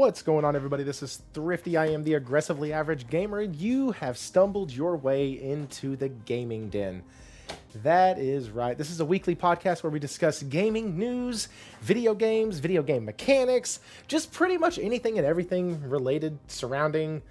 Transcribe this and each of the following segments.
What's going on, everybody? This is Thrifty. I am the aggressively average gamer, and you have stumbled your way into the gaming den. That is right. This is a weekly podcast where we discuss gaming news, video games, video game mechanics, just pretty much anything and everything related, surrounding,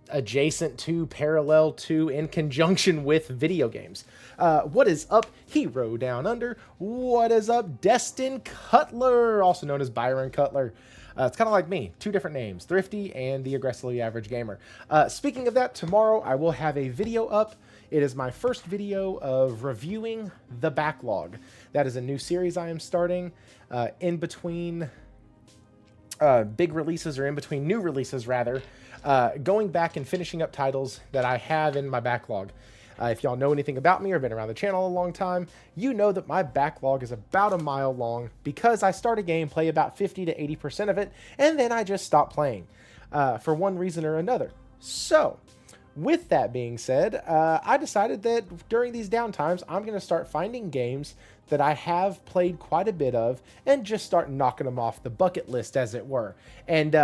adjacent to, parallel to, in conjunction with video games. What is up, Hero Down Under? What is up, Destin Cutler, also known as Byron Cutler? It's kind of like me, two different names, Thrifty and the aggressively average gamer. Speaking of that, tomorrow I will have a video up. It is my first video of reviewing the backlog. That is a new series I am starting in between big releases, or in between new releases rather, going back and finishing up titles that I have in my backlog. If y'all know anything about me or been around the channel a long time, you know that my backlog is about a mile long because I start a game, play about 50 to 80% of it, and then I just stop playing for one reason or another. So, with that being said, I decided that during these downtimes, I'm going to start finding games that I have played quite a bit of and just start knocking them off the bucket list, as it were. And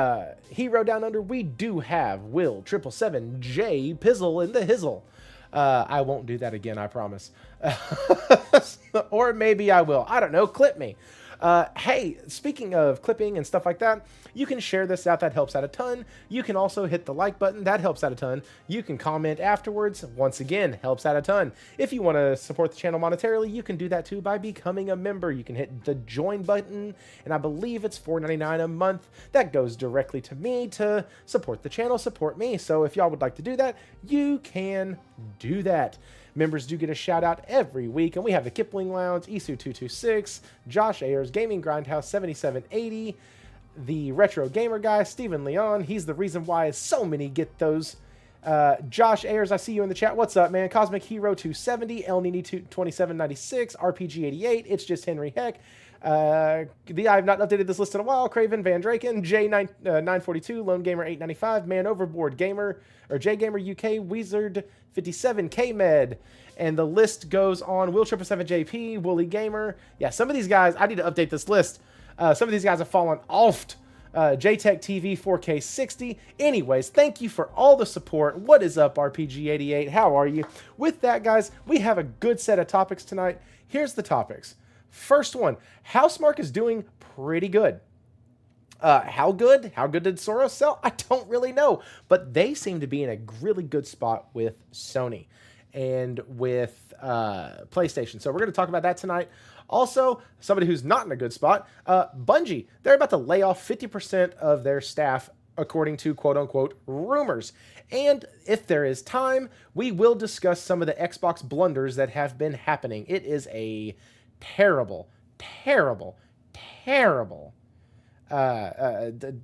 Hero Down Under, we do have Will 777 J Pizzle in the Hizzle. I won't do that again, I promise. Or maybe I will. I don't know. Clip me. Hey, speaking of clipping and stuff like that, you can share this out. That helps out a ton. You can also hit the like button. That helps out a ton. You can comment afterwards. Once again, helps out a ton. If you want to support the channel monetarily, you can do that too by becoming a member. You can hit the join button, and I believe it's $4.99 a month. That goes directly to me to support the channel, support me. So if y'all would like to do that, you can do that. Members do get a shout out every week, and we have the Kipling Lounge, Isu226, Josh Ayers, Gaming Grindhouse 7780, the Retro Gamer Guy, Steven Leon. He's the reason why so many get those. Josh Ayers, I see you in the chat. What's up, man? Cosmic Hero 270, El Nini 2796, RPG 88. It's just Henry Heck. I have not updated this list in a while. Craven Van Draken, J942, Lone Gamer 895, Man Overboard Gamer, or J Gamer UK, Wizard 57, K-Med, and the list goes on. Will 777 JP, Wooly Gamer. Yeah, some of these guys, I need to update this list. Some of these guys have fallen off. JTech TV 4K 60. Anyways, thank you for all the support. What is up, RPG 88? How are you? With that, guys, we have a good set of topics tonight. Here's the topics. First one, Housemarque is doing pretty good. How good? How good did Soros sell? I don't really know. But they seem to be in a really good spot with Sony and with PlayStation. So we're going to talk about that tonight. Also, somebody who's not in a good spot, Bungie. They're about to lay off 50% of their staff, according to quote-unquote rumors. And if there is time, we will discuss some of the Xbox blunders that have been happening. It is a terrible, terrible, terrible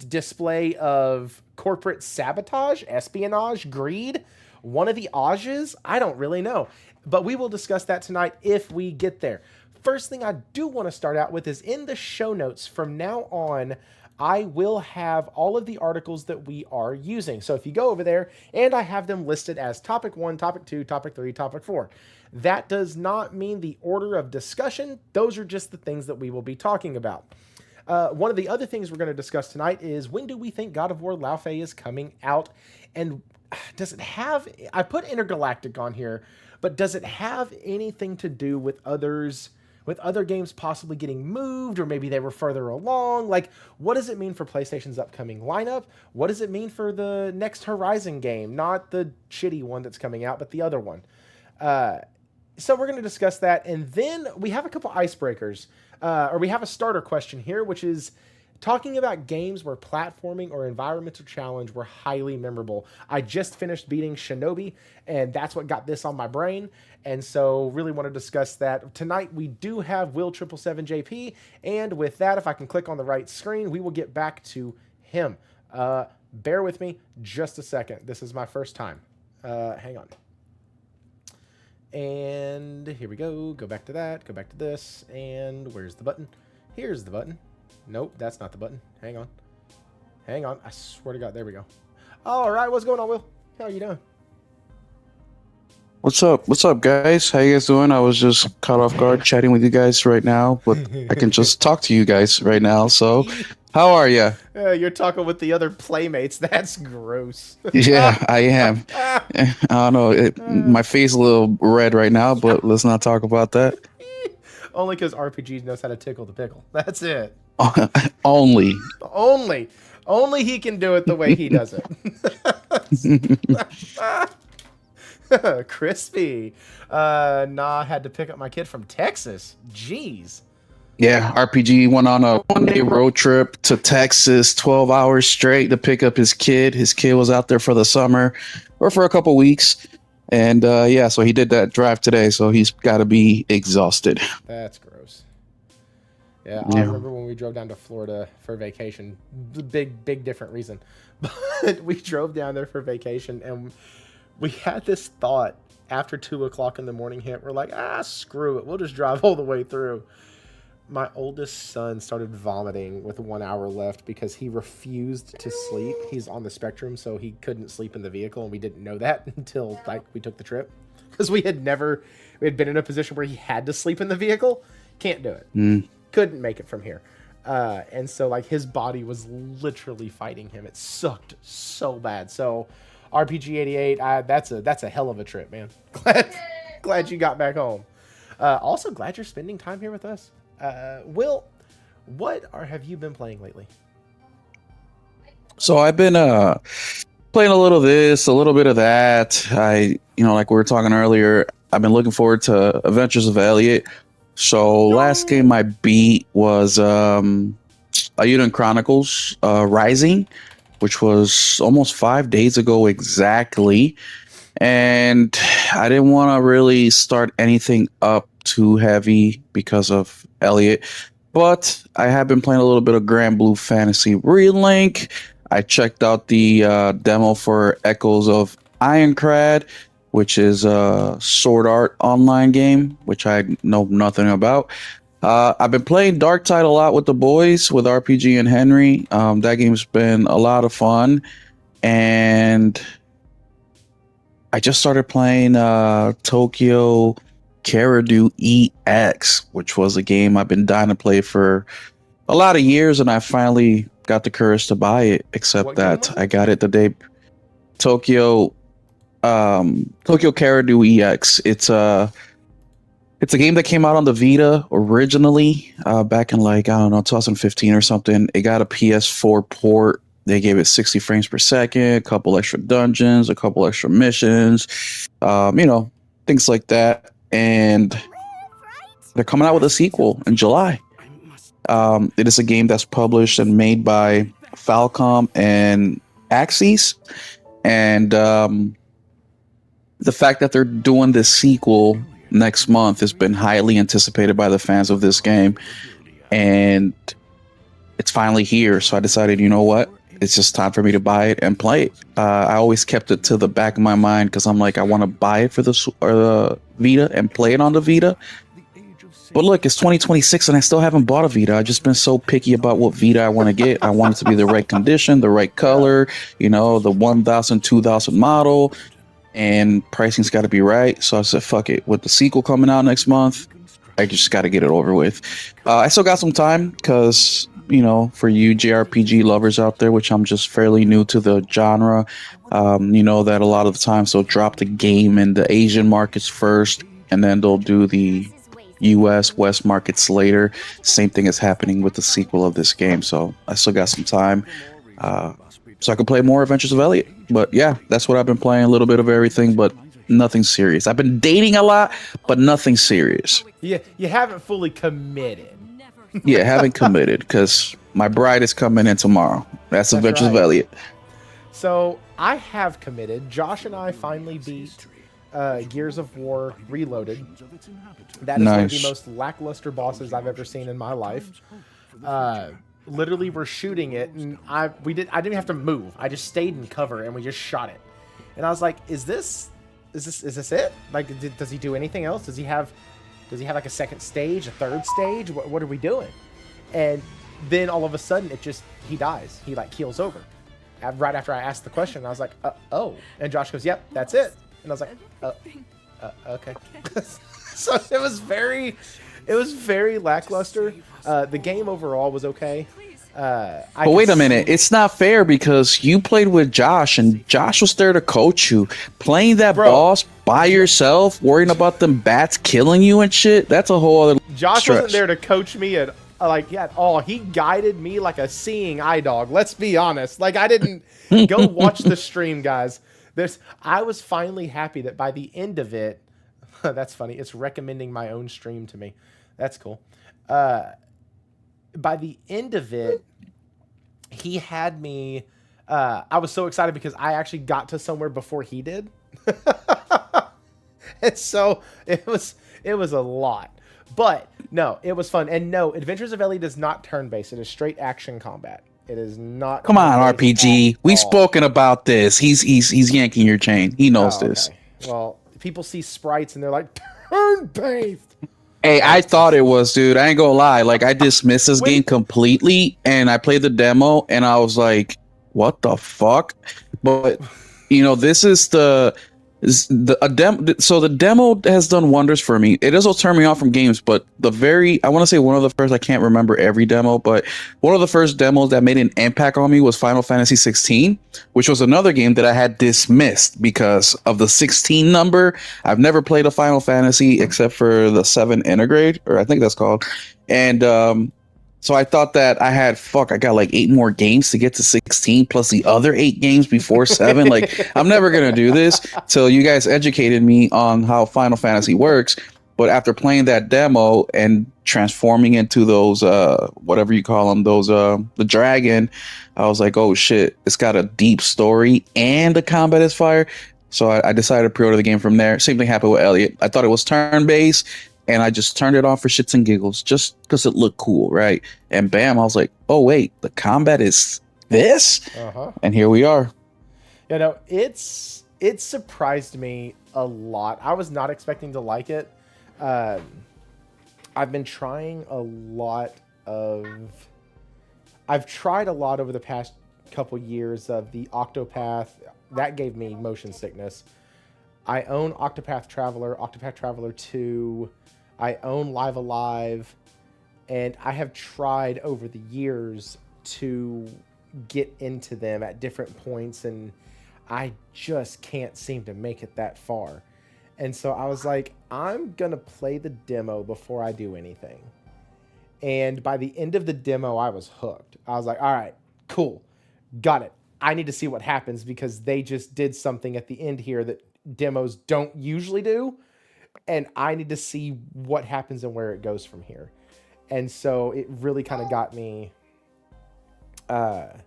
display of corporate sabotage, espionage, greed, one of the ages. I don't really know, but we will discuss that tonight if we get there. First thing I do want to start out with is in the show notes from now on, I will have all of the articles that we are using. So if you go over there, and I have them listed as topic 1, topic 2, topic 3, topic 4. That does not mean the order of discussion. Those are just the things that we will be talking about. One of the other things we're going to discuss tonight is, when do we think God of War Laufey is coming out? And does it have... I put Intergalactic on here, but does it have anything to do with others... with other games possibly getting moved, or maybe they were further along? Like, what does it mean for PlayStation's upcoming lineup? What does it mean for the next Horizon game? Not the shitty one that's coming out, but the other one. So we're going to discuss that, and then we have a couple icebreakers, or we have a starter question here, which is talking about games where platforming or environmental challenge were highly memorable. I just finished beating Shinobi, and that's what got this on my brain. And so really want to discuss that. Tonight, we do have Will 777 JP. And with that, if I can click on the right screen, we will get back to him. Bear with me just a second. This is my first time. Hang on. And here we go. Go back to that. Go back to this. And where's the button? Here's the button. Nope, that's not the button. Hang on. Hang on. I swear to God. There we go. All right. What's going on, Will? How are you doing? What's up? What's up, guys? How you guys doing? I was just caught off guard chatting with you guys right now, but I can just talk to you guys right now. So How are you? You're talking with the other playmates. That's gross. Yeah, I am. I don't know. My face is a little red right now, but let's not talk about that. Only because RPG knows how to tickle the pickle. That's it. Only. Only. Only he can do it the way he does it. Crispy. Nah, I had to pick up my kid from Texas. Jeez. Yeah, RPG went on a 1-day road trip to Texas, 12 hours straight to pick up his kid. His kid was out there for the summer or for a couple weeks. And yeah, so he did that drive today. So he's got to be exhausted. That's gross. Yeah, I remember when we drove down to Florida for vacation. Big different reason. But we drove down there for vacation and we had this thought after 2 o'clock in the morning hit. We're like, screw it. We'll just drive all the way through. My oldest son started vomiting with 1 hour left because he refused to sleep. He's on the spectrum, so he couldn't sleep in the vehicle, and we didn't know that until like we took the trip. Because we had been in a position where he had to sleep in the vehicle. Can't do it. Couldn't make it from here. And so like his body was literally fighting him. It sucked so bad. So RPG 88, that's a hell of a trip, man. Glad you got back home. Also glad you're spending time here with us. Will, have you been playing lately? So I've been playing a little of this, a little bit of that. Like we were talking earlier, I've been looking forward to Adventures of Elliot. So last game I beat was Ayuden Chronicles Rising, which was almost 5 days ago exactly. And I didn't want to really start anything up too heavy because of Elliot, but I have been playing a little bit of Grand Blue Fantasy Relink. I checked out the demo for Echoes of Ironcrad, which is a sword art online game, which I know nothing about. I've been playing Dark Tide a lot with the boys, with RPG and Henry. That game's been a lot of fun, and I just started playing Tokyo Caradu EX, which was a game I've been dying to play for a lot of years, and I finally got the courage to buy it. Except that I got it the day Tokyo Caradu EX. It's a game that came out on the Vita originally, back in 2015 or something. It got a PS4 port. They gave it 60 frames per second, a couple extra dungeons, a couple extra missions, things like that. And they're coming out with a sequel in July. It is a game that's published and made by Falcom and Axis. And the fact that they're doing this sequel next month has been highly anticipated by the fans of this game. And it's finally here. So I decided, you know what? It's just time for me to buy it and play it. I always kept it to the back of my mind because I'm like, I want to buy it for the Vita and play it on the Vita. But look, it's 2026 and I still haven't bought a Vita. I've just been so picky about what Vita I want to get. I want it to be the right condition, the right color, the 1000, 2000 model, and pricing's got to be right. So I said, fuck it. With the sequel coming out next month, I just got to get it over with. I still got some time because, for you JRPG lovers out there, which I'm just fairly new to the genre, that a lot of the times they'll drop the game in the Asian markets first, and then they'll do the US West markets later. Same thing is happening with the sequel of this game. So I still got some time, so I can play more Adventures of Elliot. But yeah, that's what I've been playing, a little bit of everything, but nothing serious. I've been dating a lot, but nothing serious. Yeah, you haven't fully committed. Yeah, haven't committed because my bride is coming in tomorrow. That's Adventures of Elliot. So I have committed. Josh and I finally beat Gears of War Reloaded. That is one of the most lackluster bosses I've ever seen in my life. Literally, we're shooting it, and I didn't have to move. I just stayed in cover, and we just shot it. And I was like, is this it? Like, does he do anything else? Does he have like a second stage, a third stage? What are we doing? And then all of a sudden, he dies. He keels over. Right after I asked the question, I was like, oh. And Josh goes, yep, that's it. And I was like, okay. So it was very lackluster. The game overall was okay. But wait a minute, it's not fair because you played with Josh and Josh was there to coach you. Playing that boss by yourself, worrying about them bats killing you and shit, that's a whole other Josh stress. wasn't there to coach me at all. He guided me like a seeing eye dog. Let's be honest. Like I didn't go watch the stream, guys. I was finally happy that by the end of it, that's funny. It's recommending my own stream to me. That's cool. By the end of it, he had me. I was so excited because I actually got to somewhere before he did. And so it was a lot. But no, it was fun. And no, Adventures of Ellie does not turn-based. It is straight action combat. It is not. Come on, RPG. We've spoken about this. He's yanking your chain. He knows this. Well, people see sprites and they're like, turn-based. Hey, I thought it was, dude. I ain't gonna lie. Like, I dismissed this game completely, and I played the demo, and I was like, what the fuck? But, you know, this is the demo has done wonders for me. It also turned me off from games, but I want to say one of the first, I can't remember every demo, but one of the first demos that made an impact on me was Final Fantasy 16, which was another game that I had dismissed because of the 16 number. I've never played a Final Fantasy except for the 7 Intergrade, or I think that's called. And so I thought that I got like 8 more games to get to 16 plus the other 8 games before 7. Like, I'm never going to do this till you guys educated me on how Final Fantasy works. But after playing that demo and transforming into those, whatever you call them, the dragon, I was like, oh shit, it's got a deep story and the combat is fire. So I decided to pre-order the game from there. Same thing happened with Elliot. I thought it was turn-based. And I just turned it on for shits and giggles, just because it looked cool, right? And bam, I was like, oh, wait, the combat is this? And here we are. You know, it surprised me a lot. I was not expecting to like it. I've been trying I've tried a lot over the past couple years of the Octopath. That gave me motion sickness. I own Octopath Traveler 2. I own Live Alive, and I have tried over the years to get into them at different points, and I just can't seem to make it that far. And so I was like, I'm going to play the demo before I do anything. And by the end of the demo, I was hooked. I was like, all right, cool, got it. I need to see what happens because they just did something at the end here that demos don't usually do. And I need to see what happens and where it goes from here. And so it really kind of got me. The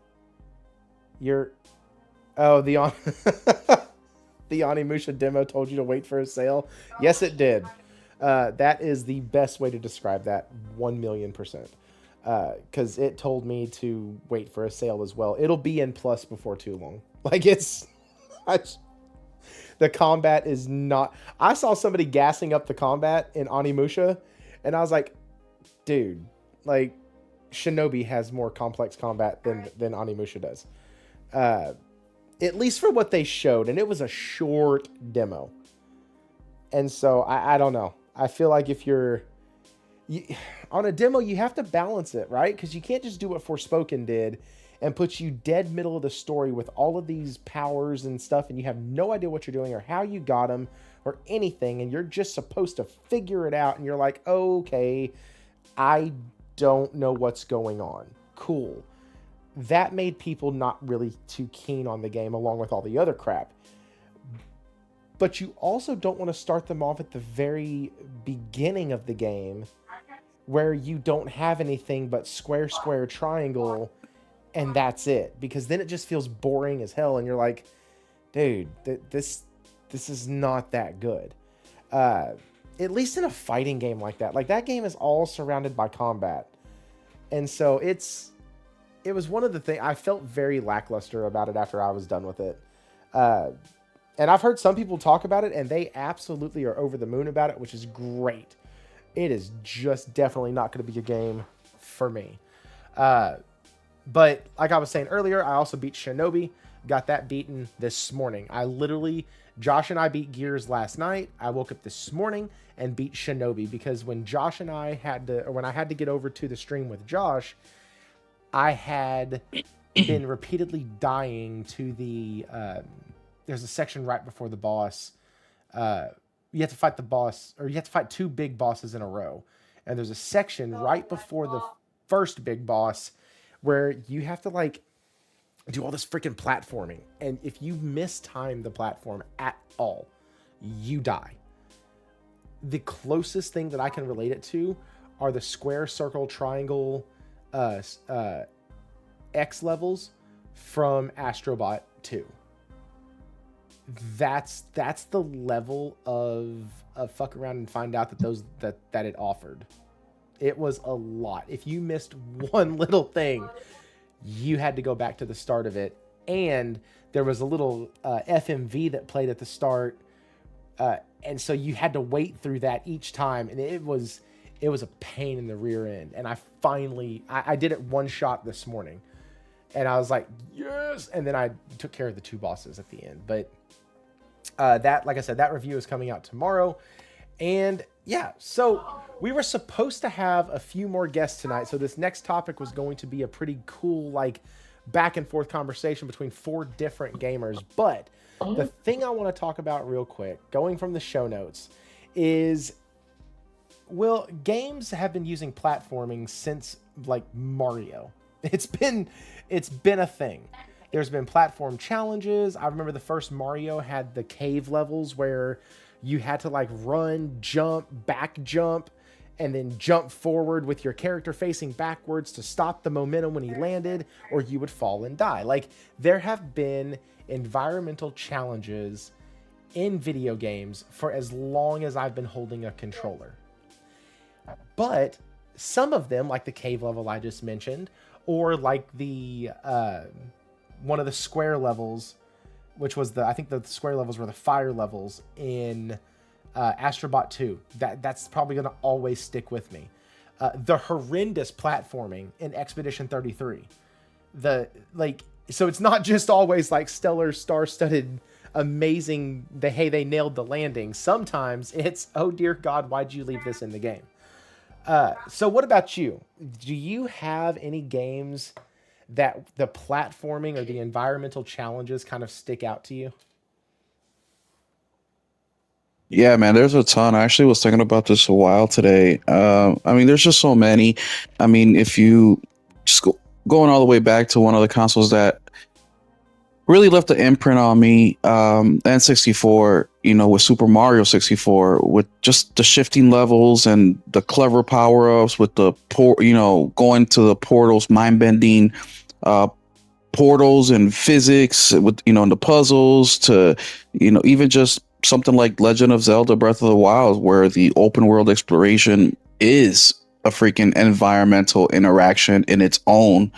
Onimusha demo told you to wait for a sale. Yes, it did. That is the best way to describe that 1,000,000%. Because it told me to wait for a sale as well. It'll be in Plus before too long. Like the combat is not. I saw somebody gassing up the combat in Onimusha, and I was like, dude, like Shinobi has more complex combat than Onimusha does. At least for what they showed, and it was a short demo. And so I don't know. I feel like if you're on a demo, you have to balance it, right? Because you can't just do what Forspoken did and put you dead middle of the story with all of these powers and stuff, and you have no idea what you're doing or how you got them or anything, and you're just supposed to figure it out, and you're like, okay, I don't know what's going on. Cool. That made people not really too keen on the game, along with all the other crap. But you also don't want to start them off at the very beginning of the game where you don't have anything but square, square, triangle, and that's it, because then it just feels boring as hell, and you're like, dude, this is not that good. At least in a fighting game like that. Like, that game is all surrounded by combat. And so it was one of the things, I felt very lackluster about it after I was done with it. And I've heard some people talk about it, and they absolutely are over the moon about it, which is great. It is just definitely not going to be a game for me. But like I was saying earlier, I also beat Shinobi. Got that beaten this morning. Josh and I beat Gears last night. I woke up this morning and beat Shinobi because when I had to get over to the stream with Josh, I had been repeatedly dying to the there's a section right before the boss. You have to fight the boss, or you have to fight 2 big bosses in a row, and there's a section right before the first big boss where you have to like do all this freaking platforming, and if you mistime the platform at all, you die. The closest thing that I can relate it to are the square, circle, triangle, X levels from Astrobot 2. That's the level of fuck around and find out that it offered. It was a lot. If you missed one little thing, you had to go back to the start of it, and there was a little FMV that played at the start, and so you had to wait through that each time, and it was a pain in the rear end. And I did it one shot this morning, and I was like, yes, and then I took care of the 2 bosses at the end. But that, like I said, that review is coming out tomorrow. And yeah, so we were supposed to have a few more guests tonight, so this next topic was going to be a pretty cool, like, back and forth conversation between 4 different gamers. But the thing I want to talk about real quick, going from the show notes, is, well, games have been using platforming since like Mario. It's been a thing. There's been platform challenges. I remember the first Mario had the cave levels where you had to like run, jump, back jump, and then jump forward with your character facing backwards to stop the momentum when he landed, or you would fall and die. Like, there have been environmental challenges in video games for as long as I've been holding a controller. But some of them, like the cave level I just mentioned, or like the one of the square levels, which was I think the square levels were the fire levels in Astrobot 2. That's probably going to always stick with me. The horrendous platforming in Expedition 33. So it's not just always like stellar, star-studded, amazing, they nailed the landing. Sometimes it's, oh dear God, why'd you leave this in the game? So what about you? Do you have any games that the platforming or the environmental challenges kind of stick out to you? Yeah, man, there's a ton. I actually was thinking about this a while today. I mean, there's just so many. I mean, if you just going all the way back to one of the consoles that really left an imprint on me, N64, with Super Mario 64, with just the shifting levels and the clever power-ups with the going to the portals, mind-bending portals and physics with, and the puzzles to, even just something like Legend of Zelda Breath of the Wild, where the open world exploration is a freaking environmental interaction in its own.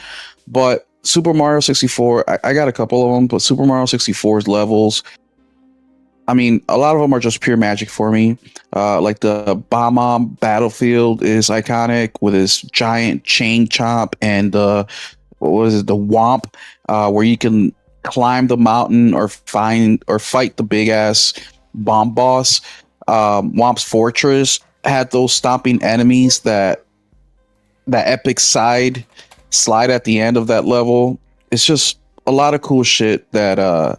But Super Mario 64, I got a couple of them, but Super Mario 64's levels, I mean, a lot of them are just pure magic for me. Like the Bomb battlefield is iconic with his giant chain chomp and the Womp, where you can climb the mountain or fight the big ass bomb boss. Womp's Fortress had those stomping enemies, that epic slide at the end of that level. It's just a lot of cool shit that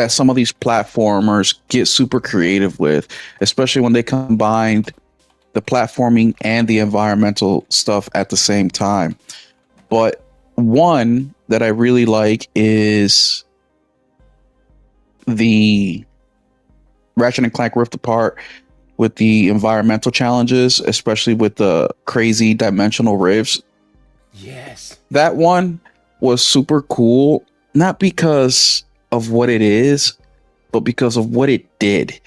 some of these platformers get super creative with, especially when they combined the platforming and the environmental stuff at the same time. But one that I really like is the Ratchet and Clank Rift Apart, with the environmental challenges, especially with the crazy dimensional rifts. Yes. That one was super cool, not because of what it is, but because of what it did.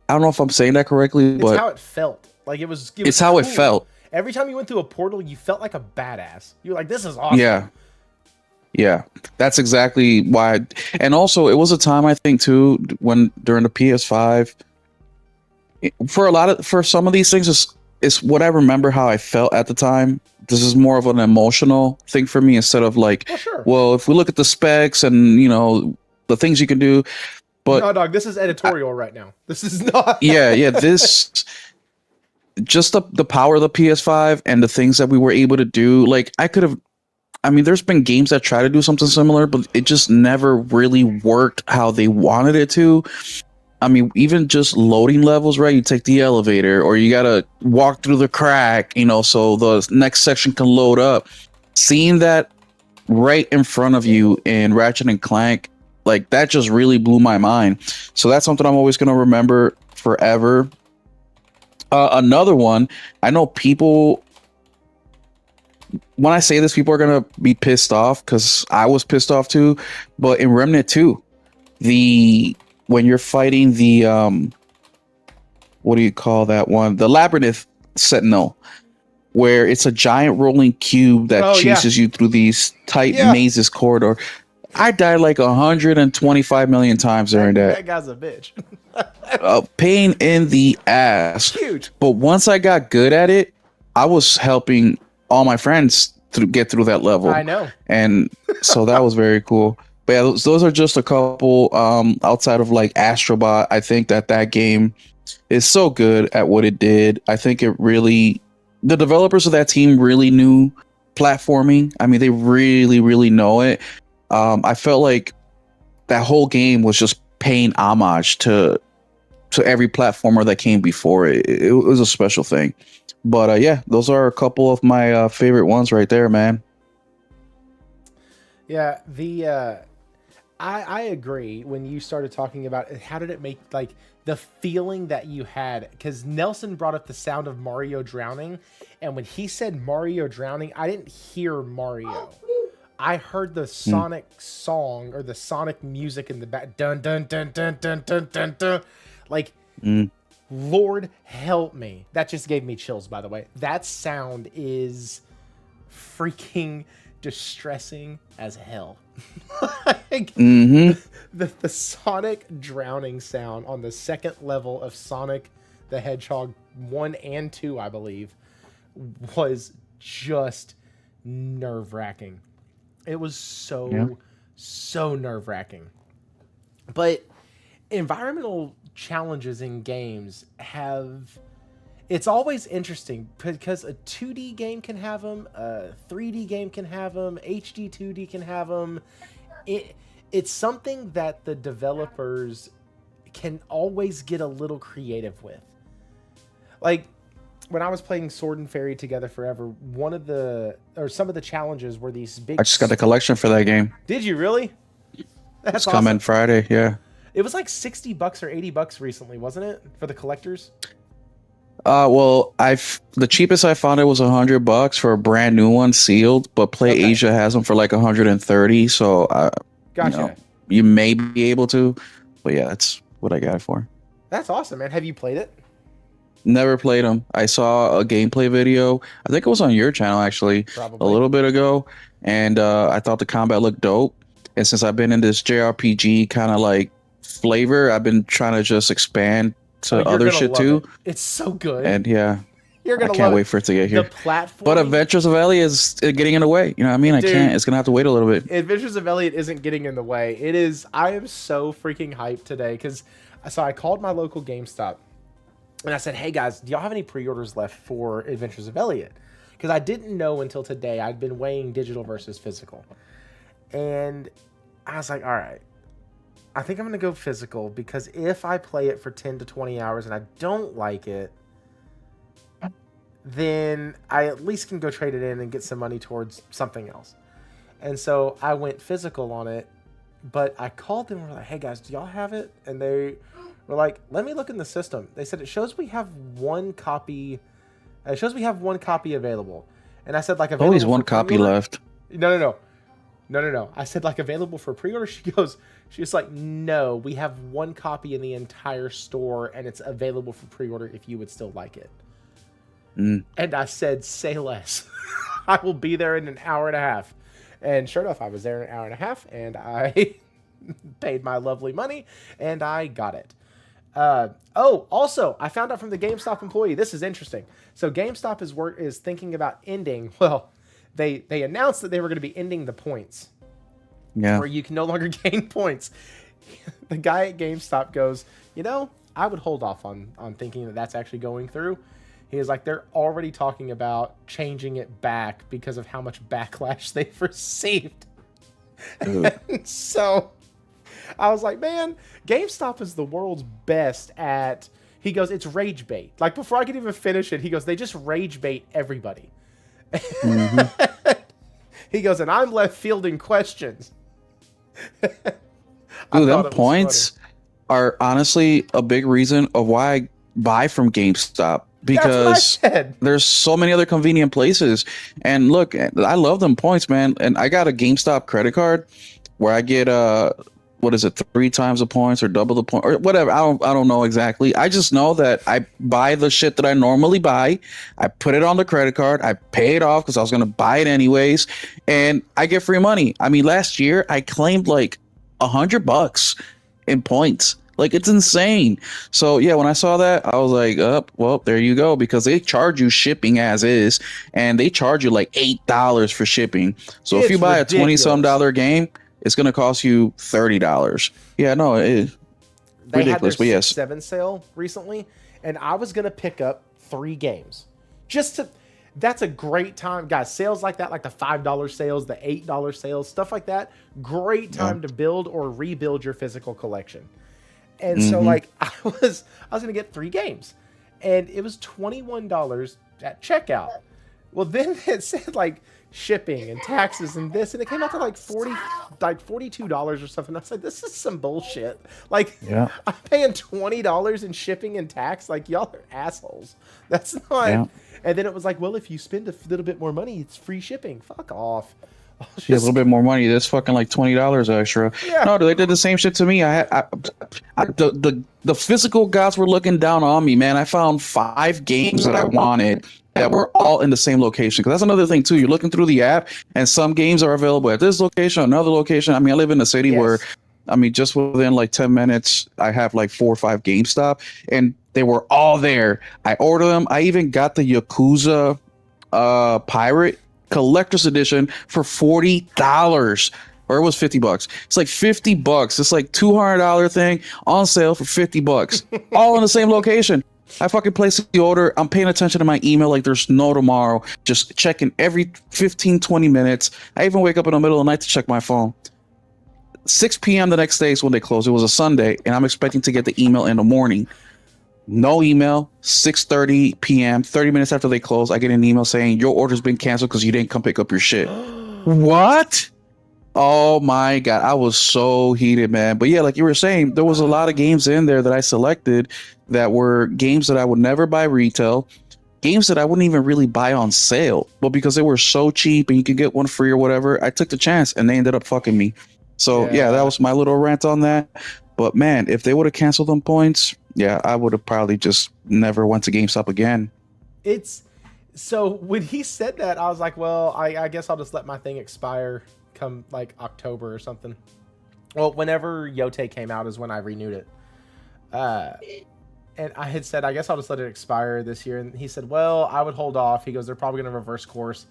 I don't know if I'm saying that correctly, but it's how it felt. Like it was it's how cool. It felt. Every time you went through a portal, you felt like a badass. You were like, this is awesome. Yeah, that's exactly why. And also, it was a time, I think, too, when during the PS5, for some of these things, it's what I remember how I felt at the time. This is more of an emotional thing for me, instead of like, well, if we look at the specs and the things you can do. But no, dog, this is editorial right now. This is not. Yeah. This just the power of the PS5 and the things that we were able to do. Like, I could have I mean, there's been games that try to do something similar, but it just never really worked how they wanted it to. I mean, even just loading levels, right? You take the elevator, or you gotta walk through the crack, so the next section can load up. Seeing that right in front of you in Ratchet and Clank, like that just really blew my mind. So that's something I'm always gonna remember forever. Another one, I know people. When I say this, people are gonna be pissed off because I was pissed off too. But in Remnant 2, when you're fighting the what do you call that one? The Labyrinth Sentinel, where it's a giant rolling cube that chases you through these tight mazes corridor. I died like 125 million times during that. That guy's a bitch. Pain in the ass. Huge. But once I got good at it, I was helping all my friends get through that level. I know. And so that was very cool. But yeah, those are just a couple outside of like Astrobot. I think that game is so good at what it did. I think the developers of that team really knew platforming. I mean, they really, really know it. I felt like that whole game was just paying homage to every platformer that came before it. It was a special thing. But yeah, those are a couple of my favorite ones right there, man. Yeah, I agree when you started talking about it, how did it make like the feeling that you had, because Nelson brought up the sound of Mario drowning, and when he said Mario drowning, I didn't hear Mario. I heard the Sonic song or the Sonic music in the back. Dun dun dun dun dun dun dun dun. Like, Lord help me. That just gave me chills, by the way. That sound is freaking distressing as hell. Like, the Sonic drowning sound on the second level of Sonic the Hedgehog 1 and 2, I believe, was just nerve-wracking. It was so nerve-wracking. But environmental challenges in games it's always interesting because a 2D game can have them, a 3D game can have them, HD 2D can have them. It's something that the developers can always get a little creative with. Like, when I was playing Sword and Fairy Together Forever, some of the challenges were these big... I just got the collection for that game. Did you really? That's it's coming Friday, yeah. It was like $60 or $80 recently, wasn't it? For the collectors? Well, the cheapest I found it was $100 for a brand new one sealed, but PlayAsia has them for like 130. So gotcha. You may be able to, but yeah, that's what I got it for. That's awesome, man. Have you played it? Never played them. I saw a gameplay video. I think it was on your channel actually, probably a little bit ago, and I thought the combat looked dope. And since I've been in this JRPG kind of like flavor, I've been trying to just expand to other shit too. It's so good. And yeah, you're gonna I can't wait for it to get here. The platform, but Adventures of Elliot is getting in the way. You know what I mean? Dude, I can't. It's gonna have to wait a little bit. Adventures of Elliot isn't getting in the way. It is. I am so freaking hyped today because I called my local GameStop and I said, "Hey guys, do y'all have any pre-orders left for Adventures of Elliot?" Because I didn't know until today. I'd been weighing digital versus physical, and I was like, "All right, I think I'm going to go physical because if I play it for 10 to 20 hours and I don't like it, then I at least can go trade it in and get some money towards something else." And so I went physical on it, but I called them and were like, "Hey guys, do y'all have it?" And they were like, "Let me look in the system." They said, "It shows we have one copy. It shows we have one copy available." And I said, like, available always one copy left. No. I said, like, available for pre-order? She's like, "No, we have one copy in the entire store and it's available for pre-order if you would still like it." And I said, "Say less." I will be there in an hour and a half. And sure enough, I was there in an hour and a half and I paid my lovely money and I got it. Also, I found out from the GameStop employee, this is interesting. So GameStop is thinking about ending, well, they announced that they were going to be ending the points. Yeah. Where you can no longer gain points. The guy at GameStop goes, "I would hold off on thinking that that's actually going through." He was like, they're already talking about changing it back because of how much backlash they've received. And so I was like, man, GameStop is the world's best at, he goes, it's rage bait. Like before I could even finish it, he goes, they just rage bait everybody. Mm-hmm. He goes, and I'm left fielding questions. Dude, them points are honestly a big reason of why I buy from GameStop, because there's so many other convenient places. And look, I love them points, man. And I got a GameStop credit card where I get 3 times the points or double the point or whatever. I don't know exactly. I just know that I buy the shit that I normally buy. I put it on the credit card. I pay it off because I was going to buy it anyways. And I get free money. I mean, last year I claimed like $100 in points. Like, it's insane. So yeah, when I saw that, I was like, well, there you go, because they charge you shipping as is, and they charge you like $8 for shipping. So if you buy a $20-some game, it's gonna cost you $30. Yeah, no, it's ridiculous. They had their but yes, 6-7 sale recently, and I was gonna pick up 3 games just to. That's a great time, guys. Sales like that, like the $5 sales, the $8 sales, stuff like that. Great time to build or rebuild your physical collection. And so, like, I was gonna get 3 games, and it was $21 at checkout. Well, then it said like shipping and taxes and this, and it came out to like $42 or something. I was like, this is some bullshit. Like, I'm paying $20 in shipping and tax. Like, y'all are assholes. That's not. Yeah. And then it was like, well, if you spend a little bit more money, it's free shipping. Fuck off. Yeah, a little bit more money. That's fucking like $20 extra. Yeah. No, they did the same shit to me. The physical gods were looking down on me, man. I found 5 games that I wanted that were all in the same location. Because that's another thing too. You're looking through the app, and some games are available at this location, another location. I mean, I live in a city where, I mean, just within like 10 minutes, I have like 4 or 5 GameStop, and they were all there. I ordered them. I even got the Yakuza Pirate Collector's Edition for $40, or it was $50. It's like $50. It's like $200 thing on sale for $50, all in the same location. I fucking placed the order. I'm paying attention to my email like there's no tomorrow, just checking every 15-20 minutes. I even wake up in the middle of the night to check my phone. 6 p.m. the next day is when they close. It was a Sunday, and I'm expecting to get the email in the morning. No email. 6:30 p.m. 30 minutes after they close, I get an email saying your order's been canceled because you didn't come pick up your shit. What? Oh my god, I was so heated, man. But yeah, like you were saying, there was a lot of games in there that I selected that were games that I would never buy retail, games that I wouldn't even really buy on sale, but because they were so cheap and you could get one free or whatever, I took the chance and they ended up fucking me. So yeah, that was my little rant on that. But man, if they would have canceled them points, yeah, I would have probably just never went to GameStop again. It's so when he said that, I was like, well, I guess I'll just let my thing expire come like October or something. Well, whenever Yote came out is when I renewed it. And I had said, I guess I'll just let it expire this year. And he said, well, I would hold off. He goes, they're probably going to reverse course.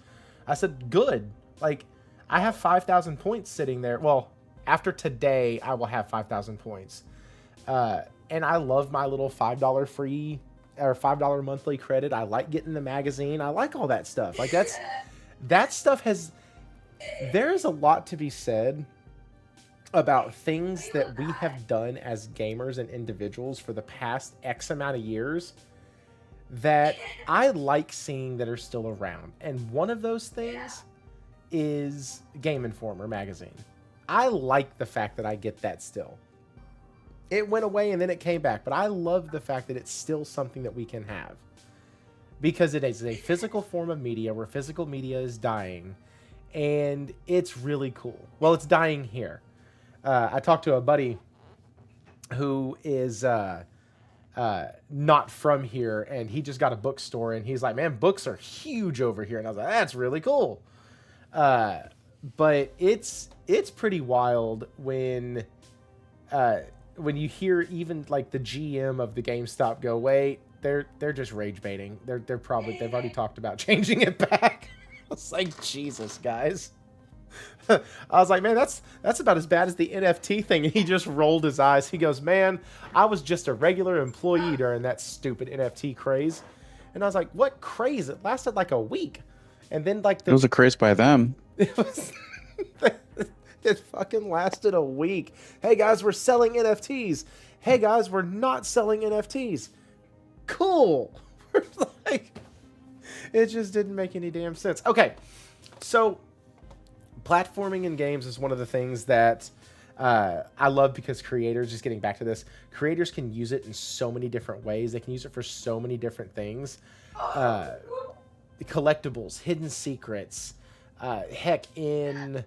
I said, good. Like, I have 5,000 points sitting there. Well, after today, I will have 5,000 points. And I love my little $5 free or $5 monthly credit. I like getting the magazine. I like all that stuff. Like, that stuff there's a lot to be said about things that we have done as gamers and individuals for the past X amount of years that I like seeing that are still around. And one of those things is Game Informer magazine. I like the fact that I get that still. It went away and then it came back, but I love the fact that it's still something that we can have because it is a physical form of media where physical media is dying, and it's really cool. Well, it's dying here. I talked to a buddy who is not from here, and he just got a bookstore, and he's like, man, books are huge over here. And I was like, that's really cool. But it's pretty wild when you hear even like the GM of the GameStop go, wait, they're just rage baiting. They've already talked about changing it back. I was like, Jesus, guys. I was like, man, that's about as bad as the NFT thing. And he just rolled his eyes. He goes, man, I was just a regular employee during that stupid NFT craze. And I was like, what craze? It lasted like a week. And then like It was a craze by them. it was it fucking lasted a week. Hey guys, we're selling NFTs. Hey guys, we're not selling NFTs. Cool. Like, it just didn't make any damn sense. Okay, so platforming in games is one of the things that I love, because creators, just getting back to this, creators can use it in so many different ways. They can use it for so many different things. Collectibles, hidden secrets. Heck, in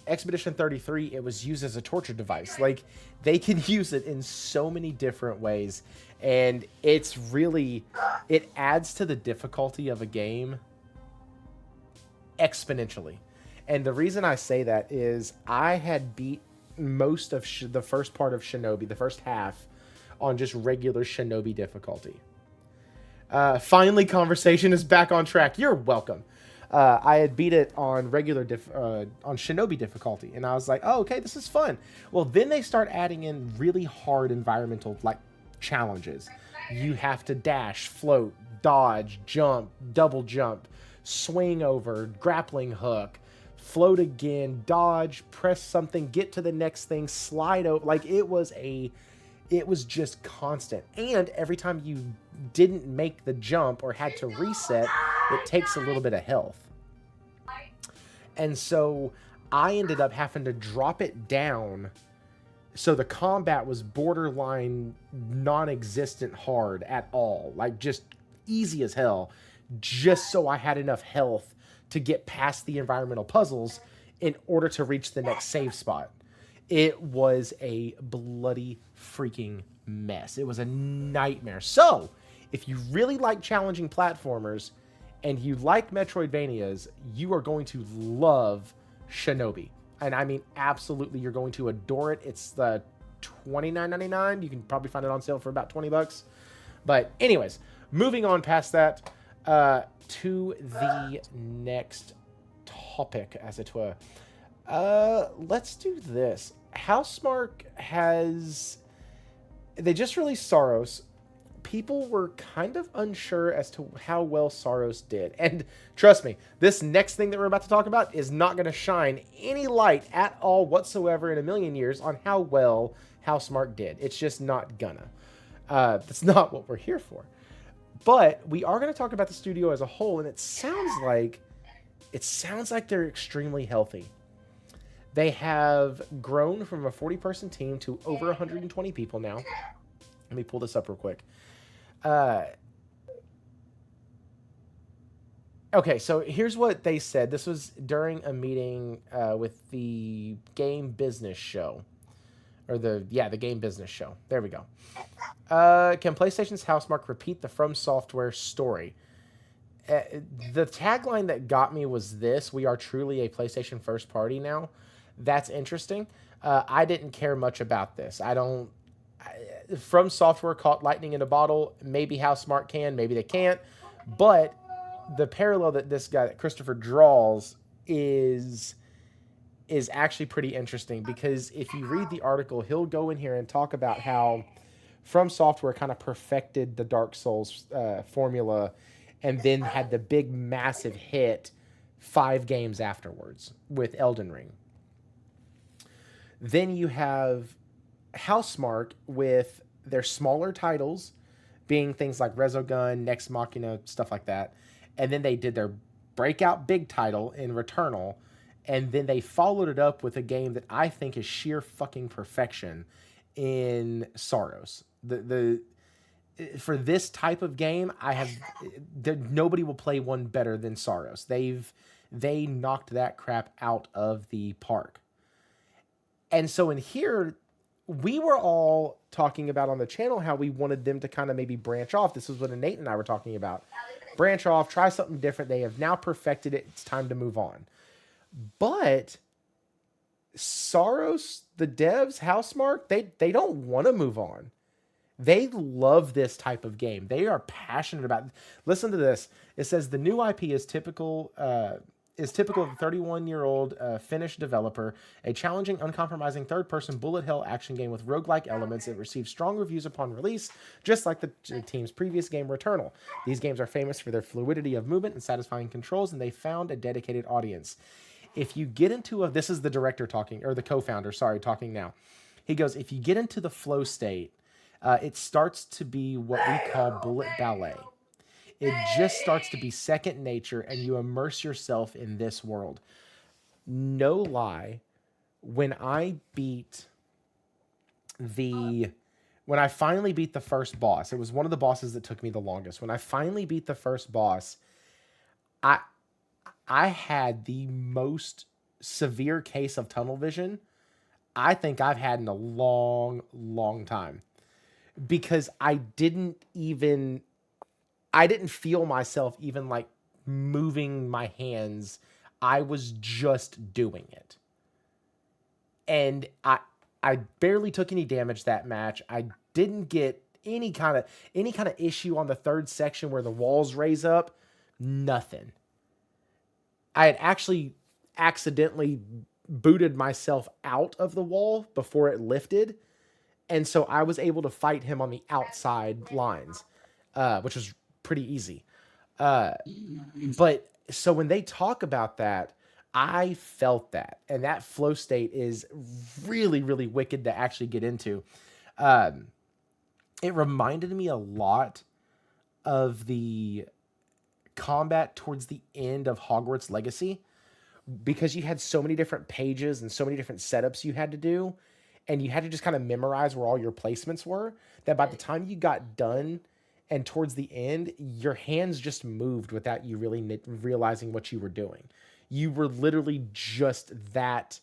Expedition 33, it was used as a torture device. Like, they can use it in so many different ways. And it's really, it adds to the difficulty of a game exponentially. And the reason I say that is I had beat most of the first part of Shinobi, the first half, on just regular Shinobi difficulty. Finally, conversation is back on track. You're welcome. I had beat it on regular on Shinobi difficulty, and I was like, oh, okay, this is fun. Well, then they start adding in really hard environmental like challenges. You have to dash, float, dodge, jump, double jump, swing over, grappling hook, float again, dodge, press something, get to the next thing, slide over. Like, it was just constant. And every time you didn't make the jump or had to reset, it takes a little bit of health. And so I ended up having to drop it down, so the combat was borderline non-existent hard at all. Like, just easy as hell, just so I had enough health to get past the environmental puzzles in order to reach the next save spot. It was a bloody freaking mess. It was a nightmare. So, if you really like challenging platformers and you like Metroidvanias, you are going to love Shinobi. And I mean, absolutely, you're going to adore it. It's the $29.99. You can probably find it on sale for about $20. But anyways, moving on past that to the next topic, as it were. Let's do this. Housemarque they just released Saros. People were kind of unsure as to how well Saros did. And trust me, this next thing that we're about to talk about is not going to shine any light at all whatsoever in a million years on how well Housemarque did. It's just not gonna. That's not what we're here for. But we are going to talk about the studio as a whole, and it sounds like they're extremely healthy. They have grown from a 40-person team to over 120 people now. Let me pull this up real quick. Okay, so here's what they said. This was during a meeting with the Game Business Show. Or the Game Business Show. There we go. Can PlayStation's Housemarque repeat the From Software story? The tagline that got me was this: we are truly a PlayStation first party now. That's interesting. I didn't care much about this. From Software caught lightning in a bottle. Maybe Housemarque can, maybe they can't. But the parallel that this guy, that Christopher, draws is actually pretty interesting, because if you read the article, he'll go in here and talk about how From Software kind of perfected the Dark Souls formula, and then had the big massive hit 5 games afterwards with Elden Ring. Then you have Housemarque with their smaller titles being things like Resogun, Nex Machina, stuff like that. And then they did their breakout big title in Returnal, and then they followed it up with a game that I think is sheer fucking perfection in Saros. For this type of game, nobody will play one better than Saros. They knocked that crap out of the park. And so in here, we were all talking about on the channel how we wanted them to kind of maybe branch off. This is what Nate and I were talking about. Branch off, try something different. They have now perfected it. It's time to move on. But Saros, the devs, Housemarque, they don't want to move on. They love this type of game. They are passionate about it. Listen to this. It says the new IP is typical is typical of the 31-year-old Finnish developer, a challenging, uncompromising third-person bullet hell action game with roguelike elements. It received strong reviews upon release, just like the team's previous game, Returnal. These games are famous for their fluidity of movement and satisfying controls, and they found a dedicated audience. If you get into this is the director talking, or the co-founder, sorry, talking now. He goes, if you get into the flow state, it starts to be what we call bullet ballet. It just starts to be second nature, and you immerse yourself in this world. No lie, when I finally beat the first boss, it was one of the bosses that took me the longest. When I finally beat the first boss, I had the most severe case of tunnel vision I think I've had in a long, long time, because I didn't feel myself even like moving my hands. I was just doing it. And I barely took any damage that match. I didn't get any kind of issue on the third section where the walls raise up. Nothing. I had actually accidentally booted myself out of the wall before it lifted. And so I was able to fight him on the outside lines, which was pretty easy. But so when they talk about that, I felt that. And that flow state is really, really wicked to actually get into. It reminded me a lot of the combat towards the end of Hogwarts Legacy, because you had so many different pages and so many different setups you had to do, and you had to just kind of memorize where all your placements were, that by the time you got done and towards the end, your hands just moved without you really realizing what you were doing. You were literally just that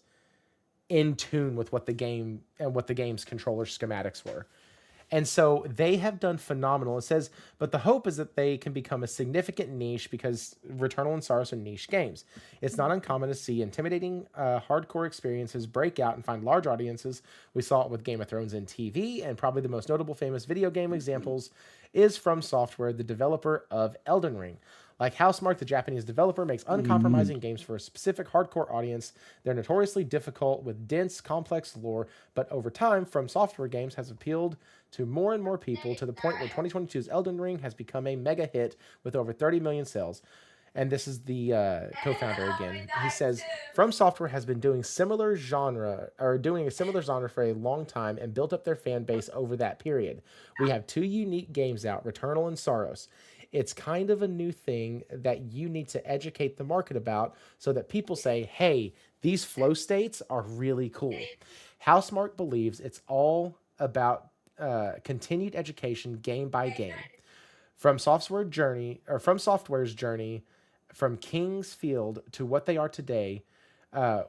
in tune with what the game and what the game's controller schematics were. And so they have done phenomenal. It says, but the hope is that they can become a significant niche, because Returnal and Saros are niche games. It's not uncommon to see intimidating hardcore experiences break out and find large audiences. We saw it with Game of Thrones and TV, and probably the most notable famous video game examples is From Software, the developer of Elden Ring. Like Housemarque, the Japanese developer makes uncompromising games for a specific hardcore audience. They're notoriously difficult with dense, complex lore, but over time, From Software games has appealed to more and more people, to the point where 2022's Elden Ring has become a mega hit with over 30 million sales. And this is the co-founder again. He says, From Software has been doing a similar genre for a long time and built up their fan base over that period. We have two unique games out, Returnal and Saros. It's kind of a new thing that you need to educate the market about, so that people say, hey, these flow states are really cool. Housemarque believes it's all about continued education game by game. From Software's journey from King's Field to what they are today,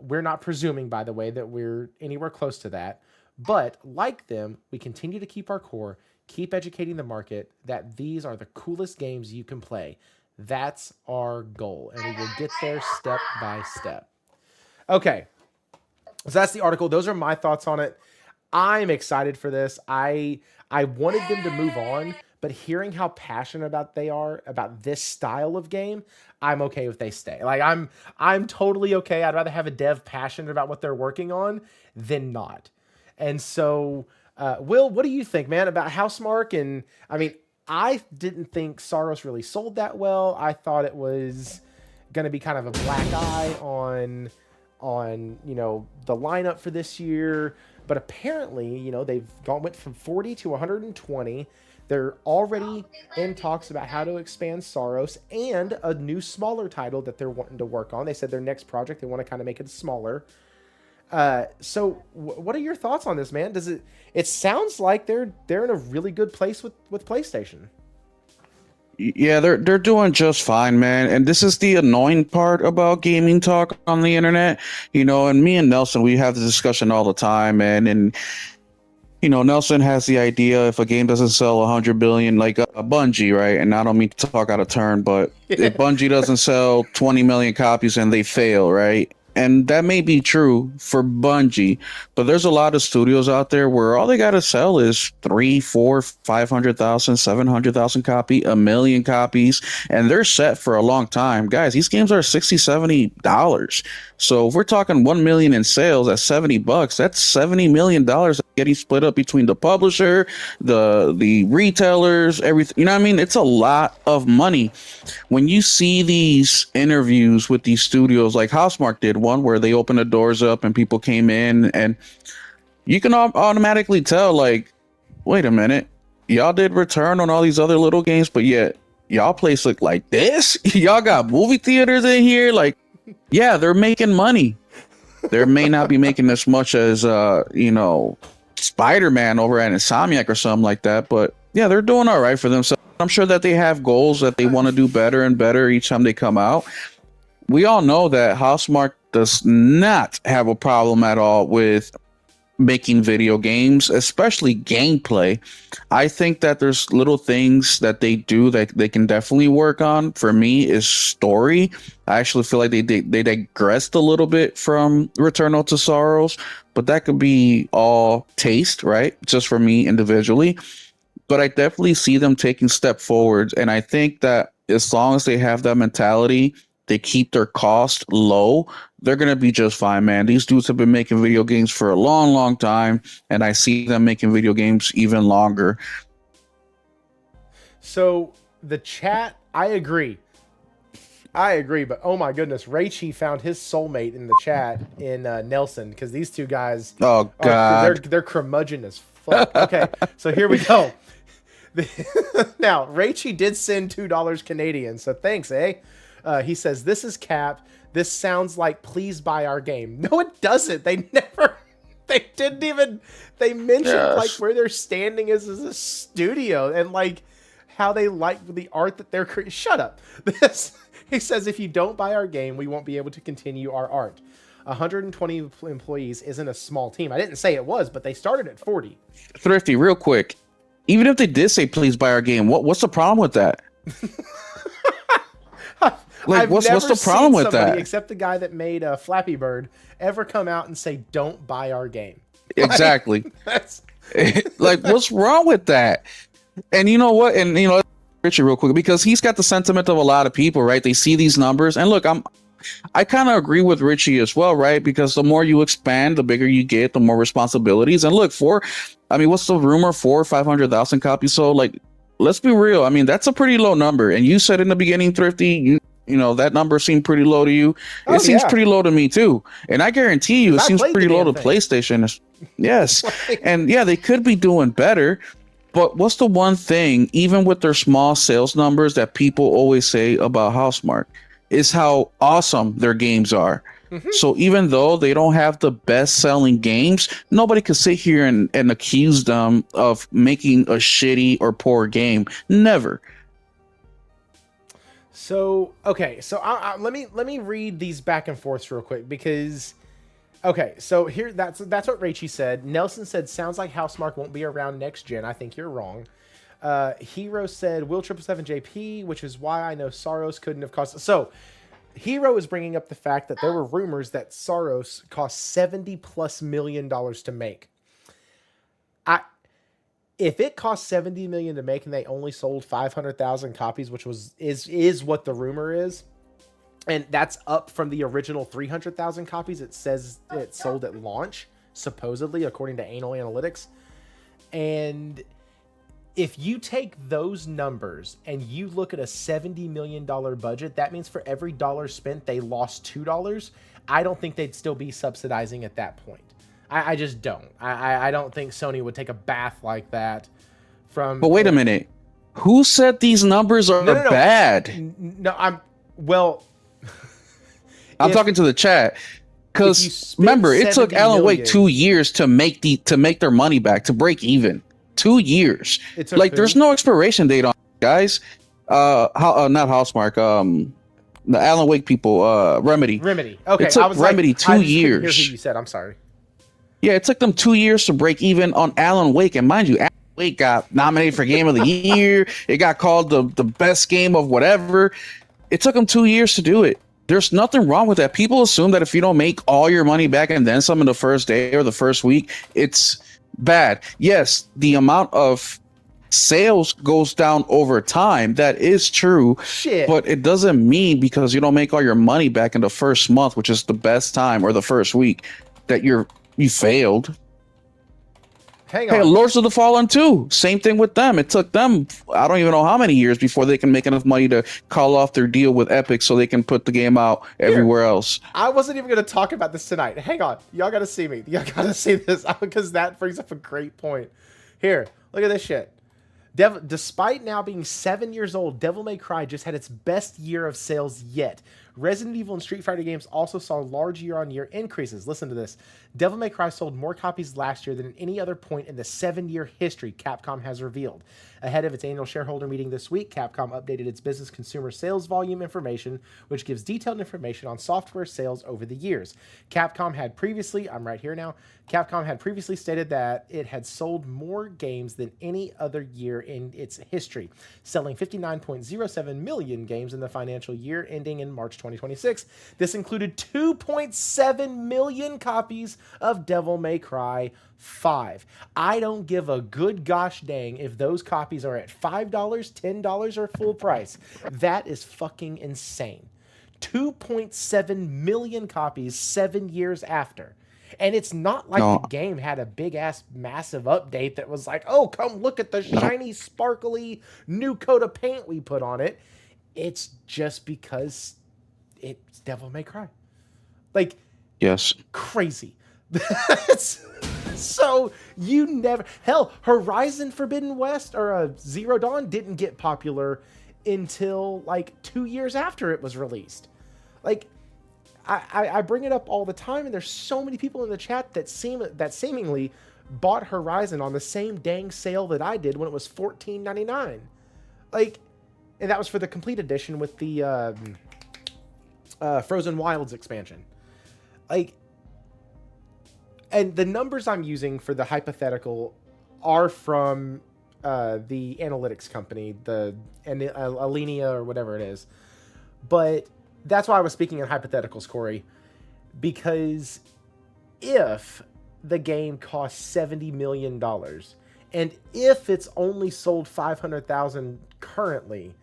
we're not presuming, by the way, that we're anywhere close to that. But like them, we continue to keep our core, keep educating the market that these are the coolest games you can play. That's our goal, and we will get there step by step. Okay, so that's the article. Those are my thoughts on it. I'm excited for this. I wanted them to move on, but hearing how passionate they are about this style of game, I'm okay if they stay. Like I'm totally okay. I'd rather have a dev passionate about what they're working on than not. And so, Will, what do you think, man, about Housemarque? And I mean, I didn't think Saros really sold that well. I thought it was going to be kind of a black eye on the lineup for this year. But apparently, they've went from 40 to 120. They're already in talks about how to expand Saros, and a new smaller title that they're wanting to work on. They said their next project, they want to kind of make it smaller. So what are your thoughts on this, man? It sounds like they're in a really good place with PlayStation. Yeah, they're doing just fine, man. And this is the annoying part about gaming talk on the internet, and me and Nelson, we have this discussion all the time, man. And, Nelson has the idea, if a game doesn't sell 100 billion, like a Bungie, right? And I don't mean to talk out of turn, but if Bungie doesn't sell 20 million copies and they fail, right? And that may be true for Bungie, but there's a lot of studios out there where all they got to sell is 3, 4, 500,000, 700,000 copy, a million copies, and they're set for a long time. Guys, these games are $60, $70. So if we're talking 1 million in sales at $70, that's $70 million getting split up between the publisher, the retailers, everything. You know what I mean? It's a lot of money. When you see these interviews with these studios, like Housemarque did one where they opened the doors up and people came in, and you can automatically tell, like, wait a minute, y'all did return on all these other little games, but yet y'all place look like this. Y'all got movie theaters in here. Like, yeah, they're making money. They may not be making as much as Spider-Man over at Insomniac or something like that, but yeah, they're doing all right for themselves. I'm sure that they have goals that they want to do better and better each time they come out. We all know that Housemarque does not have a problem at all with making video games, especially gameplay. I think that there's little things that they do that they can definitely work on. For me, is story. I actually feel like they digressed a little bit from Returnal to Sorrows, but that could be all taste, right? Just for me individually. But I definitely see them taking step forwards, and I think that as long as they have that mentality, they keep their cost low, they're going to be just fine, man. These dudes have been making video games for a long, long time, and I see them making video games even longer. So the chat, I agree, but oh my goodness, Raichi found his soulmate in the chat in Nelson, because these two guys, oh god, they're curmudgeon as fuck. Okay, so here we go. Now, Raichi did send $2 Canadian, so thanks, eh? He says, this is cap. This sounds like please buy our game. No, it doesn't. They mentioned like where they're standing is as a studio and like how they like the art that they're creating. Shut up. He says, if you don't buy our game, we won't be able to continue our art. 120 employees isn't a small team. I didn't say it was, but they started at 40. Thrifty, real quick. Even if they did say please buy our game, what's the problem with that? Like, what's the problem with that? Except the guy that made Flappy Bird ever come out and say, don't buy our game. Exactly. Like, what's wrong with that? And you know what? And, Richard, real quick, because he's got the sentiment of a lot of people, right? They see these numbers. And look, I kind of agree with Richie as well, right? Because the more you expand, the bigger you get, the more responsibilities. And look, what's the rumor? 400,000 or 500,000 copies. So, like, let's be real. I mean, that's a pretty low number. And you said in the beginning, Thrifty, that number seemed pretty low to you. It seems pretty low to me too. And I guarantee you, it seems pretty low to PlayStation. Yes. And yeah, they could be doing better. But what's the one thing, even with their small sales numbers, that people always say about Housemarque is how awesome their games are. Mm-hmm. So even though they don't have the best selling games, nobody could sit here and accuse them of making a shitty or poor game. Never. So, okay, so let me read these back and forths real quick, because, okay, so here, that's what Raichi said. Nelson said, sounds like Housemarque won't be around next gen. I think you're wrong. Hero said, Will 777JP, which is why I know Saros couldn't have cost. So, Hero is bringing up the fact that there were rumors that Saros cost $70+ million to make. If it cost $70 million to make and they only sold 500,000 copies, which is what the rumor is, and that's up from the original 300,000 copies it says it sold at launch, supposedly, according to Anal Analytics. And if you take those numbers and you look at a $70 million budget, that means for every dollar spent, they lost $2. I don't think they'd still be subsidizing at that point. I just don't. I don't think Sony would take a bath like that from... But wait a minute. Who said these numbers are bad? No, I'm talking to the chat. Because remember, it took Alan Wake 2 years to make their money back, to break even. 2 years. There's no expiration date on it, guys. Not Housemarque. The Alan Wake people, Remedy. Okay, it took Remedy 2 years. I just hear who you said. I'm sorry. Yeah, it took them 2 years to break even on Alan Wake. And mind you, Alan Wake got nominated for Game of the Year. It got called the best game of whatever. It took them 2 years to do it. There's nothing wrong with that. People assume that if you don't make all your money back and then some in the first day or the first week, it's bad. Yes, the amount of sales goes down over time. That is true. Shit. But it doesn't mean because you don't make all your money back in the first month, which is the best time, or the first week, that you failed. Hang on. Hey, Lords of the Fallen 2, same thing with them. It took them, I don't even know how many years before they can make enough money to call off their deal with Epic so they can put the game out everywhere else. I wasn't even going to talk about this tonight. Hang on. Y'all got to see me. Y'all got to see this because that brings up a great point. Here, look at this shit. Despite now being 7 years old, Devil May Cry just had its best year of sales yet. Resident Evil and Street Fighter games also saw large year-on-year increases. Listen to this. Devil May Cry sold more copies last year than at any other point in the 7-year history, Capcom has revealed. Ahead of its annual shareholder meeting this week, Capcom updated its business consumer sales volume information, which gives detailed information on software sales over the years. Capcom had previously stated that it had sold more games than any other year in its history, selling 59.07 million games in the financial year ending in March 2026. This included 2.7 million copies of Devil May Cry 5. I don't give a good gosh dang if those copies are at $5, $10, or full price. That is fucking insane. 2.7 million copies 7 years after. And it's not like the game had a big-ass massive update that was like, oh, come look at the shiny, sparkly new coat of paint we put on it. It's just because it's Devil May Cry. Like, yes, crazy. So you never... Hell, Horizon Forbidden West or Zero Dawn didn't get popular until like 2 years after it was released. Like, I bring it up all the time, and there's so many people in the chat that seemingly bought Horizon on the same dang sale that I did when it was $14.99. Like, and that was for the complete edition with the Frozen Wilds expansion. Like, and the numbers I'm using for the hypothetical are from the analytics company, Alinea or whatever it is. But that's why I was speaking in hypotheticals, Corey, because if the game costs $70 million and if it's only sold 500,000 currently,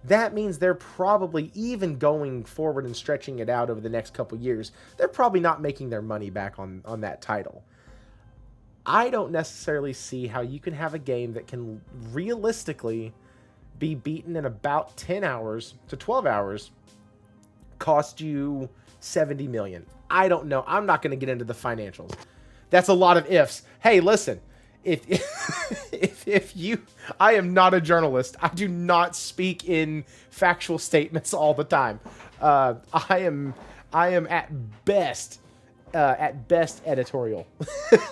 that means they're probably, even going forward and stretching it out over the next couple years, they're probably not making their money back on that title. I don't necessarily see how you can have a game that can realistically be beaten in about 10 hours to 12 hours cost you $70 million. I don't know. I'm not going to get into the financials. That's a lot of ifs. Hey, listen, if you, I am not a journalist. I do not speak in factual statements all the time. I am at best editorial.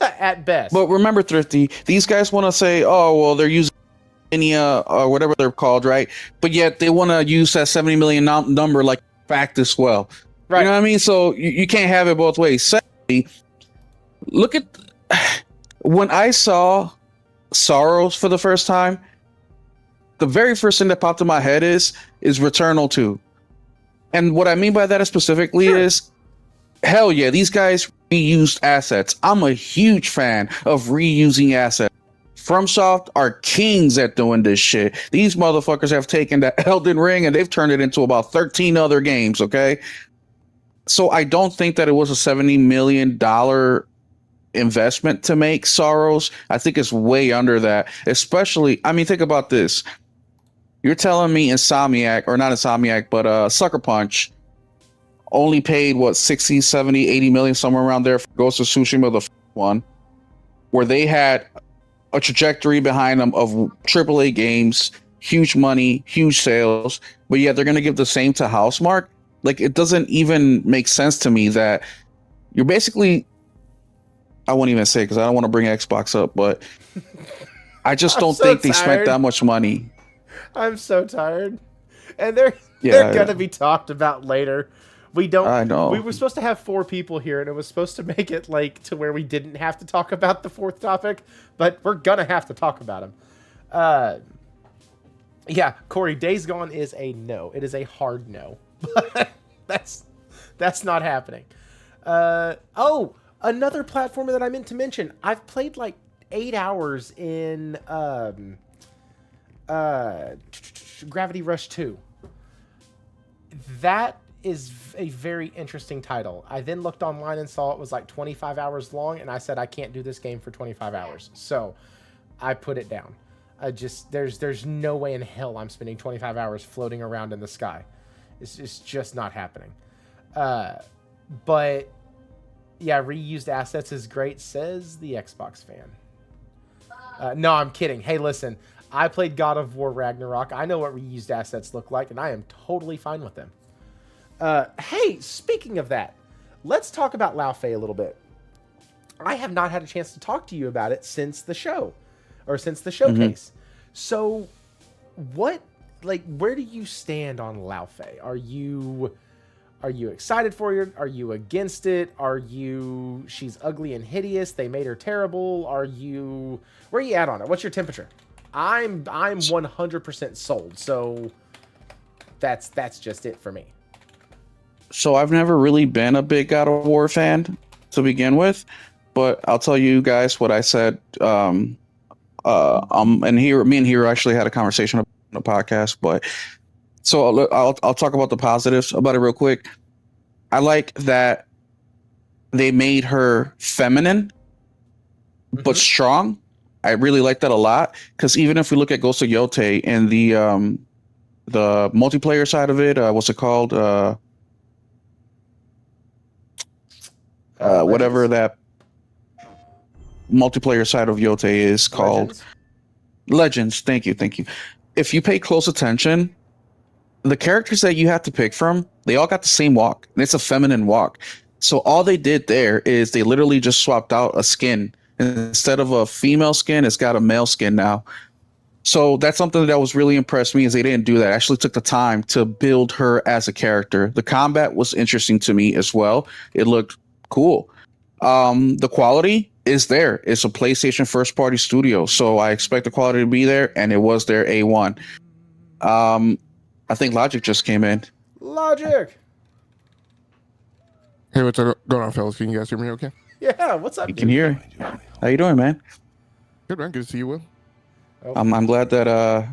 At best. But remember, Thrifty, these guys want to say, oh, well, they're using or whatever they're called, right? But yet they want to use that 70 million number like fact as well. Right. You know what I mean? So you can't have it both ways. Secondly, look at when I saw Sorrows for the first time, the very first thing that popped in my head is Returnal 2. And what I mean by that specifically is, hell yeah, these guys reused assets. I'm a huge fan of reusing assets. FromSoft are kings at doing this shit. These motherfuckers have taken the Elden Ring and they've turned it into about 13 other games, okay? So I don't think that it was a $70 million investment to make Sorrows. I think it's way under that. Especially, I mean, think about this. You're telling me Insomniac, or not Insomniac, but Sucker Punch only paid, what, 60, 70, 80 million, somewhere around there for Ghost of Tsushima, the one, where they had a trajectory behind them of AAA games, huge money, huge sales, but yet they're going to give the same to Housemarque. Like, it doesn't even make sense to me that you're basically, I won't even say because I don't want to bring Xbox up, but I just don't think they spent that much money. I'm so tired. And they're going to be talked about later. We don't. I know. We were supposed to have 4 people here, and it was supposed to make it like to where we didn't have to talk about the 4th topic, but we're gonna have to talk about them. Yeah, Corey, Days Gone is a no. It is a hard no. That's not happening. Another platformer that I meant to mention. I've played like 8 hours in Gravity Rush 2. That is a very interesting title. I then looked online and saw it was like 25 hours long, and I said I can't do this game for 25 hours. So I put it down. There's no way in hell I'm spending 25 hours floating around in the sky. It's just not happening. But yeah, reused assets is great, says the Xbox fan. No, I'm kidding. Hey, listen, I played God of War Ragnarok. I know what reused assets look like, and I am totally fine with them. Hey, speaking of that, let's talk about Laufey a little bit. I have not had a chance to talk to you about it since the show, or since the showcase. Mm-hmm. So, where do you stand on Laufey? Are you excited for it? Are you against it? She's ugly and hideous, they made her terrible? Where are you at on it? What's your temperature? I'm 100% sold. So that's just it for me. So I've never really been a big God of War fan to begin with, but I'll tell you guys what I said. And me and Hero actually had a conversation on the podcast, but so I'll talk about the positives about it real quick. I like that they made her feminine, but strong. I really like that a lot, because even if we look at Ghost of Yotei and the multiplayer side of it, what's it called? Whatever that multiplayer side of Yotei is called. Legends. Thank you. If you pay close attention, the characters that you have to pick from, they all got the same walk, and it's a feminine walk. So all they did there is they literally just swapped out a skin. Instead of a female skin, it's got a male skin now. So that's something that was really impressed me, is they didn't do that. I actually took the time to build her as a character. The combat was interesting to me as well. It looked cool. The quality is there. It's a PlayStation first party studio, so I expect the quality to be there, and it was there A1. I think Logic just came in. Logic! Hey, what's going on, fellas? Can you guys hear me okay? Yeah, what's up, You can hear. How you doing, man? Good, man. Good to see you, Will. Oh. I'm glad that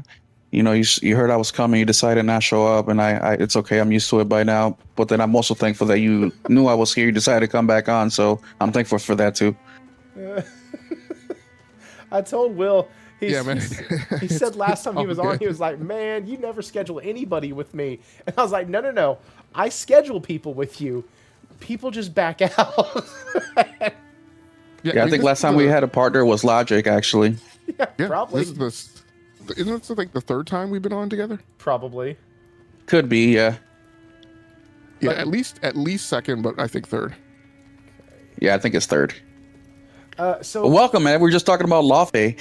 you heard I was coming. You decided not to show up, and I it's okay. I'm used to it by now. But then I'm also thankful that you knew I was here. You decided to come back on, so I'm thankful for that too. I told Will. He He said last time he was on, he was like, "Man, you never schedule anybody with me." And I was like, "No. I schedule people with you. People just back out." Yeah, I think last time we had a partner was Logic, actually. Yeah, probably. Isn't this like the third time we've been on together? Probably. Could be, yeah. Yeah, at least second, but I think third. Yeah, I think it's third. So welcome, man. We're just talking about Laufey.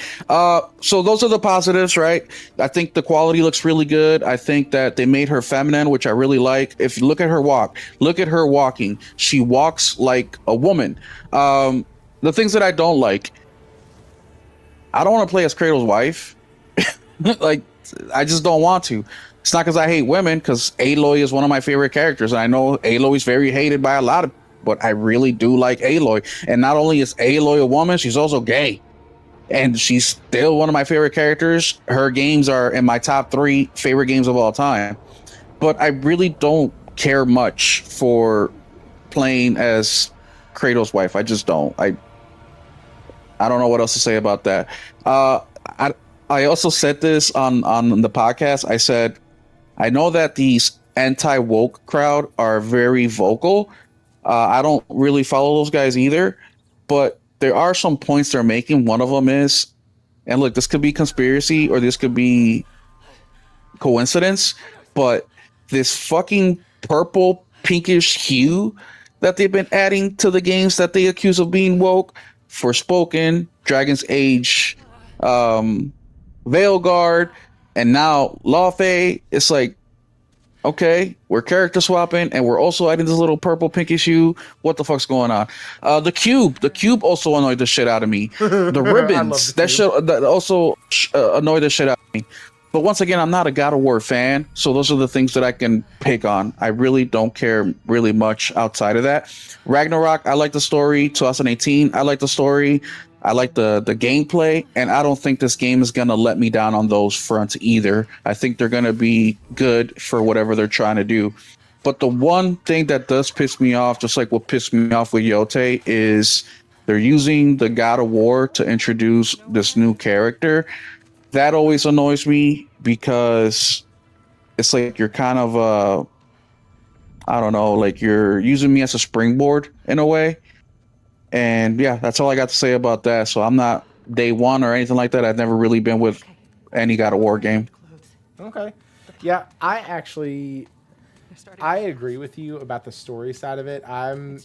So those are the positives, right? I think the quality looks really good. I think that they made her feminine, which I really like. If you look at her look at her walking. She walks like a woman. The things that I don't like, I don't want to play as Kratos' wife. Like, I just don't want to. It's not because I hate women, because Aloy is one of my favorite characters, and I know Aloy is very hated by a lot of, but I really do like Aloy. And not only is Aloy a woman, she's also gay, and she's still one of my favorite characters. Her games are in my top 3 favorite games of all time. But I really don't care much for playing as Kratos' wife. I just don't. I don't know what else to say about that. I also said this on the podcast. I said, I know that these anti-woke crowd are very vocal. I don't really follow those guys either, but there are some points they're making. One of them is, and look, this could be conspiracy or this could be coincidence, but this fucking purple pinkish hue that they've been adding to the games that they accuse of being woke, Forspoken, Dragon's Age, Veilguard, and now Laufey. It's like, okay, we're character swapping, and we're also adding this little purple pinkish hue. What the fuck's going on? The cube also annoyed the shit out of me. The ribbons that also annoyed the shit out of me. But once again, I'm not a God of War fan, so those are the things that I can pick on. I really don't care really much outside of that. Ragnarok, I like the story. 2018, I like the story. I like the gameplay, and I don't think this game is gonna let me down on those fronts either. I think they're gonna be good for whatever they're trying to do. But the one thing that does piss me off, just like what pissed me off with Yote, is they're using the God of War to introduce this new character. That always annoys me because it's like you're kind of I don't know, like you're using me as a springboard in a way. And yeah, that's all I got to say about that. So I'm not day one or anything like that. I've never really been with any God of War game. Okay. Yeah, I agree with you about the story side of it. I'm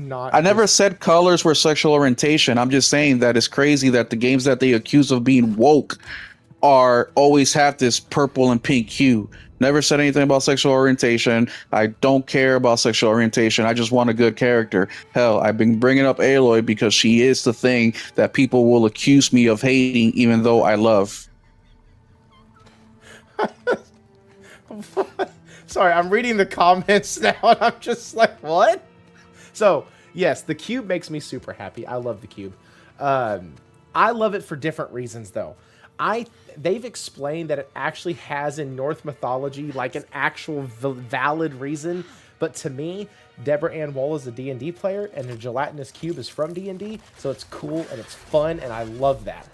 not. I never said colors were sexual orientation. I'm just saying that it's crazy that the games that they accuse of being woke are always have this purple and pink hue. Never said anything about sexual orientation. I don't care about sexual orientation. I just want a good character. Hell, I've been bringing up Aloy because she is the thing that people will accuse me of hating, even though I love. Sorry, I'm reading the comments now, and I'm just like, what? So, yes, the cube makes me super happy. I love the cube. I love it for different reasons, though. They've explained that it actually has in Norse mythology like an actual valid reason, but to me, Deborah Ann Wall is a D&D player, and the gelatinous cube is from D&D, so it's cool and it's fun, and I love that.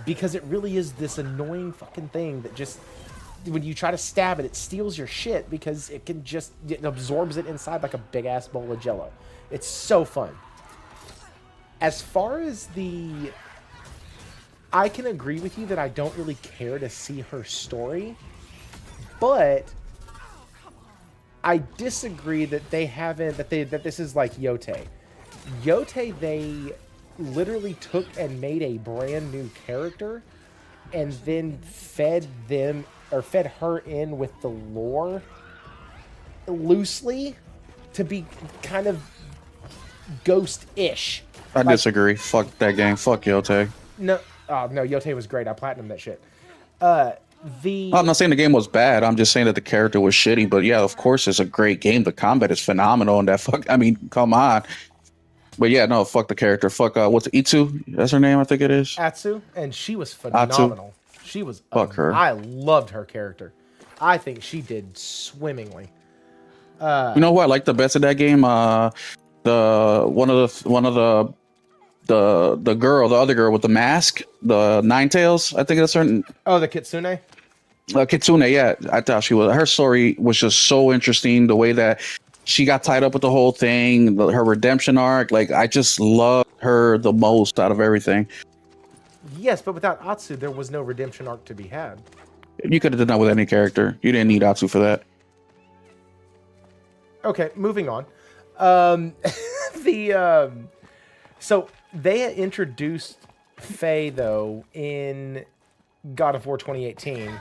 Because it really is this annoying fucking thing that just, when you try to stab it, it steals your shit because it absorbs it inside like a big ass bowl of jello. It's so fun. As far as I can agree with you that I don't really care to see her story, but I disagree that that this is like Yote. Yote, they literally took and made a brand new character and then fed her in with the lore loosely to be kind of ghost-ish. I disagree. Fuck that game. Fuck Yote. No, Yote was great. I platinumed that shit. I'm not saying the game was bad. I'm just saying that the character was shitty. But yeah, of course, it's a great game. The combat is phenomenal. And I mean, come on. But yeah, no, fuck the character. Fuck, what's Itsu? That's her name, I think it is. Atsu, and she was phenomenal. She was. Fuck her. I loved her character. I think she did swimmingly. You know who I like the best of that game? The other girl with the mask, the Ninetales. I think that's her. Oh, the Kitsune. Kitsune, yeah. I thought her story was just so interesting. The way that she got tied up with the whole thing, her redemption arc. Like, I just loved her the most out of everything. Yes, but without Atsu, there was no redemption arc to be had. You could have done that with any character. You didn't need Atsu for that. Okay, moving on. So they introduced Faye, though, in God of War 2018.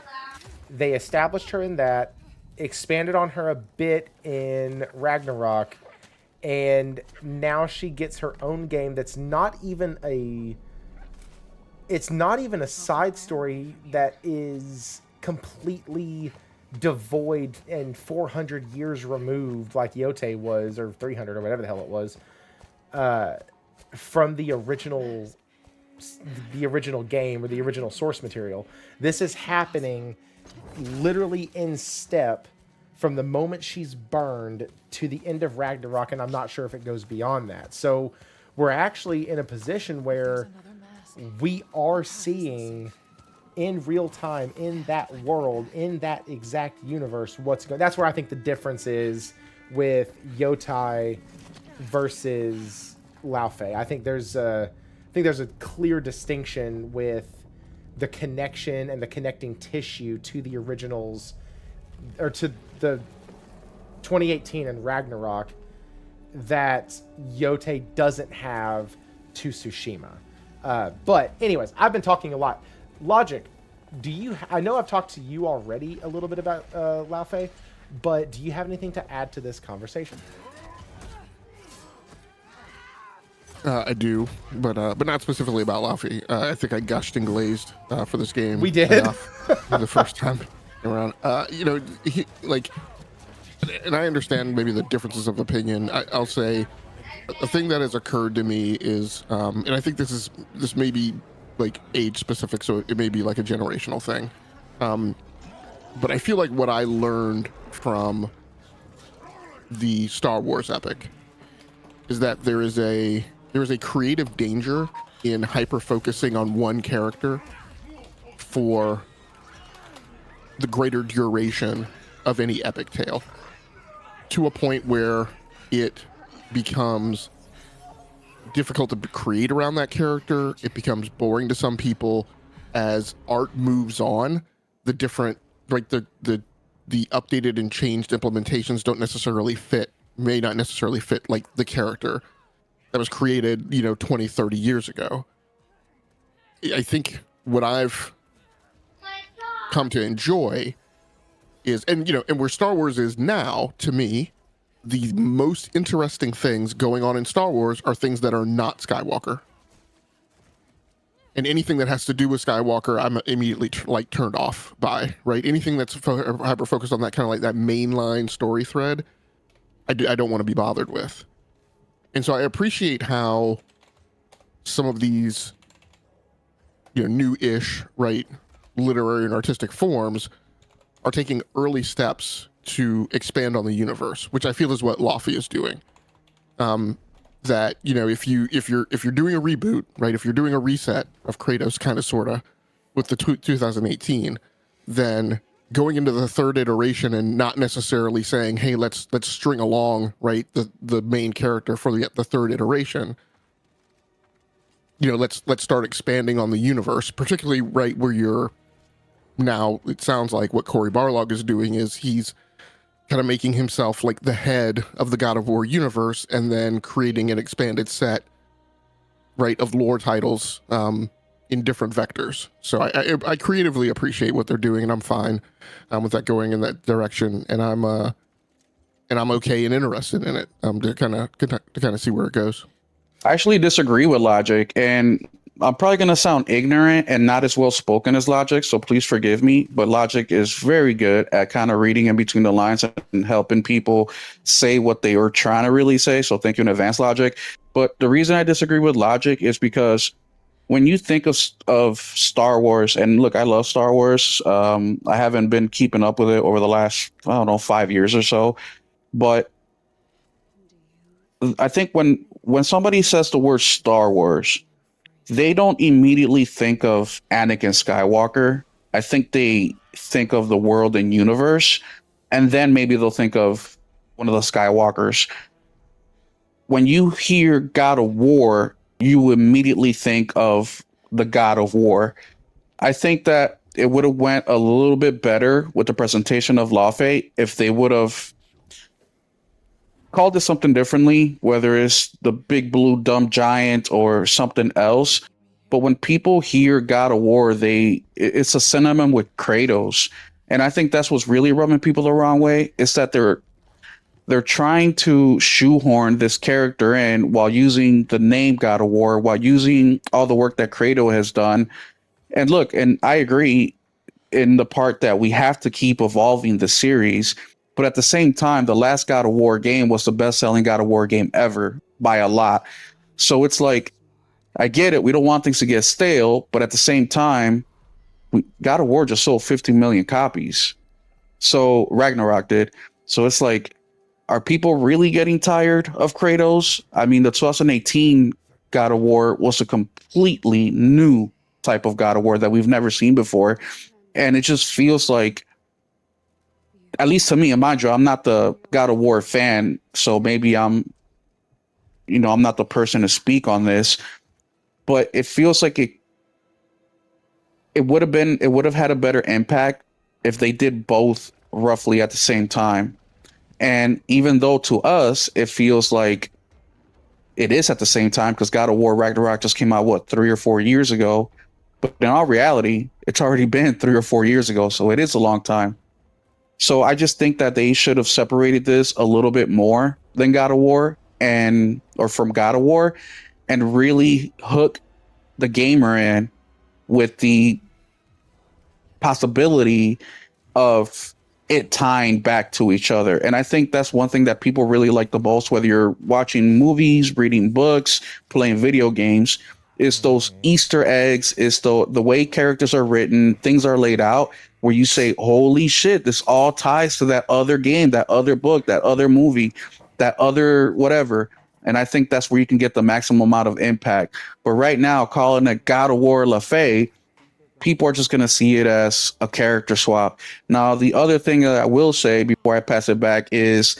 They established her in that, expanded on her a bit in Ragnarok, and now she gets her own game that's not even a side story that is completely devoid and 400 years removed like Yote was, or 300 or whatever the hell it was, from the original game or the original source material. This is happening literally in step from the moment she's burned to the end of Ragnarok, and I'm not sure if it goes beyond that. So we're actually in a position where we are seeing in real time, in that world, in that exact universe, what's going. That's where I think the difference is with Yotai versus Laufey. I think there's a clear distinction with the connection and the connecting tissue to the originals, or to the 2018 and Ragnarok, that Yote doesn't have to Tsushima. But anyways, I've been talking a lot. Logic, I know I've talked to you already a little bit about Laufey, but do you have anything to add to this conversation? I do, but not specifically about Laufey. I think I gushed and glazed for this game. We did. Enough the first time around. And I understand maybe the differences of opinion. I'll say a thing that has occurred to me is, and I think this may be like age specific, so it may be like a generational thing. But I feel like what I learned from the Star Wars epic is that there is a creative danger in hyper focusing on one character for the greater duration of any epic tale, to a point where it becomes difficult to create around that character. It becomes boring to some people. As art moves on, the different, like the updated and changed implementations may not necessarily fit like the character that was created 20, 30 years ago. I think what I've come to enjoy is, and where Star Wars is now, to me, the most interesting things going on in Star Wars are things that are not Skywalker. And anything that has to do with Skywalker, I'm immediately turned off by, right? Anything that's hyper focused on that kind of like that mainline story thread, I don't want to be bothered with. And so I appreciate how some of these, new-ish, right, literary and artistic forms are taking early steps to expand on the universe, which I feel is what Laufey is doing. That if you're doing a reboot, right, if you're doing a reset of Kratos, kind of sorta, with the 2018, then going into the third iteration and not necessarily saying, hey, let's string along, right, the main character for the third iteration. Let's start expanding on the universe, particularly right where you're now. It sounds like what Cory Barlog is doing is he's kind of making himself like the head of the God of War universe, and then creating an expanded set, right, of lore titles in different vectors. So I creatively appreciate what they're doing, and I'm fine with that going in that direction, and I'm okay and interested in it to kind of see where it goes. I actually disagree with Logic, and I'm probably going to sound ignorant and not as well spoken as Logic, so please forgive me. But Logic is very good at kind of reading in between the lines and helping people say what they were trying to really say. So thank you in advance, Logic. But the reason I disagree with Logic is because when you think of Star Wars, and look, I love Star Wars. I haven't been keeping up with it over the last, 5 years or so. But I think when somebody says the word Star Wars, they don't immediately think of Anakin Skywalker. I think they think of the world and universe, and then maybe they'll think of one of the Skywalkers. When you hear God of War, you immediately think of the God of War. I think that it would have went a little bit better with the presentation of Laufey if they would have called it something differently, whether it's the big blue dumb giant or something else. But when people hear God of War, it's a synonym with Kratos. And I think that's what's really rubbing people the wrong way, is that they're trying to shoehorn this character in while using the name God of War, while using all the work that Kratos has done. And look, and I agree in the part that we have to keep evolving the series. But at the same time, the last God of War game was the best-selling God of War game ever by a lot. So it's like, I get it. We don't want things to get stale, but at the same time, God of War just sold 50 million copies. So Ragnarok did. So it's like, are people really getting tired of Kratos? I mean, the 2018 God of War was a completely new type of God of War that we've never seen before. And it just feels like, at least to me, and mind you, I'm not the God of War fan, so maybe I'm not the person to speak on this, but it feels like it would have had a better impact if they did both roughly at the same time. And even though to us it feels like it is at the same time, because God of War Ragnarok just came out 3 or 4 years ago, but in all reality, it's already been 3 or 4 years ago, so it is a long time. So I just think that they should have separated this a little bit more than God of War or from God of War. and really hook the gamer in with the possibility of it tying back to each other. And I think that's one thing that people really like the most, whether you're watching movies, reading books, playing video games, is those Easter eggs, is the way characters are written, things are laid out where you say, holy shit, this all ties to that other game, that other book, that other movie, that other whatever. And I think that's where you can get the maximum amount of impact. But right now, calling it God of War Laufey, people are just going to see it as a character swap. Now, the other thing that I will say before I pass it back is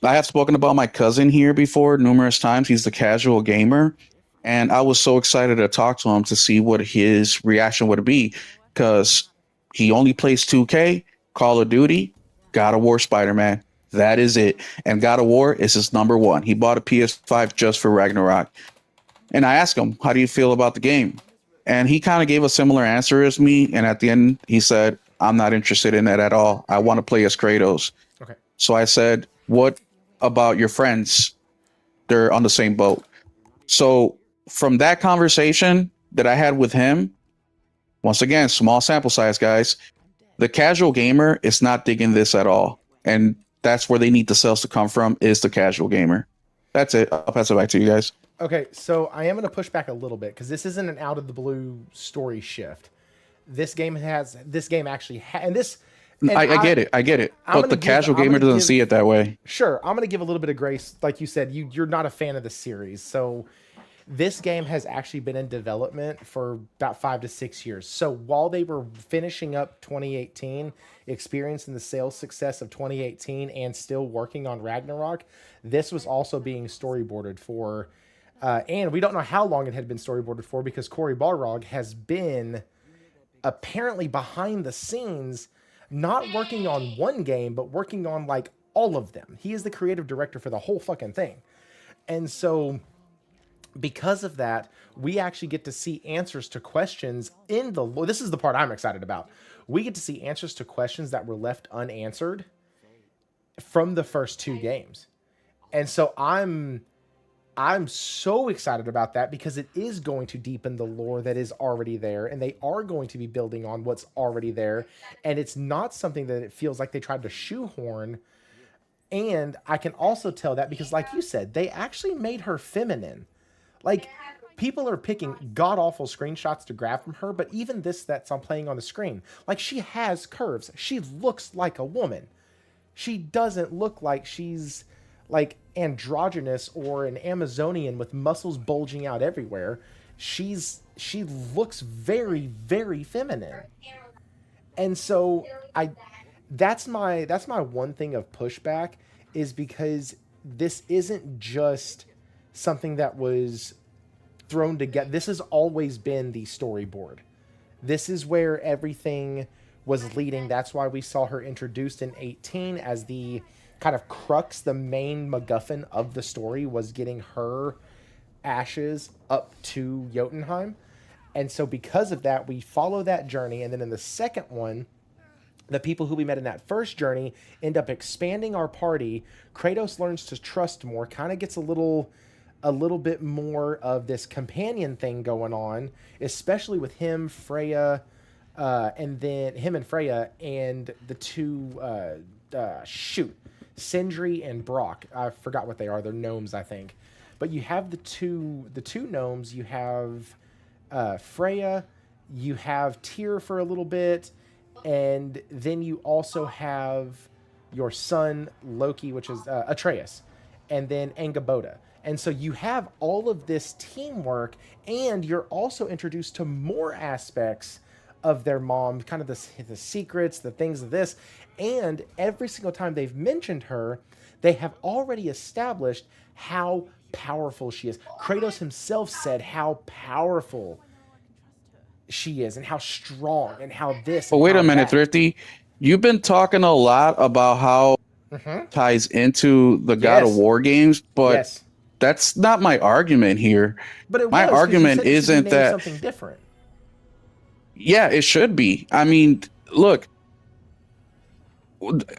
I have spoken about my cousin here before numerous times. He's the casual gamer. And I was so excited to talk to him to see what his reaction would be, because he only plays 2K, Call of Duty, God of War, Spider-Man. That is it. And God of War is his number one. He bought a PS5 just for Ragnarok. And I asked him, how do you feel about the game? And he kind of gave a similar answer as me. And at the end, he said, I'm not interested in that at all. I want to play as Kratos. Okay. So I said, what about your friends? They're on the same boat. So from that conversation that I had with him, once again, small sample size, guys, the casual gamer is not digging this at all. And that's where they need the sales to come from, is the casual gamer. That's it. I'll pass it back to you guys. Okay, so I am going to push back a little bit because this isn't an out of the blue story shift. This game actually and this. And I get it. I get it. But the casual gamer doesn't see it that way. Sure, I'm going to give a little bit of grace. Like you said, you're not a fan of the series, so this game has actually been in development for about 5 to 6 years. So while they were finishing up 2018, experiencing the sales success of 2018, and still working on Ragnarok, this was also being storyboarded for. And we don't know how long it had been storyboarded for, because Cory Barlog has been apparently behind the scenes, not working on one game, but working on like all of them. He is the creative director for the whole fucking thing. And so because of that, we actually get to see answers to questions in the lore. This is the part I'm excited about. We get to see answers to questions that were left unanswered from the first 2 games. And so I'm so excited about that, because it is going to deepen the lore that is already there, and they are going to be building on what's already there. And it's not something that it feels like they tried to shoehorn. And I can also tell that because, like you said, they actually made her feminine. Like, people are picking god-awful screenshots to grab from her, but even this that's I'm playing on the screen, like, she has curves. She looks like a woman. She doesn't look like she's like androgynous or an Amazonian with muscles bulging out everywhere. She looks very, very feminine. And so that's my one thing of pushback, is because this isn't just something that was thrown together. This has always been the storyboard. This is where everything was leading. That's why we saw her introduced in 18 as the kind of crux, the main MacGuffin of the story was getting her ashes up to Jotunheim. And so because of that, we follow that journey. And then in the second one, the people who we met in that first journey end up expanding our party. Kratos learns to trust more, kind of gets a little bit more of this companion thing going on, especially with him, Freya, and then him and Freya and the two, Sindri and Brock. I forgot what they are. They're gnomes, I think. But you have the two gnomes. You have Freya. You have Tyr for a little bit. And then you also have your son, Loki, which is Atreus. And then Angrboda. And so you have all of this teamwork, and you're also introduced to more aspects of their mom, kind of the secrets, the things of this. And every single time they've mentioned her, they have already established how powerful she is. Kratos himself said how powerful she is and how strong and how this. But wait a minute, Thrifty. You've been talking a lot about how ties into the God of War games, but that's not my argument here. But my argument isn't that something different. Yeah, it should be. I mean, look,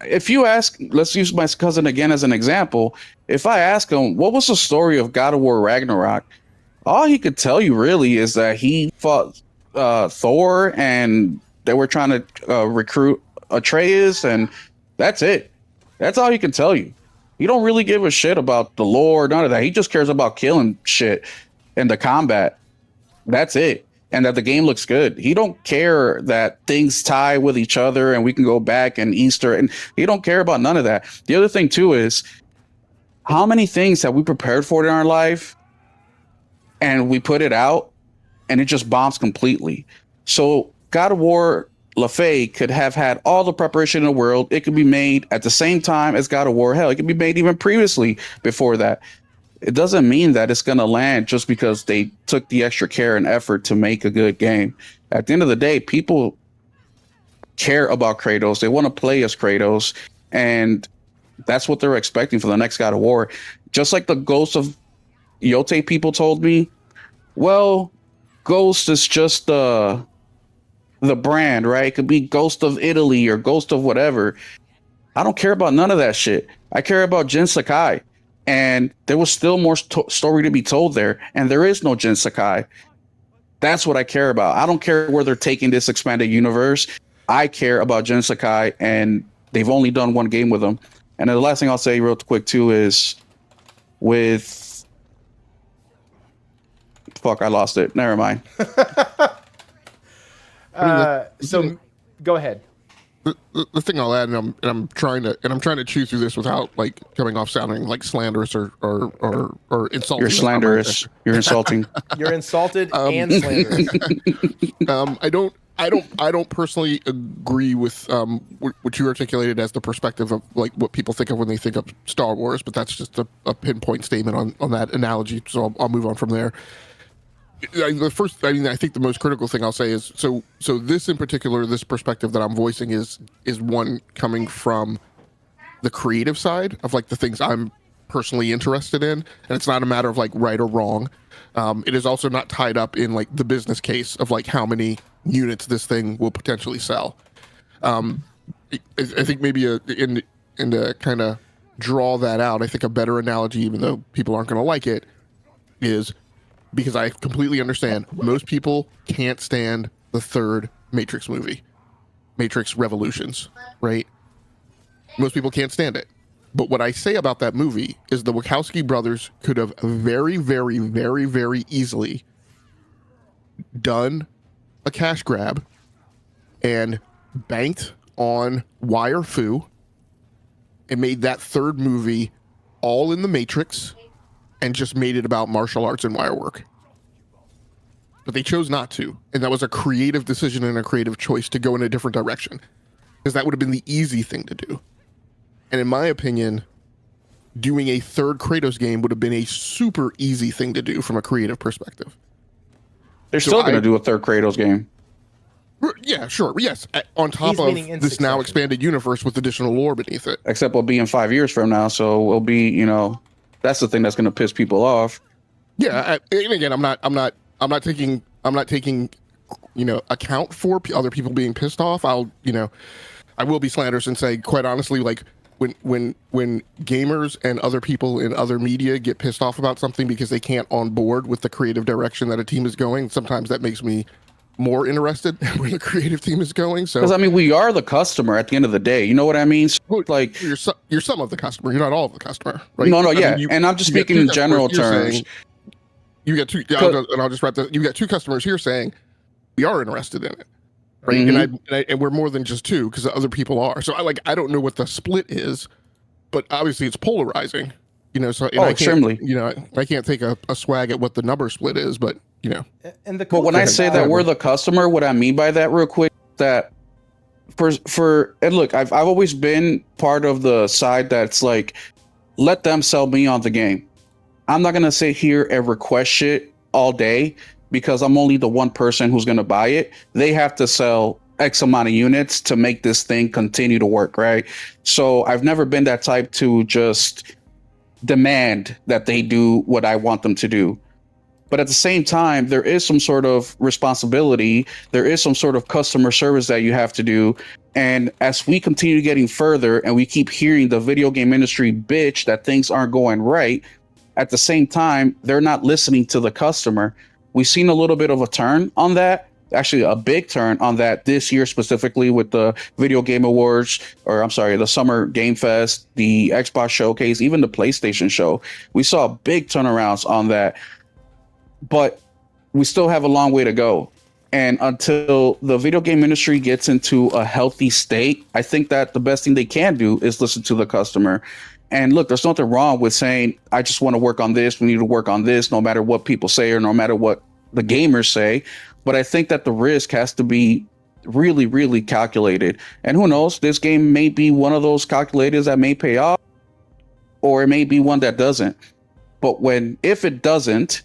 if you ask, let's use my cousin again as an example. If I ask him, what was the story of God of War Ragnarok? All he could tell you really is that he fought Thor, and they were trying to recruit Atreus, and that's it. That's all he can tell you. He don't really give a shit about the lore, none of that. He just cares about killing shit and the combat. That's it. And that the game looks good. He don't care that things tie with each other and we can go back and Easter, and he don't care about none of that. The other thing too is, how many things have we prepared for in our life and we put it out and it just bombs completely? So God of War Laufey could have had all the preparation in the world. It could be made at the same time as God of War. Hell, it could be made even previously before that. It doesn't mean that it's going to land just because they took the extra care and effort to make a good game. At the end of the day, people care about Kratos. They want to play as Kratos, and that's what they're expecting for the next God of War. Just like the Ghost of Yote people told me, well, Ghost is just the brand, right? It could be Ghost of Italy or Ghost of whatever. I don't care about none of that shit. I care about Jin Sakai. And there was still more story to be told there. And there is no Jin Sakai. That's what I care about. I don't care where they're taking this expanded universe. I care about Jin Sakai, and they've only done one game with him. And then the last thing I'll say real quick too is with... Fuck, I lost it. Never mind. So go ahead. The thing I'll add, and I'm trying to chew through this without like coming off sounding like slanderous or insulting. You're slanderous. You're insulting. You're insulted and slanderous. I don't personally agree with what you articulated as the perspective of like what people think of when they think of Star Wars, but that's just a pinpoint statement on that analogy. So I'll move on from there. I think the most critical thing I'll say is so this in particular, this perspective that I'm voicing is one coming from the creative side of like the things I'm personally interested in, and it's not a matter of like right or wrong. It is also not tied up in like the business case of like how many units this thing will potentially sell. I think maybe in to kind of draw that out, I think a better analogy, even though people aren't going to like it, is because I completely understand most people can't stand the third Matrix movie, Matrix Revolutions, right? Most people can't stand it. But what I say about that movie is the Wachowski brothers could have very, very, very, very easily done a cash grab and banked on wire fu and made that third movie all in the Matrix and just made it about martial arts and wire work. But they chose not to. And that was a creative decision and a creative choice to go in a different direction, because that would have been the easy thing to do. And in my opinion, doing a third Kratos game would have been a super easy thing to do from a creative perspective. They're still going to do a third Kratos game. Yeah, sure. Yes. On top of this now expanded universe with additional lore beneath it. Except we'll be in 5 years from now. So we'll be, that's the thing that's going to piss people off. Yeah. And again, I'm not taking account for other people being pissed off. I will be slanderous and say, quite honestly, like when gamers and other people in other media get pissed off about something because they can't on board with the creative direction that a team is going, sometimes that makes me more interested in where the creative team is going. So, because we are the customer at the end of the day. You know what I mean? So, like you're some of the customer. You're not all of the customer, right? No, yeah. And I'm just speaking in general terms. You get two, and I'll just wrap that. You got two customers here saying we are interested in it, right? Mm-hmm. And we're more than just two, because other people are. So I don't know what the split is, but obviously it's polarizing. So extremely. I can't take a swag at what the number split is, but And but when I say that we're the customer, what I mean by that, real quick, that and look, I've always been part of the side that's like, let them sell me on the game. I'm not gonna sit here and request shit all day because I'm only the one person who's gonna buy it. They have to sell X amount of units to make this thing continue to work, right? So I've never been that type to just demand that they do what I want them to do. But at the same time, there is some sort of responsibility. There is some sort of customer service that you have to do. And as we continue getting further and we keep hearing the video game industry bitch that things aren't going right, at the same time, they're not listening to the customer. We've seen a little bit of a turn on that, actually a big turn on that this year, specifically with the Video Game Awards, or I'm sorry, the Summer Game Fest, the Xbox Showcase, even the PlayStation Show. We saw big turnarounds on that, but we still have a long way to go. And until the video game industry gets into a healthy state, I think that the best thing they can do is listen to the customer. And look, there's nothing wrong with saying, I just want to work on this. We need to work on this, no matter what people say or no matter what the gamers say. But I think that the risk has to be really, really calculated. And who knows, this game may be one of those calculators that may pay off, or it may be one that doesn't. But if it doesn't,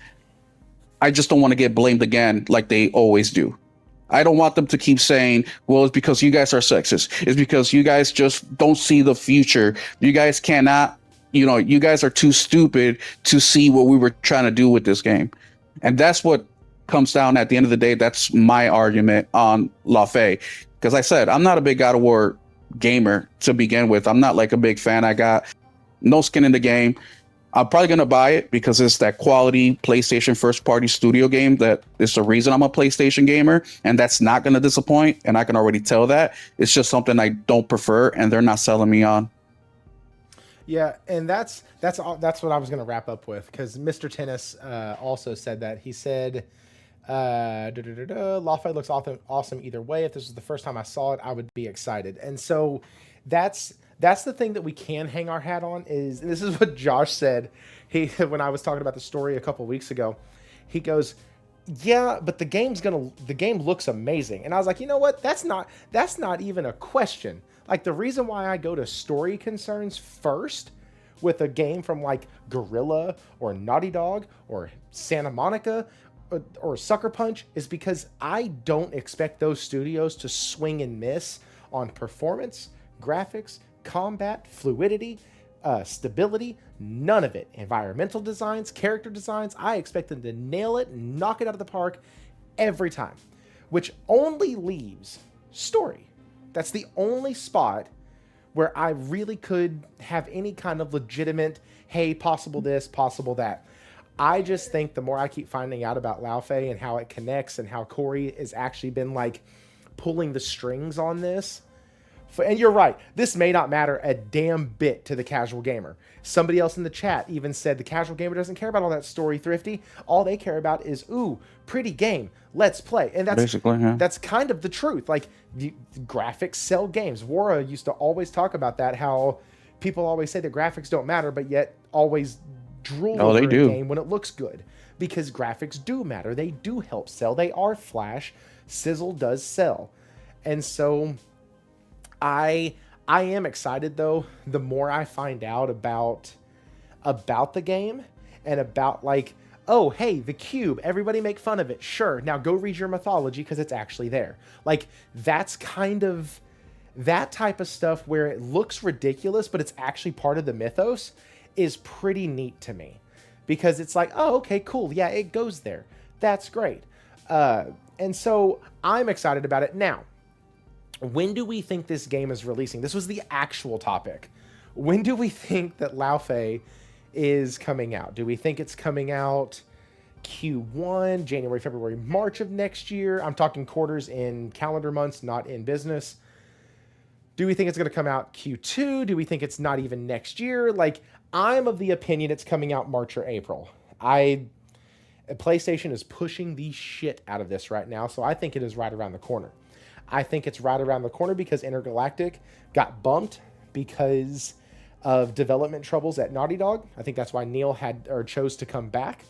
I just don't want to get blamed again like they always do. I don't want them to keep saying, well, it's because you guys are sexist. It's because you guys just don't see the future. You guys cannot, you guys are too stupid to see what we were trying to do with this game. And that's what comes down at the end of the day. That's my argument on Laufey. Because I said, I'm not a big God of War gamer to begin with. I'm not like a big fan. I got no skin in the game. I'm probably going to buy it because it's that quality PlayStation first party studio game that is the reason I'm a PlayStation gamer, and that's not going to disappoint. And I can already tell that. It's just something I don't prefer, and they're not selling me on. Yeah, and that's what I was going to wrap up with, because Mr. Tennis also said that. He said, Laufey looks awesome either way. If this was the first time I saw it, I would be excited. And so that's the thing that we can hang our hat on. Is this is what Josh said when I was talking about the story a couple weeks ago. He goes, yeah, but the game looks amazing. And I was like, you know what? That's not even a question. Like, the reason why I go to story concerns first with a game from like Guerrilla or Naughty Dog or Santa Monica or Sucker Punch is because I don't expect those studios to swing and miss on performance, graphics, combat, fluidity, stability, none of it. Environmental designs, character designs, I expect them to nail it and knock it out of the park every time, which only leaves story. That's the only spot where I really could have any kind of legitimate, hey, possible this, possible that. I just think the more I keep finding out about Laufey and how it connects and how Corey has actually been like pulling the strings on this. And you're right, this may not matter a damn bit to the casual gamer. Somebody else in the chat even said the casual gamer doesn't care about all that story, Thrifty. All they care about is, ooh, pretty game, let's play. And that's basically, yeah. That's kind of the truth. Like, the graphics sell games. Wara used to always talk about that, how people always say the graphics don't matter, but yet always drool over a game when it looks good. Because graphics do matter. They do help sell. They are flash. Sizzle does sell. And so I am excited, though, the more I find out about the game and about, like, oh, hey, the cube, everybody make fun of it. Sure, now go read your mythology because it's actually there. Like, that's kind of that type of stuff where it looks ridiculous, but it's actually part of the mythos is pretty neat to me. Because it's like, oh, okay, cool. Yeah, it goes there. That's great. And so I'm excited about it. Now, when do we think this game is releasing? This was the actual topic. When do we think that Laufey is coming out? Do we think it's coming out Q1, January, February, March of next year? I'm talking quarters in calendar months, not in business. Do we think it's going to come out Q2? Do we think it's not even next year? Like, I'm of the opinion it's coming out March or April. PlayStation is pushing the shit out of this right now, so I think it is right around the corner. I think it's right around the corner because Intergalactic got bumped because of development troubles at Naughty Dog. I think that's why Neil chose to come back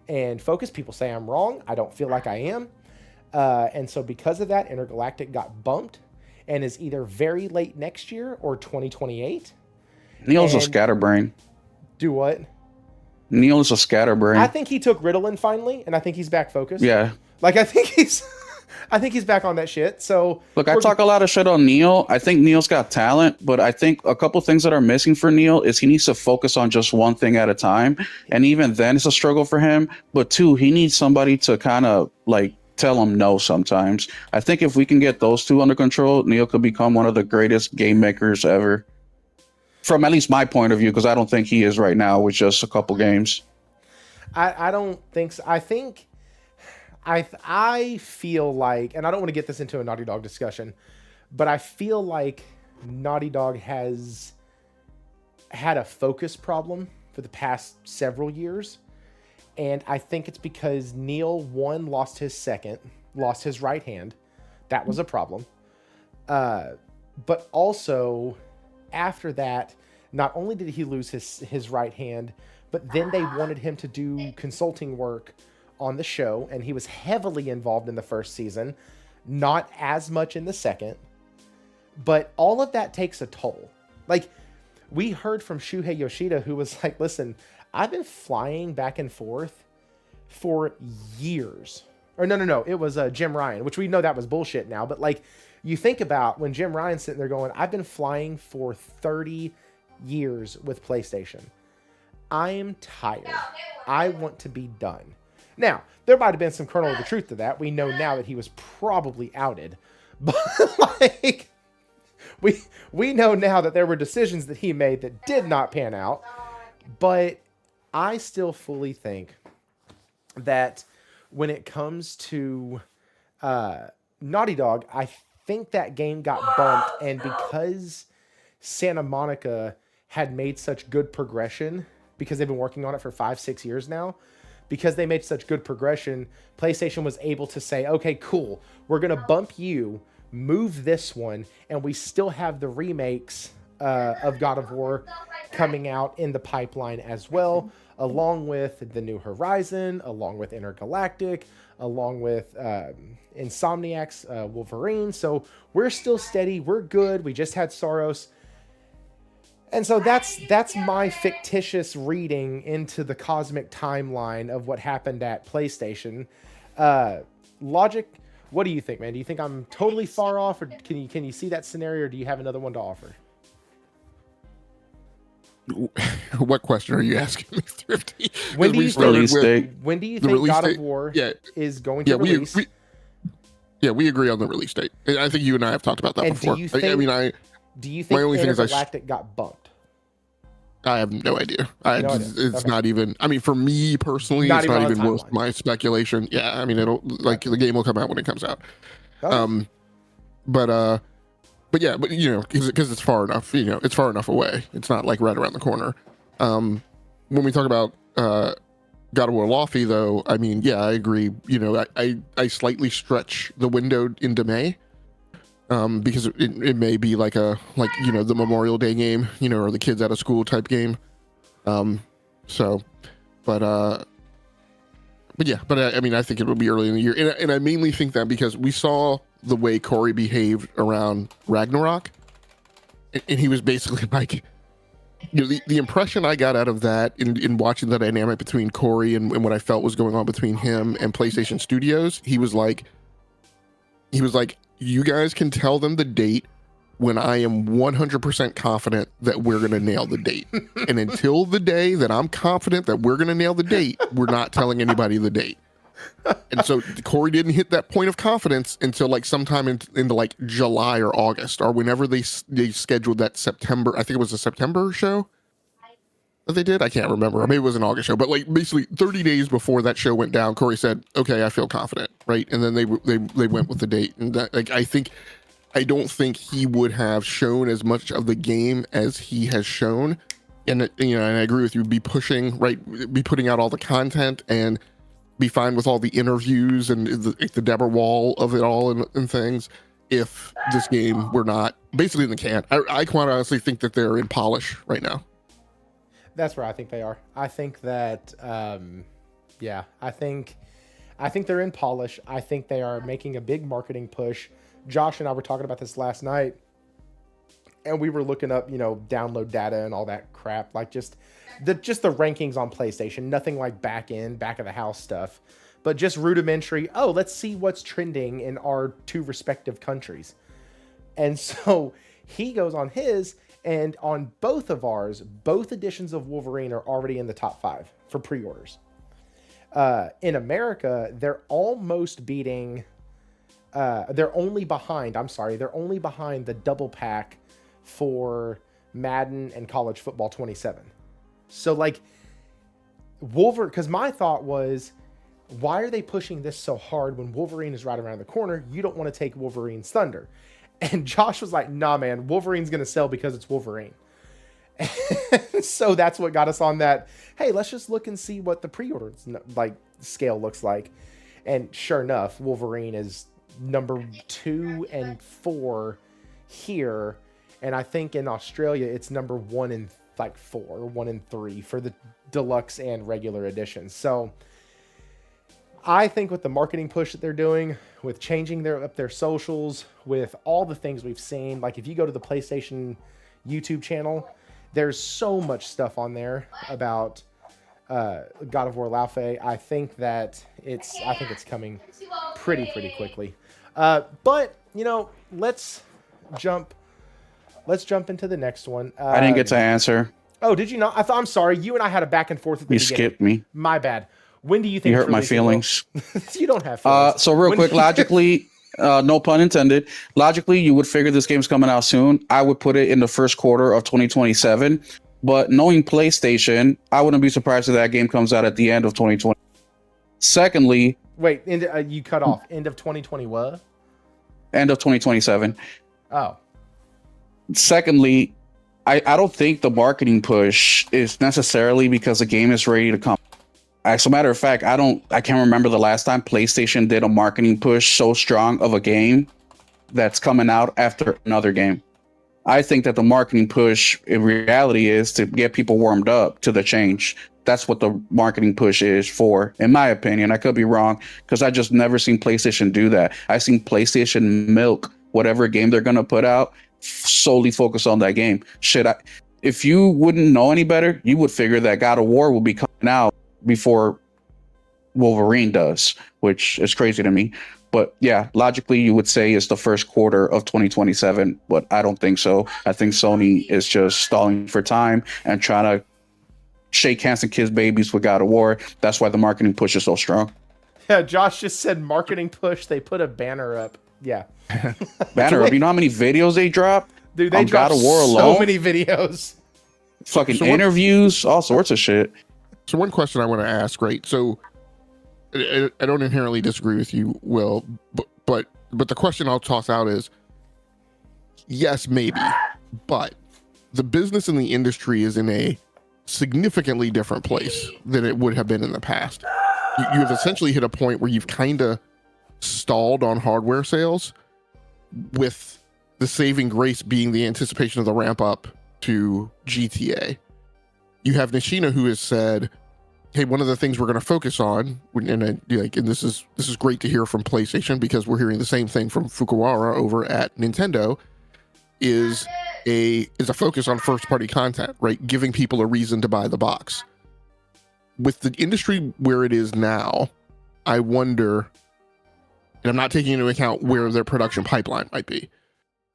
and focus. People say I'm wrong. I don't feel like I am. And so because of that, Intergalactic got bumped and is either very late next year or 2028. Neil's a scatterbrain. Do what? Neil's a scatterbrain. I think he took Ritalin finally, and I think he's back focused. Yeah. Like, I think he's back on that shit. So look, I talk a lot of shit on Neil. I think Neil's got talent, but I think a couple things that are missing for Neil is he needs to focus on just one thing at a time. And even then it's a struggle for him. But two, he needs somebody to kind of like tell him no sometimes. I think if we can get those two under control, Neil could become one of the greatest game makers ever. from at least my point of view, because I don't think he is right now with just a couple games. I don't think so. I feel like, and I don't want to get this into a Naughty Dog discussion, but I feel like Naughty Dog has had a focus problem for the past several years. And I think it's because Neil, one, lost his right hand. That was a problem. But also, after that, not only did he lose his right hand, but then they wanted him to do consulting work on the show, and he was heavily involved in the first season, not as much in the second. But all of that takes a toll. Like, we heard from Shuhei Yoshida, who was like, listen, I've been flying back and forth for years. Or no, it was Jim Ryan, which we know that was bullshit now. But like, you think about when Jim Ryan's sitting there going, I've been flying for 30 years with PlayStation. I am tired. I want to be done. Now, there might have been some kernel of the truth to that. We know now that he was probably outed. But like, we know now that there were decisions that he made that did not pan out. But I still fully think that when it comes to Naughty Dog, I think that game got bumped, and because Santa Monica had made such good progression, because they've been working on it for 5-6 years now, because they made such good progression, PlayStation was able to say, okay, cool, we're going to bump you, move this one, and we still have the remakes of God of War coming out in the pipeline as well, along with the New Horizon, along with Intergalactic, along with Insomniac's Wolverine. So we're still steady. We're good. We just had Soros. And so that's my fictitious reading into the cosmic timeline of what happened at PlayStation. Logic, what do you think, man? Do you think I'm totally far off, or can you see that scenario, or do you have another one to offer? What question are you asking me, Thrifty? When do you think God of War is going to release? We agree on the release date. I think you and I have talked about that before. Do you think Intergalactic got bumped? I have no idea. It's not even. I mean, for me personally, it's not even worth my speculation. Yeah, I mean, the game will come out when it comes out. Okay. But you know, because it's far enough. You know, it's far enough away. It's not like right around the corner. When we talk about God of War Laufey, though, I mean, yeah, I agree. You know, I slightly stretch the window into May. Because it may be like the Memorial Day game, you know, or the kids out of school type game. I mean, I think it will be early in the year, and I mainly think that because we saw the way Corey behaved around Ragnarok, and he was basically like, you know, the impression I got out of that in watching the dynamic between Corey and what I felt was going on between him and PlayStation Studios, he was like, you guys can tell them the date when I am 100% confident that we're going to nail the date. And until the day that I'm confident that we're going to nail the date, we're not telling anybody the date. And so Corey didn't hit that point of confidence until like sometime into like July or August, or whenever they scheduled that September. I think it was a September show that they did. I can't remember. Or maybe it was an August show, but like basically 30 days before that show went down, Corey said, okay, I feel confident. Right. And then they went with the date. And that, like, I don't think he would have shown as much of the game as he has shown. And, you know, and I agree with you, be putting out all the content and be fine with all the interviews and the Deborah Wall of it all and things. If this game were not basically in the can, I quite honestly think that they're in polish right now. That's where I think they are. I think that, I think they're in polish. I think they are making a big marketing push. Josh and I were talking about this last night, and we were looking up, you know, download data and all that crap, like just the rankings on PlayStation. Nothing like back of the house stuff, but just rudimentary. Oh, let's see what's trending in our two respective countries. And so he goes on his. And on both of ours, both editions of Wolverine are already in the top 5 for pre-orders. In America, they're almost beating... they're only behind the double pack for Madden, and College Football 27. So like Wolverine, because my thought was, why are they pushing this so hard when Wolverine is right around the corner? You don't want to take Wolverine's thunder. And Josh was like, nah, man, Wolverine's going to sell because it's Wolverine. So that's what got us on that. Hey, let's just look and see what the pre-order like scale looks like. And sure enough, Wolverine is number 2 and 4 here. And I think in Australia, it's number 1 and 4, 1 and 3 for the deluxe and regular editions. So I think with the marketing push that they're doing, with changing their socials, with all the things we've seen, like if you go to the PlayStation YouTube channel, there's so much stuff on there about God of War Laufey. I think it's coming pretty quickly. But you know, let's jump into the next one. I didn't get to answer. Oh, did you not? I'm sorry. You and I had a back and forth at the beginning. You skipped me. My bad. When do you think you hurt my feelings? You don't have feelings. So real quick, logically, no pun intended. Logically, you would figure this game's coming out soon. I would put it in the first quarter of 2027. But knowing PlayStation, I wouldn't be surprised if that game comes out at the end of 2020. Secondly, wait, you cut off. End of 2020 what? End of 2027. Oh. Secondly, I don't think the marketing push is necessarily because the game is ready to come. As a matter of fact, I can't remember the last time PlayStation did a marketing push so strong of a game that's coming out after another game. I think that the marketing push in reality is to get people warmed up to the change. That's what the marketing push is for, in my opinion. I could be wrong because I just never seen PlayStation do that. I seen PlayStation milk whatever game they're going to put out, solely focus on that game. If you wouldn't know any better, you would figure that God of War will be coming out before Wolverine does, which is crazy to me. But yeah, logically, you would say it's the first quarter of 2027, but I don't think so. I think Sony is just stalling for time and trying to shake hands and kiss babies with God of War. That's why the marketing push is so strong. Yeah, Josh just said marketing push. They put a banner up. Yeah. Banner up. You know how many videos they drop? Dude, they dropped God of War so alone? many videos. Fucking interviews, all sorts of shit. So one question I want to ask, right? So I don't inherently disagree with you, Will, but the question I'll toss out is, yes, maybe, but the business and the industry is in a significantly different place than it would have been in the past. You have essentially hit a point where you've kind of stalled on hardware sales, with the saving grace being the anticipation of the ramp up to GTA. You have Nishina, who has said, hey, one of the things we're going to focus on, and this is great to hear from PlayStation, because we're hearing the same thing from Fukuhara over at Nintendo, is a focus on first party content, right? Giving people a reason to buy the box. With the industry where it is now, I wonder, and I'm not taking into account where their production pipeline might be,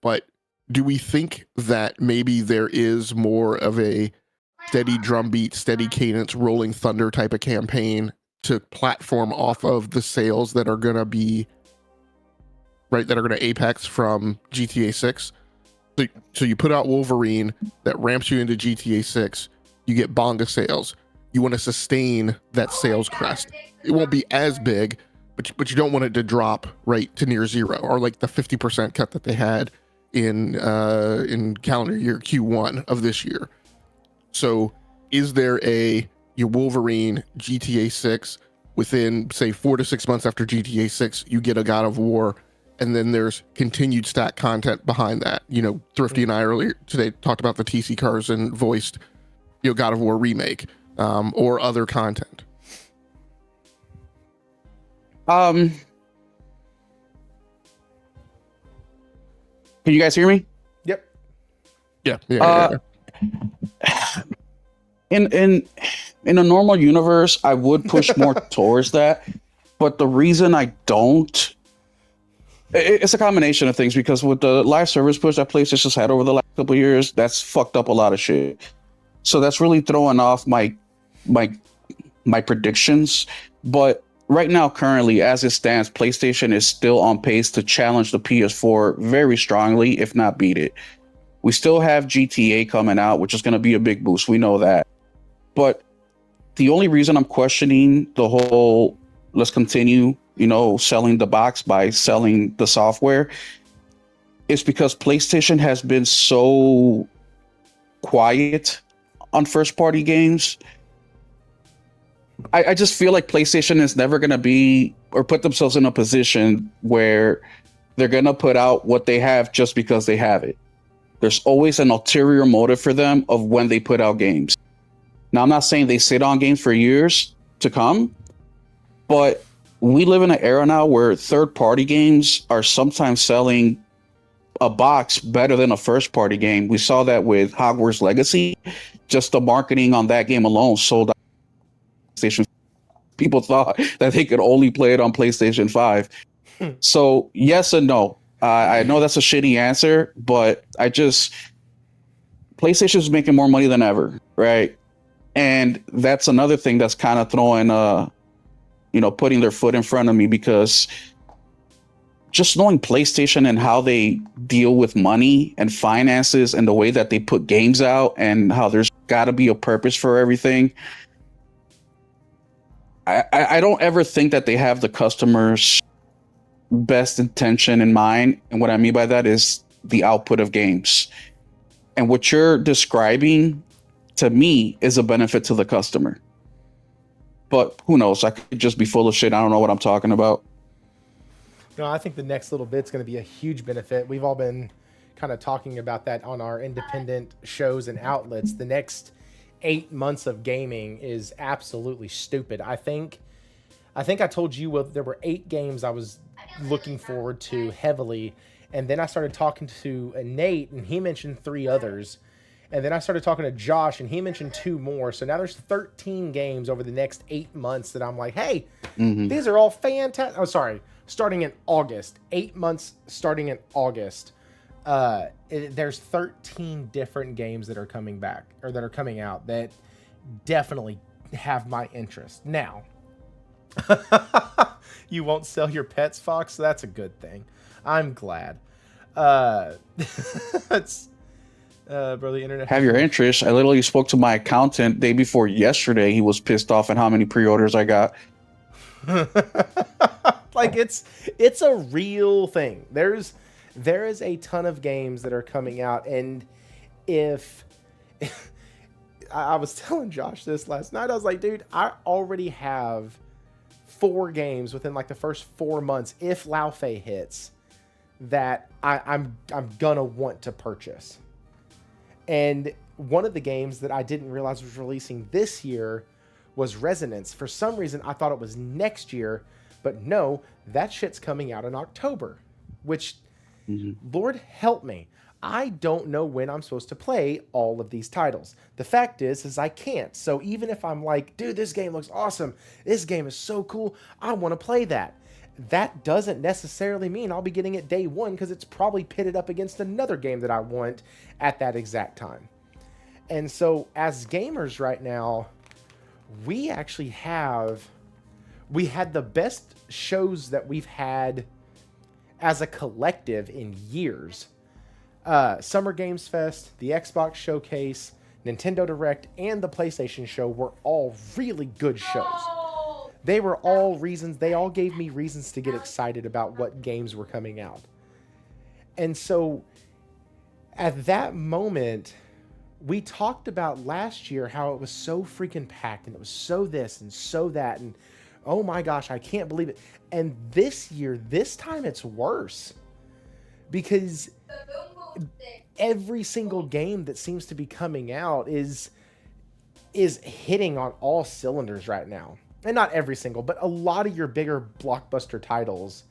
but do we think that maybe there is more of a steady drumbeat, steady cadence, rolling thunder type of campaign to platform off of the sales that are going to be, right, that are going to apex from GTA 6? So you put out Wolverine, that ramps you into GTA 6, you get Bonga sales. You want to sustain that sales crest. It won't be as big, but you don't want it to drop right to near zero, or like the 50% cut that they had in calendar year Q1 of this year. So is there your Wolverine GTA 6 within, say, 4 to 6 months after GTA 6, you get a God of War, and then there's continued stack content behind that? You know, Thrifty and I earlier today talked about the TC cars and voiced, God of War remake, or other content. Can you guys hear me? Yep. Yeah. In a normal universe, I would push more towards that, but the reason I don't, it's a combination of things, because with the live service push that PlayStation's had over the last couple of years, that's fucked up a lot of shit. So that's really throwing off my predictions. But right now, currently, as it stands, PlayStation is still on pace to challenge the PS4 very strongly, if not beat it. We still have GTA coming out, which is going to be a big boost. We know that. But the only reason I'm questioning the whole let's continue, selling the box by selling the software is because PlayStation has been so quiet on first party games. I just feel like PlayStation is never going to be or put themselves in a position where they're going to put out what they have just because they have it. There's always an ulterior motive for them of when they put out games. Now, I'm not saying they sit on games for years to come, but we live in an era now where third-party games are sometimes selling a box better than a first-party game. We saw that with Hogwarts Legacy. Just the marketing on that game alone sold out PlayStation. People thought that they could only play it on PlayStation 5. So, yes and no. I know that's a shitty answer, but PlayStation's making more money than ever, right? And that's another thing that's kind of throwing, putting their foot in front of me, because just knowing PlayStation and how they deal with money and finances and the way that they put games out and how there's got to be a purpose for everything. I don't ever think that they have the customer's best intention in mind. And what I mean by that is the output of games. And what you're describing to me is a benefit to the customer. But who knows? I could just be full of shit. I don't know what I'm talking about. No, I think the next little bit's going to be a huge benefit. We've all been kind of talking about that on our independent shows and outlets. The next 8 months of gaming is absolutely stupid. I think I told you there were 8 games I was looking forward to heavily, and then I started talking to Nate, and he mentioned 3 others. And then I started talking to Josh, and he mentioned 2 more. So now there's 13 games over the next 8 months that I'm like, hey, these are all fantastic. Oh, sorry. Starting in August. 8 months starting in August. There's 13 different games that are coming back, or that are coming out, that definitely have my interest. Now, you won't sell your pets, Fox? That's a good thing. I'm glad. It's... bro, the internet have your interest. I literally spoke to my accountant day before yesterday. He was pissed off at how many pre-orders I got. Like it's a real thing. There is a ton of games that are coming out, and if I was telling Josh this last night, I was like, dude, I already have 4 games within like the first 4 months, if Laufey hits, that I'm gonna want to purchase. And one of the games that I didn't realize was releasing this year was Resonance. For some reason, I thought it was next year, but no, that shit's coming out in October, which, Lord help me, I don't know when I'm supposed to play all of these titles. The fact is I can't. So even if I'm like, dude, this game looks awesome, this game is so cool, I want to play that. That doesn't necessarily mean I'll be getting it day one, because it's probably pitted up against another game that I want at that exact time. And so as gamers right now, we had the best shows that we've had as a collective in years. Summer Games Fest, the Xbox Showcase, Nintendo Direct, and the PlayStation Show were all really good shows. They were all reasons, they all gave me reasons to get excited about what games were coming out. And so at that moment, we talked about last year how it was so freaking packed, and it was so this and so that, and oh my gosh, I can't believe it. And this year, this time it's worse, because every single game that seems to be coming out is hitting on all cylinders right now. And not every single, but a lot of your bigger blockbuster titles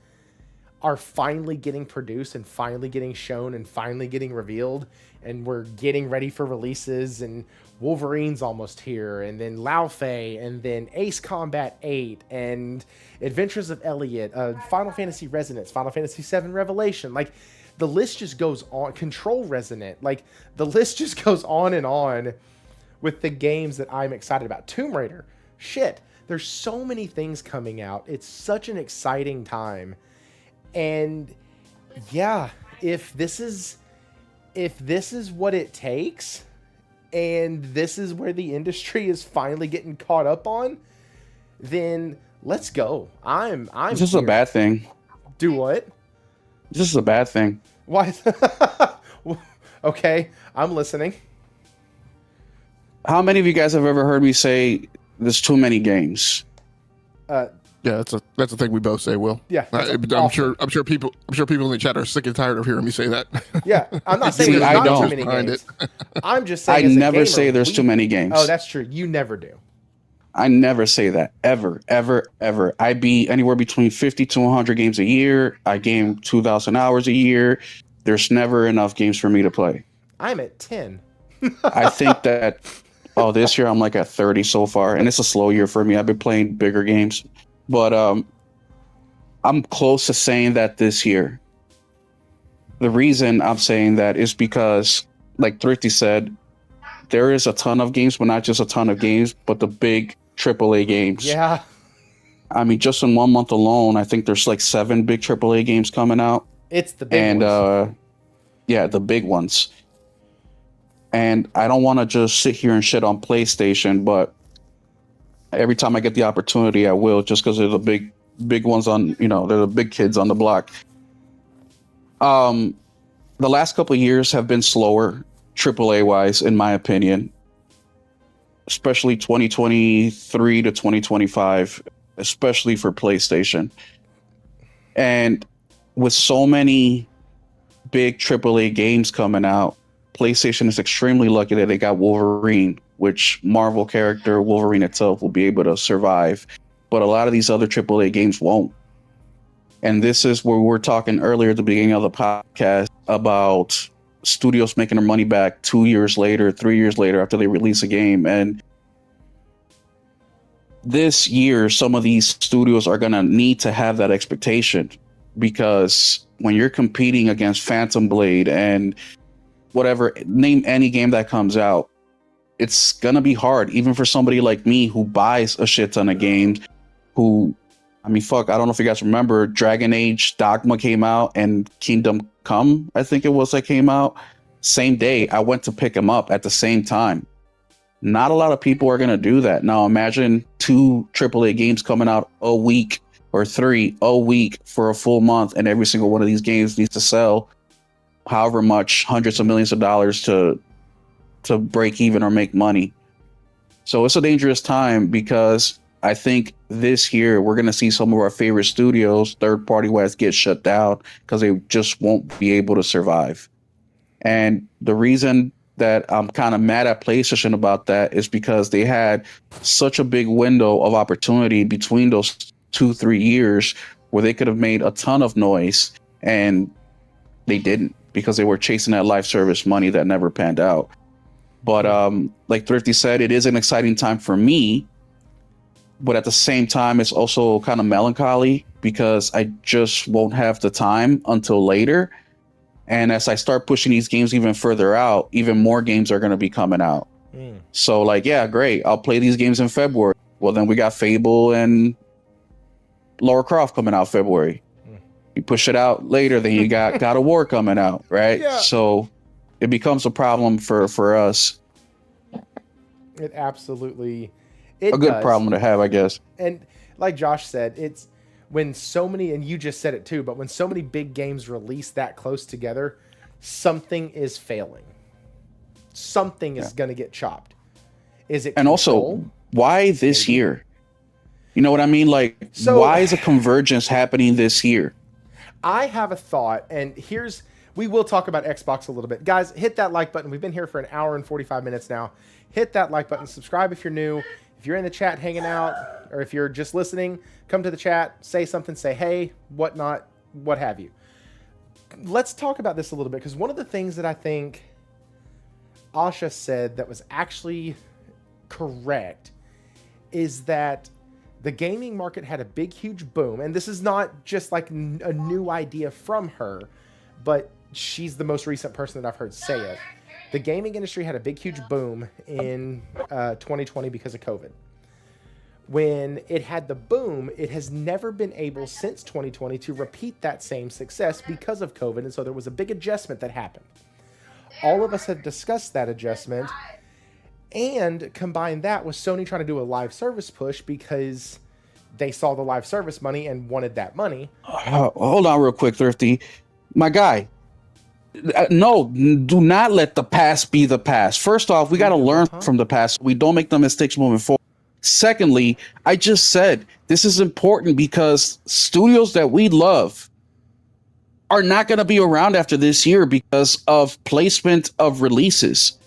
are finally getting produced and finally getting shown and finally getting revealed. And we're getting ready for releases, and Wolverine's almost here, and then Laufey, and then Ace Combat 8, and Adventures of Elliot, Final Fantasy Resonance, Final Fantasy VII Revelation. Like, the list just goes on. Control Resonant. Like, the list just goes on and on with the games that I'm excited about. Tomb Raider. Shit. There's so many things coming out. It's such an exciting time. And yeah, if this is if this is what it takes, and this is where the industry is finally getting caught up on, then let's go. I'm This is a bad thing. Do what? This is a bad thing. Why? Okay, I'm listening. How many of you guys have ever heard me say there's too many games? Yeah, that's a thing we both say, Will. Yeah, I'm sure people in the chat are sick and tired of hearing me say that. Yeah, I'm not saying See, there's I not too don't. many games. I'm just I saying. as a never gamer, say there's too many games. Oh, that's true. You never do. I never say that. Ever, ever, ever. I beat anywhere between 50 to 100 games a year. I game 2,000 hours a year. There's never enough games for me to play. I'm at 10. I think that, this year I'm like at 30 so far, and it's a slow year for me. I've been playing bigger games, but I'm close to saying that this year. The reason I'm saying that is because, like Thrifty said, there is a ton of games, but not just a ton of games, but the big AAA games. Yeah. I mean, just in 1 month alone, I think there's like 7 big AAA games coming out. It's the big ones. Yeah, the big ones. And I don't want to just sit here and shit on PlayStation, but every time I get the opportunity, I will, just because they're the big ones on, they're the big kids on the block. The last couple of years have been slower, AAA wise, in my opinion, especially 2023 to 2025, especially for PlayStation. And with so many big AAA games coming out, PlayStation is extremely lucky that they got Wolverine, which Marvel character Wolverine itself will be able to survive. But a lot of these other AAA games won't. And this is where we're talking earlier at the beginning of the podcast about studios making their money back 2 years later, 3 years later after they release a game. And this year, some of these studios are going to need to have that expectation, because when you're competing against Phantom Blade and whatever, name any game that comes out, it's going to be hard, even for somebody like me who buys a shit ton of games, I don't know if you guys remember, Dragon Age Dogma came out and Kingdom Come, I think it was, that came out. Same day, I went to pick them up at the same time. Not a lot of people are going to do that. Now imagine 2 AAA games coming out a week, or 3 a week for a full month, and every single one of these games needs to sell however much, hundreds of millions of dollars to break even or make money. So it's a dangerous time, because I think this year we're going to see some of our favorite studios, third-party wise, get shut down because they just won't be able to survive. And the reason that I'm kind of mad at PlayStation about that is because they had such a big window of opportunity between those 2-3 years where they could have made a ton of noise, and they didn't, because they were chasing that live service money that never panned out. But like Thrifty said, it is an exciting time for me, but at the same time, it's also kind of melancholy, because I just won't have the time until later. And as I start pushing these games even further out, even more games are going to be coming out. So like, yeah, great, I'll play these games in February. Well, then we got Fable and Lara Croft coming out February. You push it out later, then you got God of War coming out, right? Yeah. So it becomes a problem for us. It absolutely... A good problem to have, I guess. And like Josh said, it's when so many, and you just said it too, but when so many big games release that close together, something is failing. Something is going to get chopped. Is it? And also, why this year? You know what I mean? Like, why is a convergence happening this year? I have a thought, and we will talk about Xbox a little bit. Guys, hit that like button. We've been here for an hour and 45 minutes now. Hit that like button. Subscribe if you're new. If you're in the chat hanging out, or if you're just listening, come to the chat, say something, say hey, whatnot, what have you. Let's talk about this a little bit, because one of the things that I think Asha said that was actually correct is that the gaming market had a big, huge boom. And this is not just like a new idea from her, but she's the most recent person that I've heard say it. The gaming industry had a big, huge boom in 2020 because of COVID. When it had the boom, it has never been able since 2020 to repeat that same success because of COVID. And so there was a big adjustment that happened. all of us had discussed that adjustment, and combine that with Sony trying to do a live service push because they saw the live service money and wanted that money. Hold on real quick, Thrifty. My guy, no, do not let the past be the past. First off, we got to learn from the past. We don't make the mistakes moving forward. Secondly, I just said this is important because studios that we love are not going to be around after this year because of placement of releases.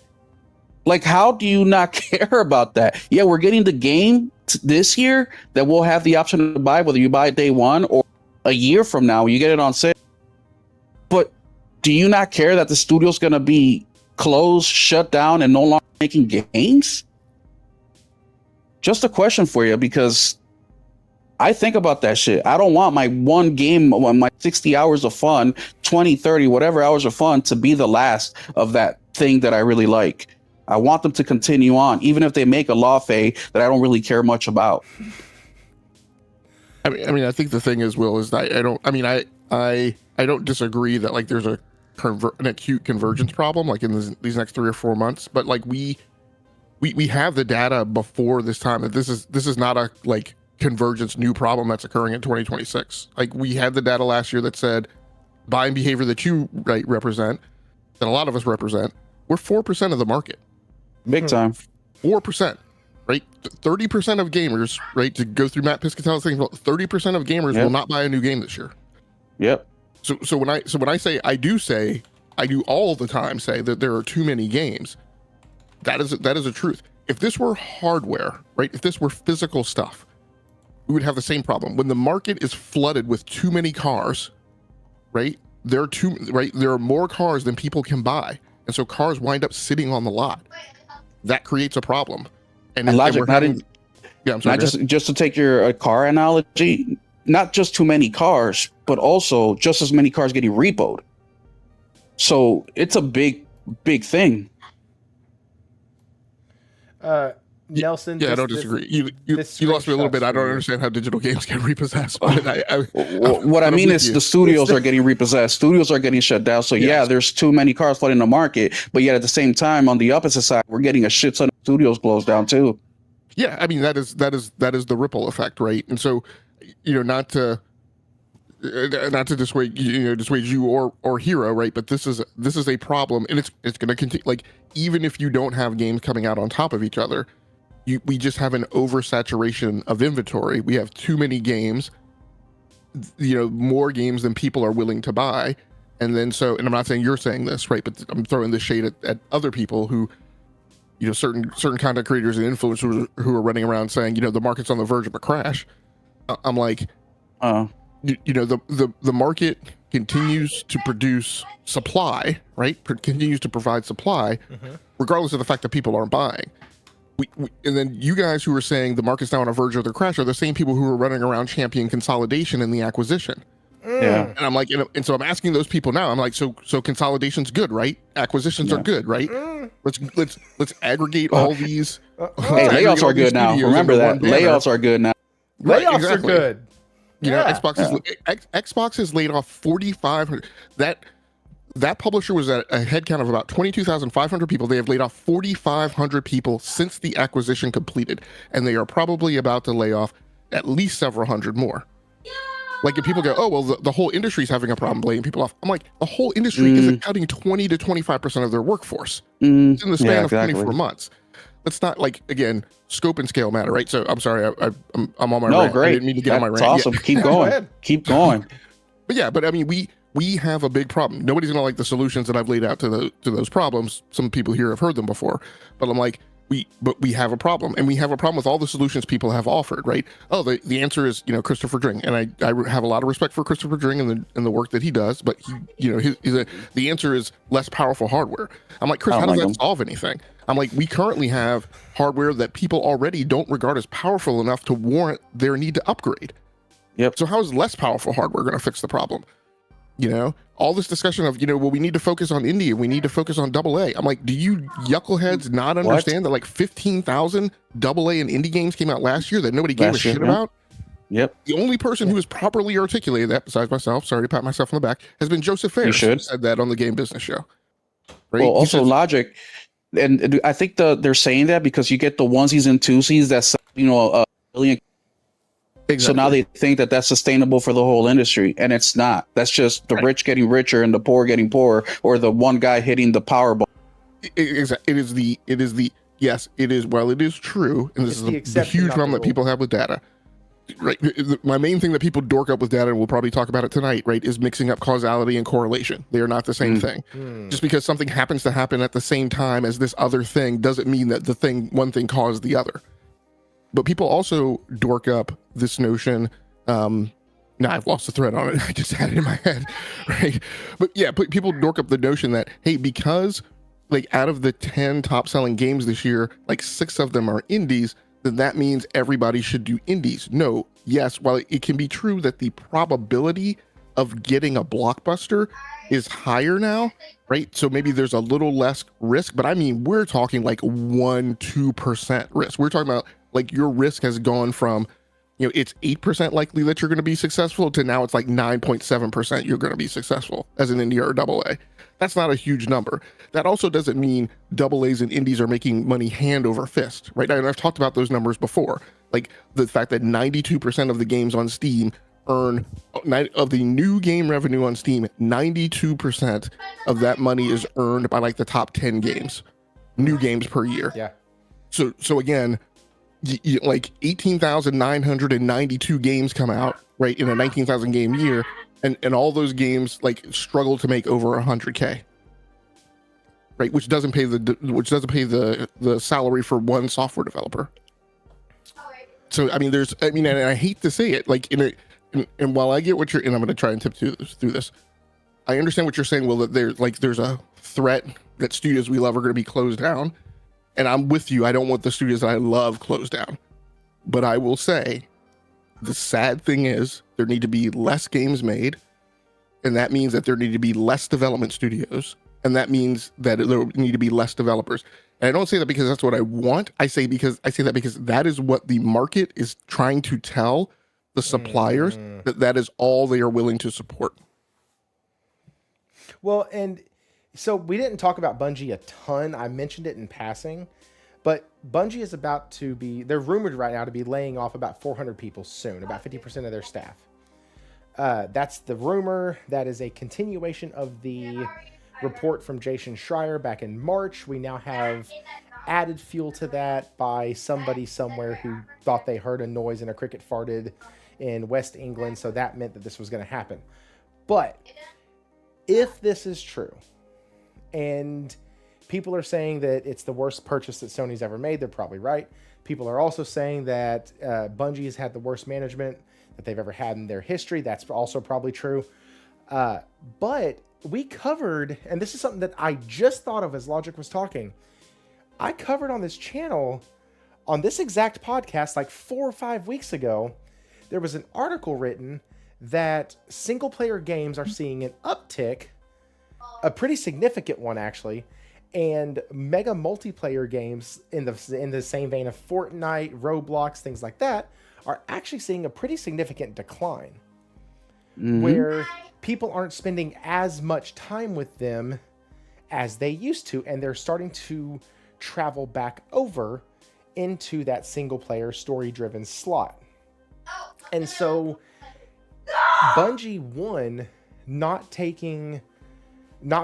Like, how do you not care about that? Yeah, we're getting the game this year that we'll have the option to buy, whether you buy it day one or a year from now, you get it on sale. But do you not care that the studio's going to be closed, shut down, and no longer making games? Just a question for you, because I think about that shit. I don't want my one game, my 60 hours of fun, 20, 30, whatever hours of fun to be the last of that thing that I really like. I want them to continue on, even if they make a Laufey that I don't really care much about. I mean, I think the thing is, Will, is that I don't disagree that like there's an acute convergence problem like in these next 3 or 4 months, but like we have the data before this time that this is not a like convergence new problem that's occurring in 2026. Like we had the data last year that said buying behavior that you represent, that a lot of us represent, we're 4% of the market. Big time. 4%, right? 30% of gamers, right? To go through Matt Piscatel's thing, 30% of gamers will not buy a new game this year. Yep. So when I say I do all the time say that there are too many games, that is a truth. If this were hardware, right? If this were physical stuff, we would have the same problem. When the market is flooded with too many cars, right? There are more cars than people can buy. And so cars wind up sitting on the lot. That creates a problem. And Logic, I'm sorry. Just to take your car analogy, not just too many cars, but also just as many cars getting repoed. So it's a big thing. Nelson. Yeah, I don't disagree. You lost me a little bit. I don't understand how digital games get repossessed. But what I mean is the studios are getting repossessed. Studios are getting shut down. So yeah, there's too many cars flooding the market. But yet at the same time, on the opposite side, we're getting a shit ton of studios closed down too. Yeah, I mean that is the ripple effect, right? And so, not to dissuade you or Hero, right? But this is a problem, and it's going to continue. Like even if you don't have games coming out on top of each other, we just have an oversaturation of inventory. We have too many games, more games than people are willing to buy. And then and I'm not saying you're saying this, right? But I'm throwing this shade at other people who, certain content creators and influencers who are running around saying, the market's on the verge of a crash. I'm like, the market continues to produce supply, right? Continues to provide supply, regardless of the fact that people aren't buying. And then you guys who are saying the market's now on a verge of the crash are the same people who are running around championing consolidation in the acquisition. Yeah. And I'm like, and so I'm asking those people now, I'm like, so consolidation's good, right? Acquisitions are good, right? Let's aggregate all these. Hey, layoffs are good now. Remember that. Layoffs are good now. Layoffs are good. Xbox has laid off 4,500. That publisher was at a headcount of about 22,500 people. They have laid off 4,500 people since the acquisition completed, and they are probably about to lay off at least several hundred more. Like if people go, oh well, the whole industry is having a problem laying people off. I'm like, the whole industry isn't cutting 20 to 25% of their workforce. It's in the span of 24 months. Let's not again, scope and scale matter, right? So I'm sorry, I'm on my rant. No, great. I didn't mean to get on my rant. That's awesome. Keep going. Keep going. But I mean, we have a big problem. Nobody's gonna like the solutions that I've laid out to those problems. Some people here have heard them before, but I'm like, we have a problem, and we have a problem with all the solutions people have offered, right? Oh, the answer is Christopher Dring, and I have a lot of respect for Christopher Dring and the work that he does, but the answer is less powerful hardware. I'm like, Chris, how does that solve anything? I'm like, we currently have hardware that people already don't regard as powerful enough to warrant their need to upgrade. Yep. So how is less powerful hardware going to fix the problem? All this discussion of, well, we need to focus on indie, we need to focus on AA. I'm like, do you yuckleheads not understand that like 15,000 AA and indie games came out last year that nobody gave a shit about? Yep. The only person who has properly articulated that, besides myself, sorry to pat myself on the back, has been Joseph Fares. You should. Who said that on the Game Business Show. right? Well, also Logic, and I think they're saying that because you get the onesies and twosies that's a million. So now they think that that's sustainable for the whole industry, and it's not. That's just the rich getting richer and the poor getting poorer, or the one guy hitting the Powerball. It is the yes, it is. Well, it is true, and this is the huge problem that people have with data. Right. My main thing that people dork up with data, and we'll probably talk about it tonight, right, is mixing up causality and correlation. They are not the same thing. Just because something happens to happen at the same time as this other thing doesn't mean that one thing caused the other. But people also dork up this notion. Now I've lost the thread on it. I just had it in my head, right? But yeah, people dork up the notion that, hey, because like out of the 10 top selling games this year, like 6 of them are indies, then that means everybody should do indies. No, yes, while it can be true that the probability of getting a blockbuster is higher now, right? So maybe there's a little less risk, but I mean, we're talking like 1-2% risk. We're talking about like your risk has gone from, it's 8% likely that you're going to be successful to now it's like 9.7% you're going to be successful as an indie or a double A. That's not a huge number. That also doesn't mean double A's and indies are making money hand over fist, right? And I've talked about those numbers before, like the fact that 92% of the games on Steam of the new game revenue on Steam, 92% of that money is earned by like the top 10 games, new games per year. Yeah. So again, like 18,992 games come out, right, in a 19,000 game year. And all those games like struggle to make over 100K, right? Which doesn't pay the salary for one software developer. So I mean, and I hate to say it, like and while I get what and I'm going to try and tip through this, I understand what you're saying. Well, that there's a threat that studios we love are going to be closed down, and I'm with you. I don't want the studios that I love closed down, but I will say, the sad thing is there need to be less games made, and that means that there need to be less development studios, and that means that there need to be less developers. And I don't say that because that's what I want. I say that because that is what the market is trying to tell the suppliers, that is all they are willing to support. Well, and so we didn't talk about Bungie a ton. I mentioned it in passing. But Bungie is they're rumored right now to be laying off about 400 people soon, about 50% of their staff. That's the rumor. That is a continuation of the report from Jason Schreier back in March. We now have added fuel to that by somebody somewhere who thought they heard a noise and a cricket farted in West England. So that meant that this was going to happen. But if this is true, and people are saying that it's the worst purchase that Sony's ever made, they're probably right. People are also saying that Bungie has had the worst management that they've ever had in their history. That's also probably true. But we covered, and this is something that I just thought of as Logic was talking, I covered on this channel, on this exact podcast, like 4 or 5 weeks ago, there was an article written that single-player games are seeing an uptick, a pretty significant one actually, and mega multiplayer games in the same vein of Fortnite, Roblox, things like that, are actually seeing a pretty significant decline, where people aren't spending as much time with them as they used to, and they're starting to travel back over into that single-player story-driven slot. And so Bungie, not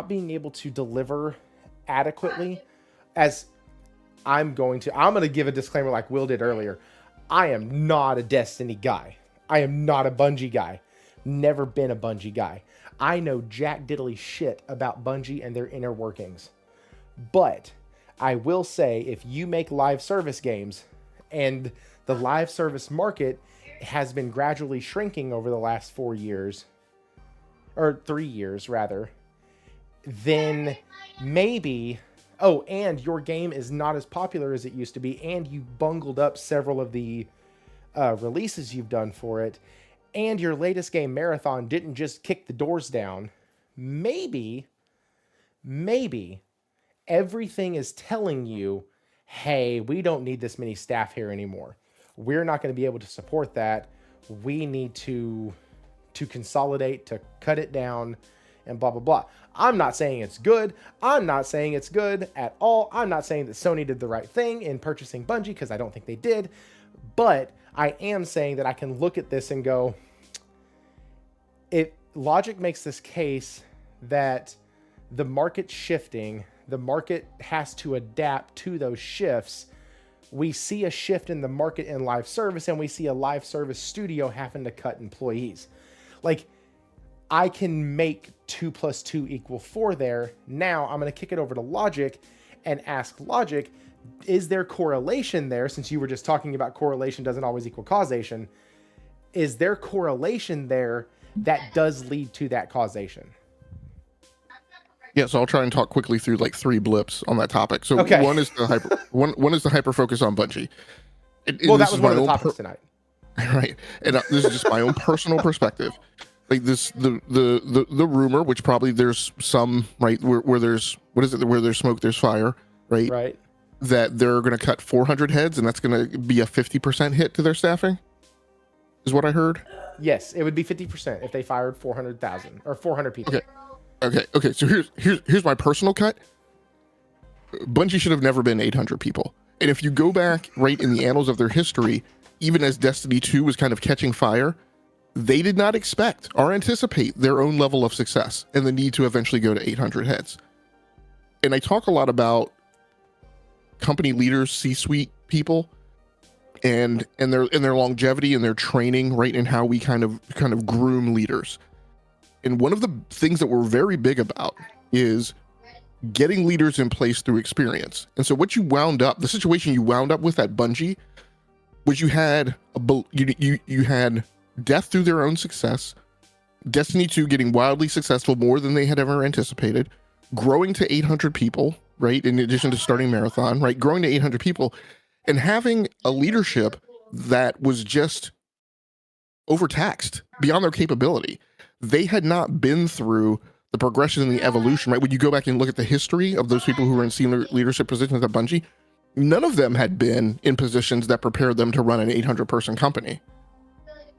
being able to deliver adequately, as I'm going to give a disclaimer like Will did earlier. I am not a Destiny guy. I am not a Bungie guy. Never been a Bungie guy. I know jack diddly shit about Bungie and their inner workings. But I will say, if you make live service games, and the live service market has been gradually shrinking over the last 4 years, or 3 years rather, then maybe, and your game is not as popular as it used to be, and you bungled up several of the releases you've done for it, and your latest game, Marathon, didn't just kick the doors down, maybe everything is telling you, hey, we don't need this many staff here anymore. We're not going to be able to support that. We need to consolidate, to cut it down, and blah, blah, blah. I'm not saying it's good. I'm not saying it's good at all. I'm not saying that Sony did the right thing in purchasing Bungie, because I don't think they did. But I am saying that I can look at this and go, logic makes this case that the market's shifting, the market has to adapt to those shifts. We see a shift in the market in live service, and we see a live service studio having to cut employees. Like, I can make 2 + 2 = 4 there. Now I'm going to kick it over to Logic and ask Logic, is there correlation there? Since you were just talking about correlation doesn't always equal causation. Is there correlation there that does lead to that causation? Yeah, so I'll try and talk quickly through like 3 blips on that topic. So okay. one is the hyper focus on Bungie. Well, that was one of the topics tonight. Right, and this is just my own personal perspective. Like this, the rumor, which probably there's some, right, where there's, what is it, where there's smoke, there's fire, right? Right. That they're going to cut 400 heads, and that's going to be a 50% hit to their staffing, is what I heard. Yes, it would be 50% if they fired 400,000 or 400 people. Okay. So here's my personal cut. Bungie should have never been 800 people. And if you go back right in the annals of their history, even as Destiny 2 was kind of catching fire, they did not expect or anticipate their own level of success and the need to eventually go to 800 heads. And I talk a lot about company leaders, C-suite people, and their longevity and their training, right, and how we kind of groom leaders. And one of the things that we're very big about is getting leaders in place through experience. And so what you wound up, the situation you wound up with at Bungie, was you had you had death through their own success, Destiny 2 getting wildly successful, more than they had ever anticipated, growing to 800 people, right, in addition to starting Marathon, right, growing to 800 people, and having a leadership that was just overtaxed beyond their capability. They had not been through the progression and the evolution, right? When you go back and look at the history of those people who were in senior leadership positions at Bungie, none of them had been in positions that prepared them to run an 800-person company,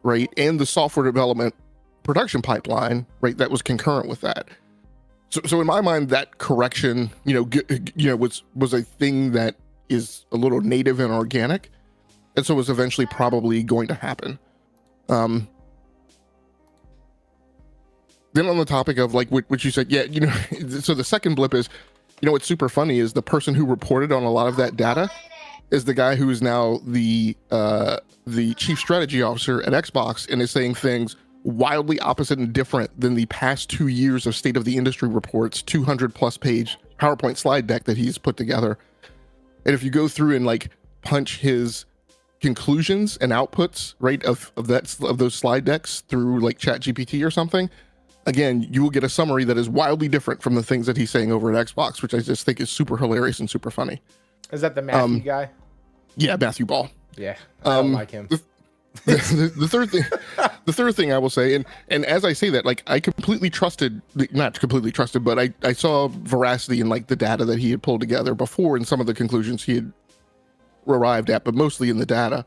right? And the software development production pipeline, right, that was concurrent with that. So in my mind, that correction, was a thing that is a little native and organic, and so was eventually probably going to happen. Then on the topic of like what you said, so the second blip is, what's super funny is the person who reported on a lot of that data is the guy who is now the chief strategy officer at Xbox, and is saying things wildly opposite and different than the past 2 years of state of the industry reports, 200+ page PowerPoint slide deck that he's put together. And if you go through and like punch his conclusions and outputs, right, of those slide decks through like ChatGPT or something, again, you will get a summary that is wildly different from the things that he's saying over at Xbox, which I just think is super hilarious and super funny. Is that the Matthew guy? Yeah, Matthew Ball. Yeah, I don't like him. The third thing I will say, and as I say that, like, I completely trusted, not completely trusted, but I saw veracity in like the data that he had pulled together before, and some of the conclusions he had arrived at, but mostly in the data.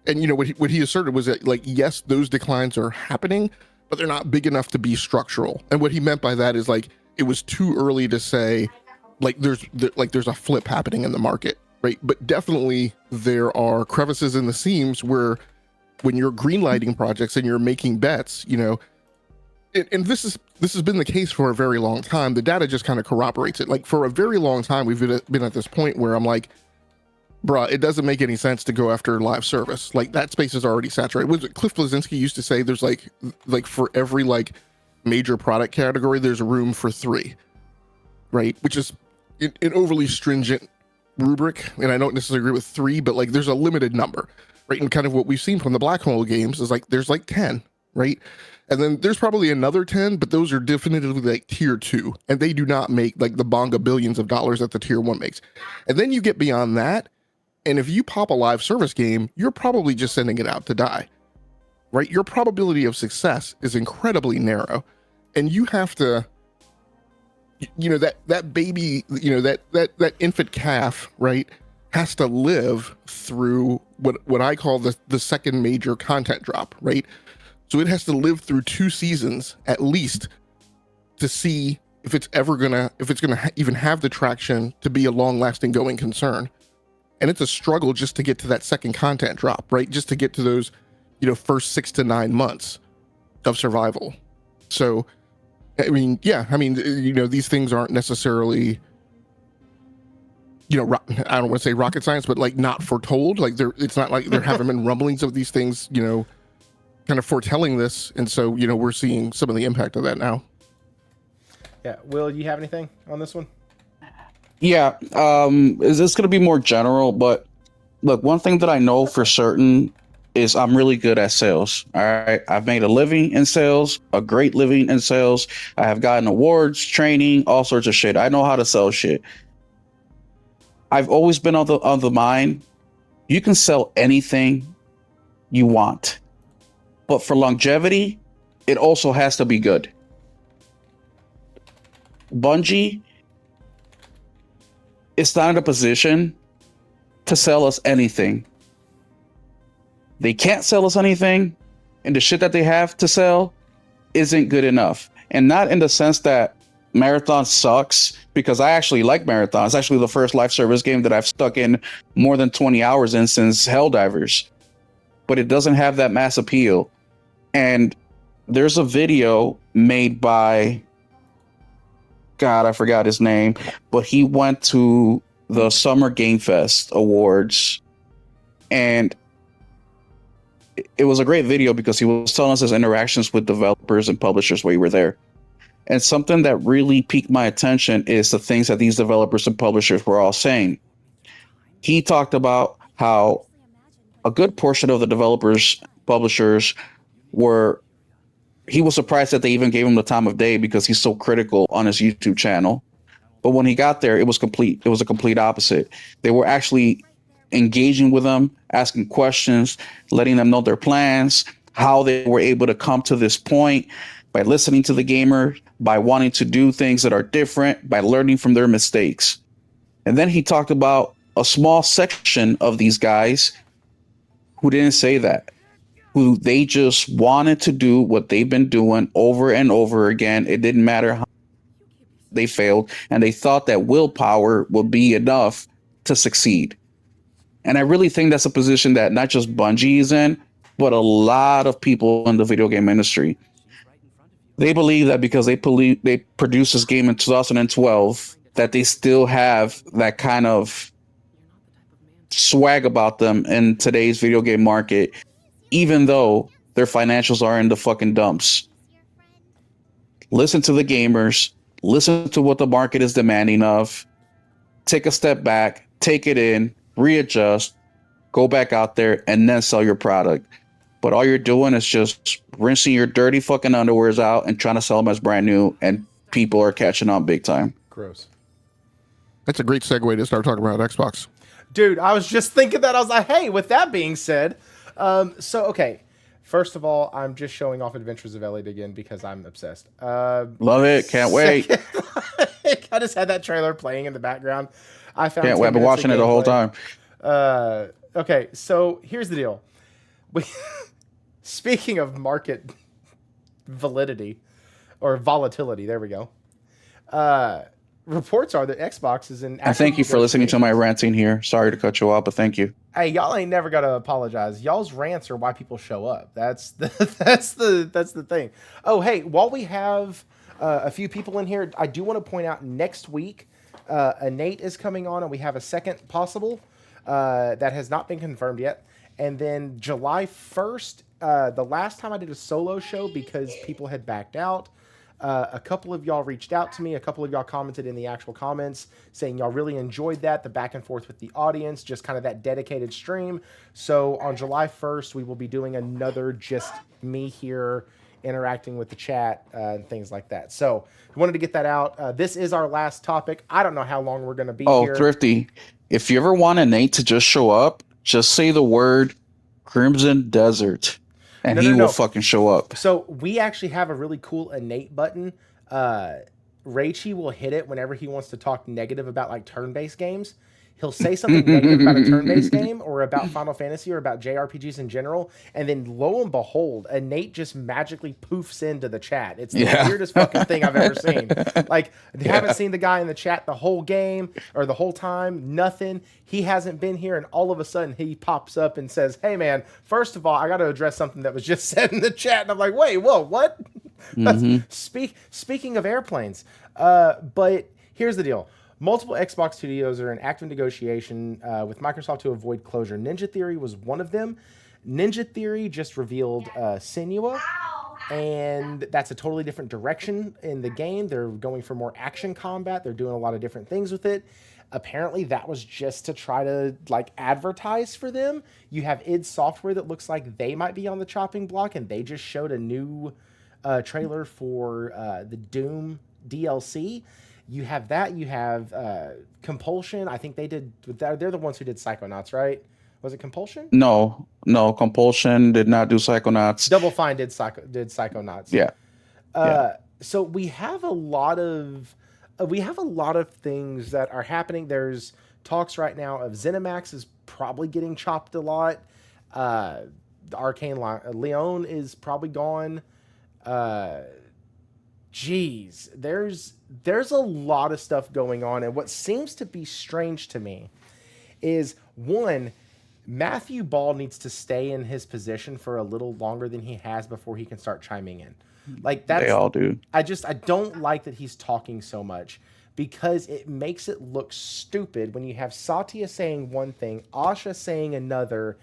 And what he asserted was that, like, yes, those declines are happening, but they're not big enough to be structural. And what he meant by that is like, it was too early to say like there's a flip happening in the market, right? But definitely there are crevices in the seams where when you're greenlighting projects and you're making bets, and this has been the case for a very long time. The data just kind of corroborates it. Like, for a very long time, we've been at this point where I'm like, bruh, it doesn't make any sense to go after live service. Like, that space is already saturated. Was it Cliff Bleszinski used to say there's like for every like major product category, there's a room for 3, right? Which is an overly stringent rubric. And I don't necessarily agree with 3, but like there's a limited number, right? And kind of what we've seen from the Black Hole games is like, there's like 10, right? And then there's probably another 10, but those are definitively like tier 2. And they do not make like the bonga billions of dollars that the tier 1 makes. And then you get beyond that, and if you pop a live service game, you're probably just sending it out to die, right? Your probability of success is incredibly narrow, and you have to, that baby, that infant calf, right, has to live through what I call the second major content drop, right? So it has to live through 2 seasons at least to see if it's gonna even have the traction to be a long-lasting going concern. And it's a struggle just to get to that second content drop, right? Just to get to those, first 6 to 9 months of survival. So, I mean, these things aren't necessarily, I don't want to say rocket science, but like not foretold. Like it's not like there haven't been rumblings of these things, kind of foretelling this. And so, we're seeing some of the impact of that now. Yeah. Will, you have anything on this one? Yeah. Is this going to be more general? But look, one thing that I know for certain is I'm really good at sales. All right. I've made a living in sales, a great living in sales. I have gotten awards, training, all sorts of shit. I know how to sell shit. I've always been on the mind, you can sell anything you want. But for longevity, it also has to be good. Bungie is not in a position to sell us anything. They can't sell us anything, and the shit that they have to sell isn't good enough. And not in the sense that Marathon sucks, because I actually like Marathon. It's actually the first live service game that I've stuck in more than 20 hours in since Helldivers. But it doesn't have that mass appeal. And there's a video made by, God, I forgot his name, but he went to the Summer Game Fest Awards, and it was a great video because he was telling us his interactions with developers and publishers while we were there. And something that really piqued my attention is the things that these developers and publishers were all saying. He talked about how a good portion of the developers, publishers he was surprised that they even gave him the time of day because he's so critical on his YouTube channel. But when he got there, it was a complete opposite. They were actually engaging with them, asking questions, letting them know their plans, how they were able to come to this point by listening to the gamer, by wanting to do things that are different, by learning from their mistakes. And then he talked about a small section of these guys who didn't say that, who they just wanted to do what they've been doing over and over again. It didn't matter how they failed, and they thought that willpower would be enough to succeed. And I really think that's a position that not just Bungie is in, but a lot of people in the video game industry. They believe that because they produced this game in 2012, that they still have that kind of swag about them in today's video game market, even though their financials are in the fucking dumps. Listen to the gamers, listen to what the market is demanding of, take a step back, take it in, readjust, go back out there, and then sell your product. But all you're doing is just rinsing your dirty fucking underwears out and trying to sell them as brand new, and people are catching on big time. Gross. That's a great segue to start talking about Xbox. Dude, I was just thinking that. I was like, hey, with that being said, okay. First of all, I'm just showing off Adventures of Elliot again because I'm obsessed. Love it. Can't wait. I just had that trailer playing in the background. I found Can't wait. I've been watching it the whole time. Okay, so here's the deal. Speaking of market validity or volatility, there we go. Reports are that Xbox is in. And thank you for listening to my ranting here. Sorry to cut you off, but thank you. Hey, y'all ain't never gotta apologize. Y'all's rants are why people show up. That's the thing. Oh, hey, while we have a few people in here, I do want to point out next week, Nate is coming on, and we have a second possible that has not been confirmed yet. And then July 1st, the last time I did a solo show because people had backed out, a couple of y'all reached out to me. A couple of y'all commented in the actual comments saying y'all really enjoyed that, the back and forth with the audience, just kind of that dedicated stream. So on July 1st, we will be doing another just me here interacting with the chat and things like that. So I wanted to get that out. This is our last topic. I don't know how long we're going to be here. Oh, Thrifty, if you ever want a Nate to just show up, just say the word Crimson Desert, and he will fucking show up. So we actually have a really cool innate button. Raichi will hit it whenever he wants to talk negative about like turn-based games. He'll say something negative about a turn-based game or about Final Fantasy or about JRPGs in general, and then lo and behold, Nate just magically poofs into the chat. It's the weirdest fucking thing I've ever seen. Like, haven't seen the guy in the chat the whole game or the whole time, nothing. He hasn't been here, and all of a sudden he pops up and says, "Hey man, first of all, I got to address something that was just said in the chat." And I'm like, "Wait, whoa, what?" Speaking of airplanes, but here's the deal. Multiple Xbox studios are in active negotiation with Microsoft to avoid closure. Ninja Theory was one of them. Ninja Theory just revealed Senua, and that's a totally different direction in the game. They're going for more action combat. They're doing a lot of different things with it. Apparently, that was just to try to like advertise for them. You have id Software that looks like they might be on the chopping block, and they just showed a new trailer for the Doom DLC. You have that. You have Compulsion. I think they're the ones who did Psychonauts, right? Was it Compulsion? No, Compulsion did not do Psychonauts. Double Fine did Psychonauts. Yeah. So we have a lot of things that are happening. There's talks right now of ZeniMax is probably getting chopped a lot. Arcane Leon is probably gone. Geez, there's a lot of stuff going on, and what seems to be strange to me is, one, Matthew Ball needs to stay in his position for a little longer than he has before he can start chiming in. Like, that's, they all do. I don't like that he's talking so much, because it makes it look stupid when you have Satya saying one thing, Asha saying another,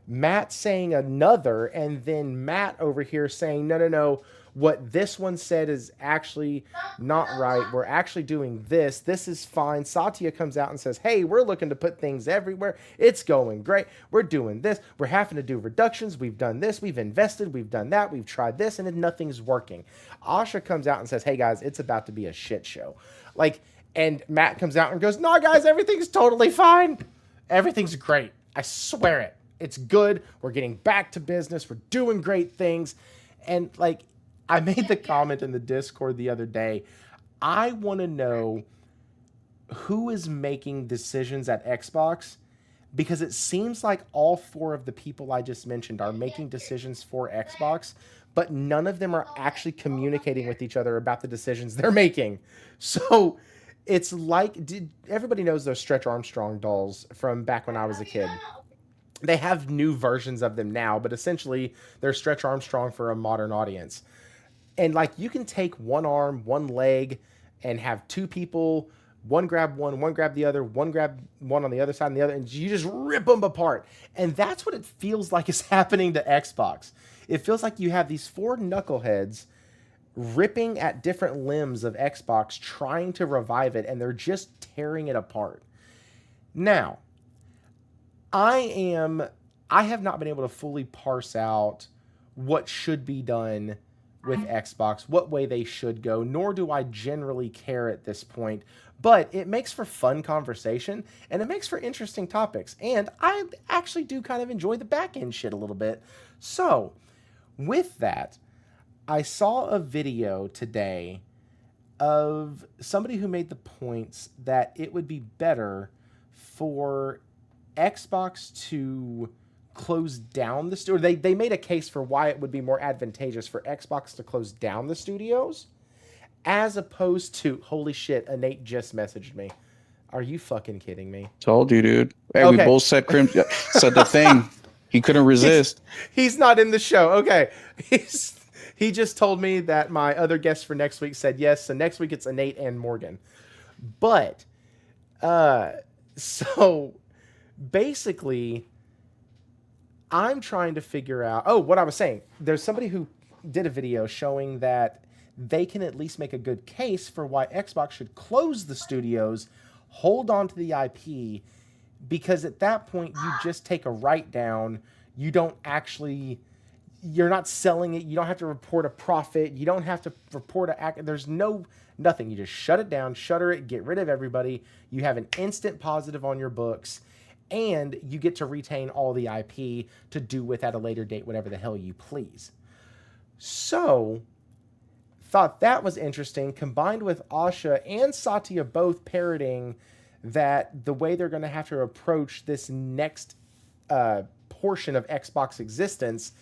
Matt saying another, and then Matt over here saying, no, what this one said is actually not right. We're actually doing this. This is fine. Satya comes out and says, hey, we're looking to put things everywhere. It's going great. We're doing this. We're having to do reductions. We've done this. We've invested. We've done that. We've tried this, and then nothing's working. Asha comes out and says, hey, guys, it's about to be a shit show. Like, and Matt comes out and goes, no, guys, everything's totally fine. Everything's great. I swear it. It's good. We're getting back to business. We're doing great things. And, like, I made the comment in the Discord the other day. I want to know who is making decisions at Xbox, because it seems like all four of the people I just mentioned are making decisions for Xbox, but none of them are actually communicating with each other about the decisions they're making. So it's like, everybody knows those Stretch Armstrong dolls from back when I was a kid. They have new versions of them now, but essentially they're Stretch Armstrong for a modern audience. And, like, you can take one arm, one leg, and have two people, one grab the other, one grab one on the other side and the other, and you just rip them apart. And that's what it feels like is happening to Xbox. It feels like you have these four knuckleheads ripping at different limbs of Xbox, trying to revive it, and they're just tearing it apart. Now, I have not been able to fully parse out what should be done with Xbox, what way they should go, nor do I generally care at this point. But it makes for fun conversation, and it makes for interesting topics. And I actually do kind of enjoy the back-end shit a little bit. So, with that, I saw a video today of somebody who made the points that it would be better for Xbox to close down the studio. They made a case for why it would be more advantageous for Xbox to close down the studios, as opposed to, holy shit, Nate just messaged me. Are you fucking kidding me? Told you, dude. Hey, Okay. we both said said the thing. He couldn't resist. He's not in the show. Okay. He just told me that my other guest for next week said yes. So next week it's Nate and Morgan. But, so basically, I'm trying to figure out, what I was saying, there's somebody who did a video showing that they can at least make a good case for why Xbox should close the studios, hold on to the IP, because at that point you just take a write down. You don't actually, you're not selling it. You don't have to report a profit. You don't have to report there's nothing. You just shut it down, shutter it, get rid of everybody. You have an instant positive on your books, and you get to retain all the IP to do with at a later date whatever the hell you please. So, thought that was interesting, combined with Asha and Satya both parroting that the way they're going to have to approach this next portion of Xbox existence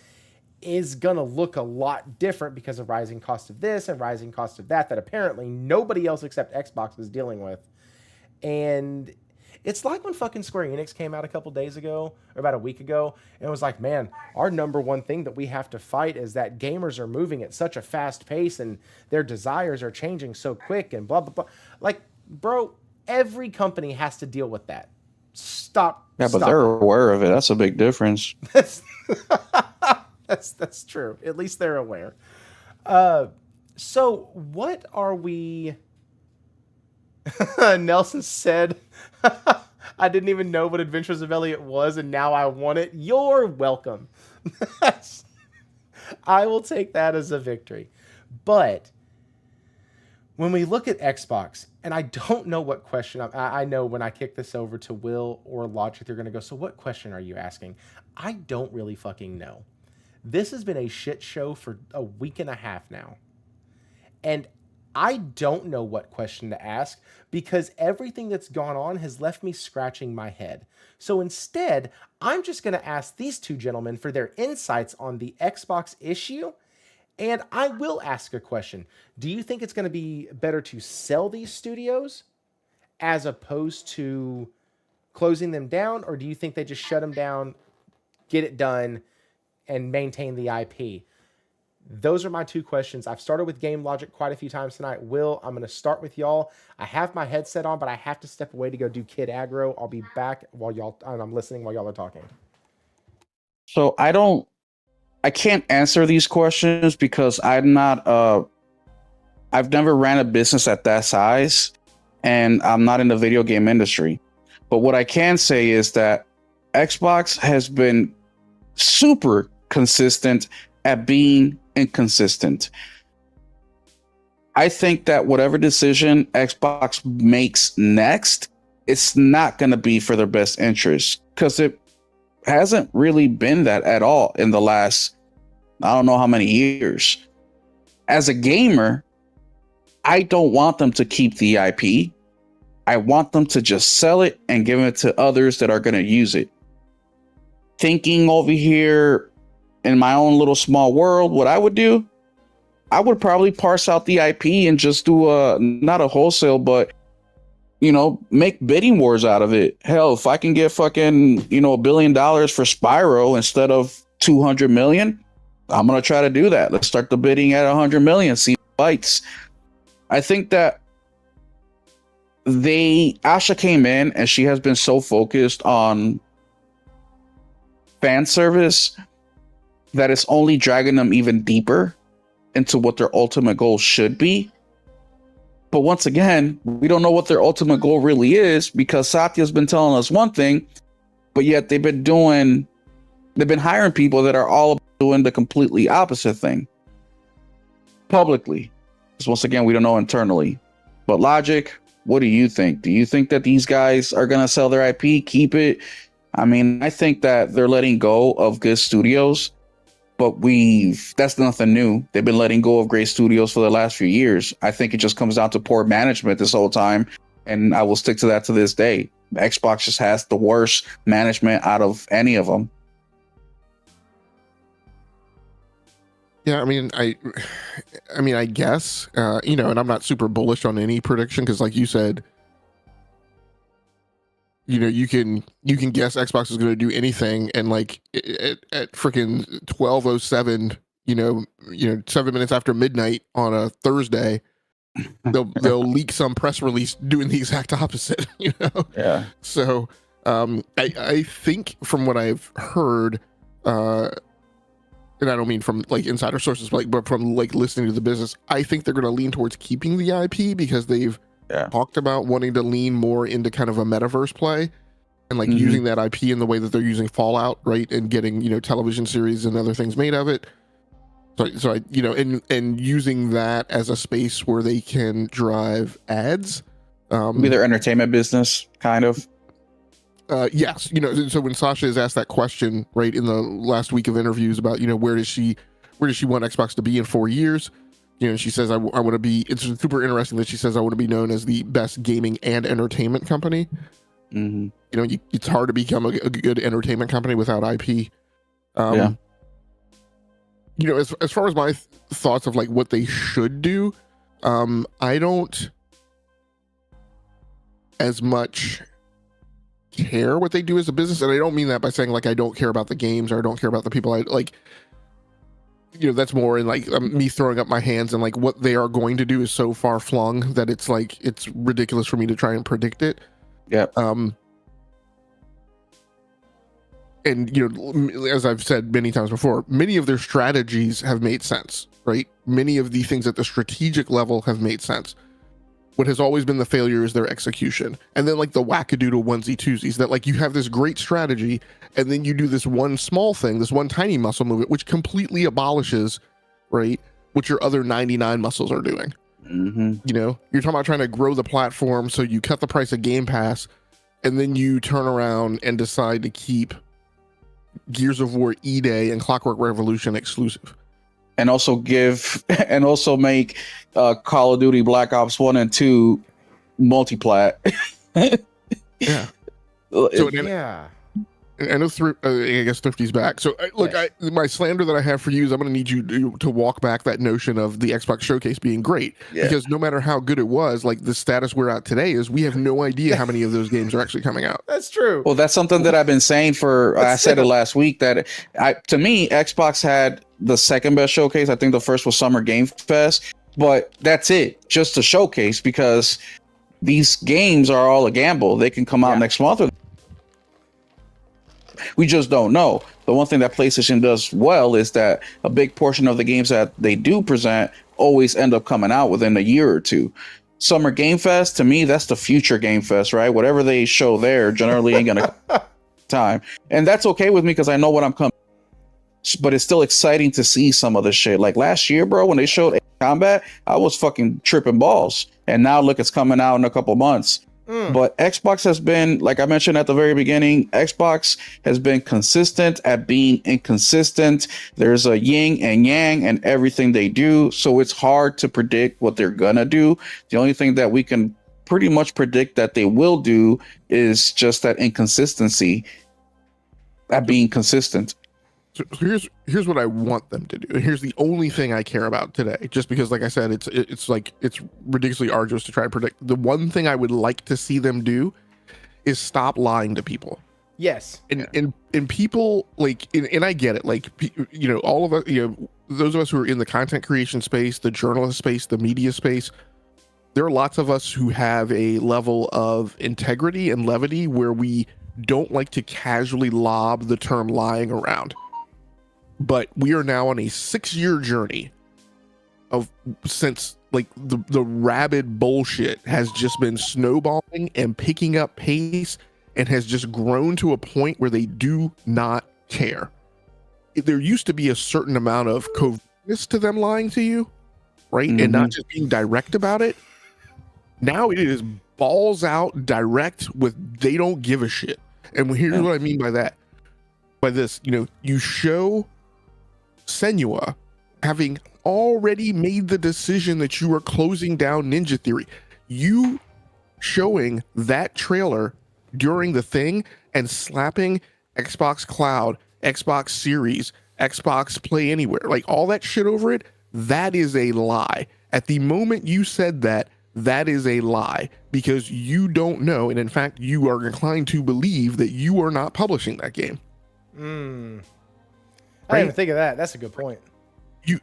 is going to look a lot different because of rising cost of this and rising cost of that apparently nobody else except Xbox is dealing with. And it's like when fucking Square Enix came out a couple days ago, or about a week ago, and it was like, man, our number one thing that we have to fight is that gamers are moving at such a fast pace and their desires are changing so quick and blah, blah, blah. Like, bro, every company has to deal with that. Stop. Yeah, but they're aware of it. That's a big difference. That's true. At least they're aware. So what are we... Nelson said, I didn't even know what Adventures of Elliot was, and now I want it. You're welcome. I will take that as a victory. But when we look at Xbox, and I don't know what question, I know when I kick this over to Will or Logic, they're going to go, so what question are you asking? I don't really fucking know. This has been a shit show for a week and a half now. And I don't know what question to ask because everything that's gone on has left me scratching my head. So instead, I'm just going to ask these two gentlemen for their insights on the Xbox issue. And I will ask a question. Do you think it's going to be better to sell these studios as opposed to closing them down? Or do you think they just shut them down, get it done, and maintain the IP? Those are my two questions. I've started with Game Logic quite a few times tonight. Will, I'm going to start with y'all. I have my headset on, but I have to step away to go do Kid Aggro. I'll be back while I'm listening while y'all are talking. So I can't answer these questions because I've never ran a business at that size and I'm not in the video game industry. But what I can say is that Xbox has been super consistent at being inconsistent. I think that whatever decision Xbox makes next, it's not going to be for their best interest because it hasn't really been that at all in the last, I don't know how many years. As a gamer, I don't want them to keep the IP. I want them to just sell it and give it to others that are going to use it. Thinking over here in my own little small world, what I would do, I would probably parse out the IP and just do not a wholesale, but make bidding wars out of it. Hell, if I can get fucking, $1 billion for Spyro instead of 200 million, I'm going to try to do that. Let's start the bidding at 100 million, see what bites. I think that Asha came in and she has been so focused on fan service that it's only dragging them even deeper into what their ultimate goal should be. But once again, we don't know what their ultimate goal really is because Satya's been telling us one thing, but yet they've been hiring people that are all doing the completely opposite thing publicly. Because once again, we don't know internally. But Logic, what do you think? Do you think that these guys are going to sell their IP, keep it? I mean, I think that they're letting go of good studios, but that's nothing new. They've been letting go of great studios for the last few years. I think it just comes down to poor management this whole time, and I will stick to that to this day. Xbox just has the worst management out of any of them. Yeah, I mean, I guess, and I'm not super bullish on any prediction because, like you said, you can guess Xbox is going to do anything, and like at freaking 12:07, 7 minutes after midnight on a Thursday, they'll leak some press release doing the exact opposite. Yeah. So I think from what I've heard, and I don't mean from like insider sources, but from like listening to the business, I think they're going to lean towards keeping the IP because they've talked about wanting to lean more into kind of a metaverse play and like using that IP in the way that they're using Fallout, right? And getting, television series and other things made of it. So I, and using that as a space where they can drive ads. Be their entertainment business, kind of. Yes. So when Sasha is asked that question, right, in the last week of interviews about, where does she want Xbox to be in 4 years? she says, I want to be, it's super interesting that she says, I want to be known as the best gaming and entertainment company. It's hard to become a good entertainment company without IP. As far as my thoughts of like what they should do, I don't as much care what they do as a business, and I don't mean that by saying like I don't care about the games or I don't care about the people. I like, that's more in like me throwing up my hands, and like what they are going to do is so far flung that it's like it's ridiculous for me to try and predict it. And as I've said many times before, many of their strategies have made sense, right? Many of the things at the strategic level have made sense. What has always been the failure is their execution. And then like the wackadoodle onesie twosies that like you have this great strategy and then you do this one small thing, this one tiny muscle movement, which completely abolishes, right, what your other 99 muscles are doing. You're talking about trying to grow the platform, so you cut the price of Game Pass and then you turn around and decide to keep Gears of War E-Day and Clockwork Revolution exclusive. And also make Call of Duty Black Ops 1 and 2 multiplat. Yeah. I know I guess Thrifty's back. So look, yes. My slander that I have for you is I'm going to need you to walk back that notion of the Xbox Showcase being great, because no matter how good it was, like the status we're at today is we have no idea how many of those games are actually coming out. That's true. Well, that's something that I've been saying I said it last week, that to me, Xbox had the second best showcase. I think the first was Summer Game Fest, but that's it, just a showcase, because these games are all a gamble. They can come out next month or we just don't know. The one thing that PlayStation does well is that a big portion of the games that they do present always end up coming out within a year or two. Summer Game Fest, to me, that's the future Game Fest, right? Whatever they show there generally ain't gonna time. And that's okay with me because I know what I'm coming. But it's still exciting to see some of the shit. Like last year, bro, when they showed Combat, I was fucking tripping balls. And now look, it's coming out in a couple months. But Xbox has been, like I mentioned at the very beginning, Xbox has been consistent at being inconsistent. There's a yin and yang and everything they do. So it's hard to predict what they're gonna do. The only thing that we can pretty much predict that they will do is just that inconsistency at being consistent. So here's what I want them to do. And here's the only thing I care about today, just because, like I said, it's ridiculously arduous to try and predict. The one thing I would like to see them do is stop lying to people. Yes. And people and I get it. Like, all of us, those of us who are in the content creation space, the journalist space, the media space, there are lots of us who have a level of integrity and levity where we don't like to casually lob the term lying around. But we are now on a 6-year journey since like the rabid bullshit has just been snowballing and picking up pace and has just grown to a point where they do not care. There used to be a certain amount of covertness to them lying to you, right? And not just being direct about it. Now it is balls out direct with they don't give a shit. And here's what I mean by that. By this, you show Senua having already made the decision that you are closing down Ninja Theory. You showing that trailer during the thing and slapping Xbox Cloud, Xbox Series, Xbox Play Anywhere, like all that shit over it, that is a lie. At the moment you said that, that is a lie, because you don't know, and in fact you are inclined to believe that you are not publishing that game. I didn't even think of that. That's a good point. You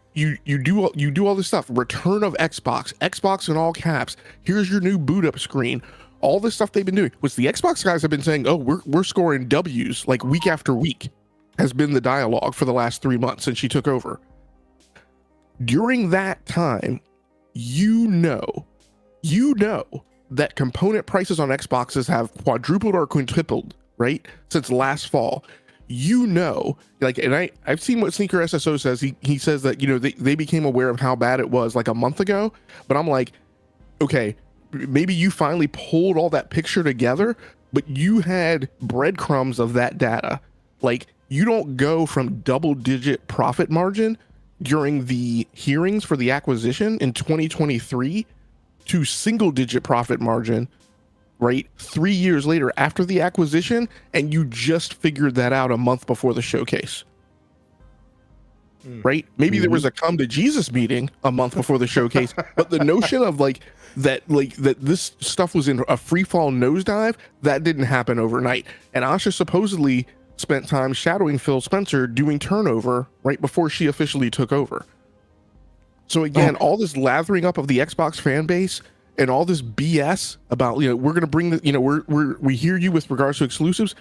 do all this stuff. Return of Xbox in all caps. Here's your new boot up screen. All this stuff they've been doing, which the Xbox guys have been saying, oh, we're scoring W's like week after week, has been the dialogue for the last 3 months since she took over. During that time, you know that component prices on Xboxes have quadrupled or quintupled, right, since last fall. And I've seen what Sneaker SSO says. He says that, they became aware of how bad it was like a month ago, but I'm like, okay, maybe you finally pulled all that picture together, but you had breadcrumbs of that data. Like, you don't go from double-digit profit margin during the hearings for the acquisition in 2023 to single-digit profit margin, right? 3 years later after the acquisition, and you just figured that out a month before the showcase. Right? Maybe there was a come to Jesus meeting a month before the showcase, but the notion of that this stuff was in a free fall nosedive, that didn't happen overnight. And Asha supposedly spent time shadowing Phil Spencer doing turnover right before she officially took over. So again, all this lathering up of the Xbox fan base and all this BS about, we're going to bring the, we hear you with regards to exclusives.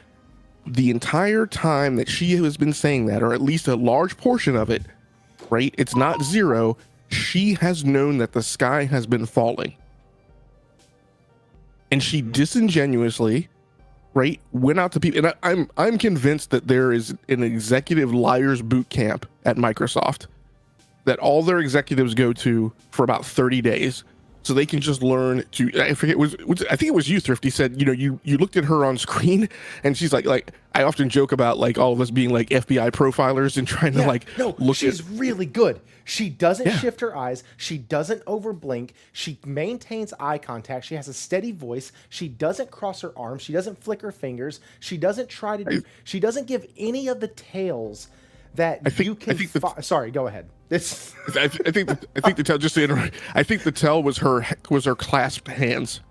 The entire time that she has been saying that, or at least a large portion of it, right? It's not zero. She has known that the sky has been falling. And she disingenuously, right, went out to people. And I'm convinced that there is an executive liars boot camp at Microsoft that all their executives go to for about 30 days. So they can just learn to, I forget, I think it was you, Thrifty, said, you looked at her on screen and she's like, I often joke about all of us being like FBI profilers and trying to look she's really good. She doesn't shift her eyes. She doesn't overblink. She maintains eye contact. She has a steady voice. She doesn't cross her arms. She doesn't flick her fingers. She doesn't try to do, she doesn't give any of the tales that sorry, go ahead. I think the tell, just to interrupt, I think the tell was her clasped hands.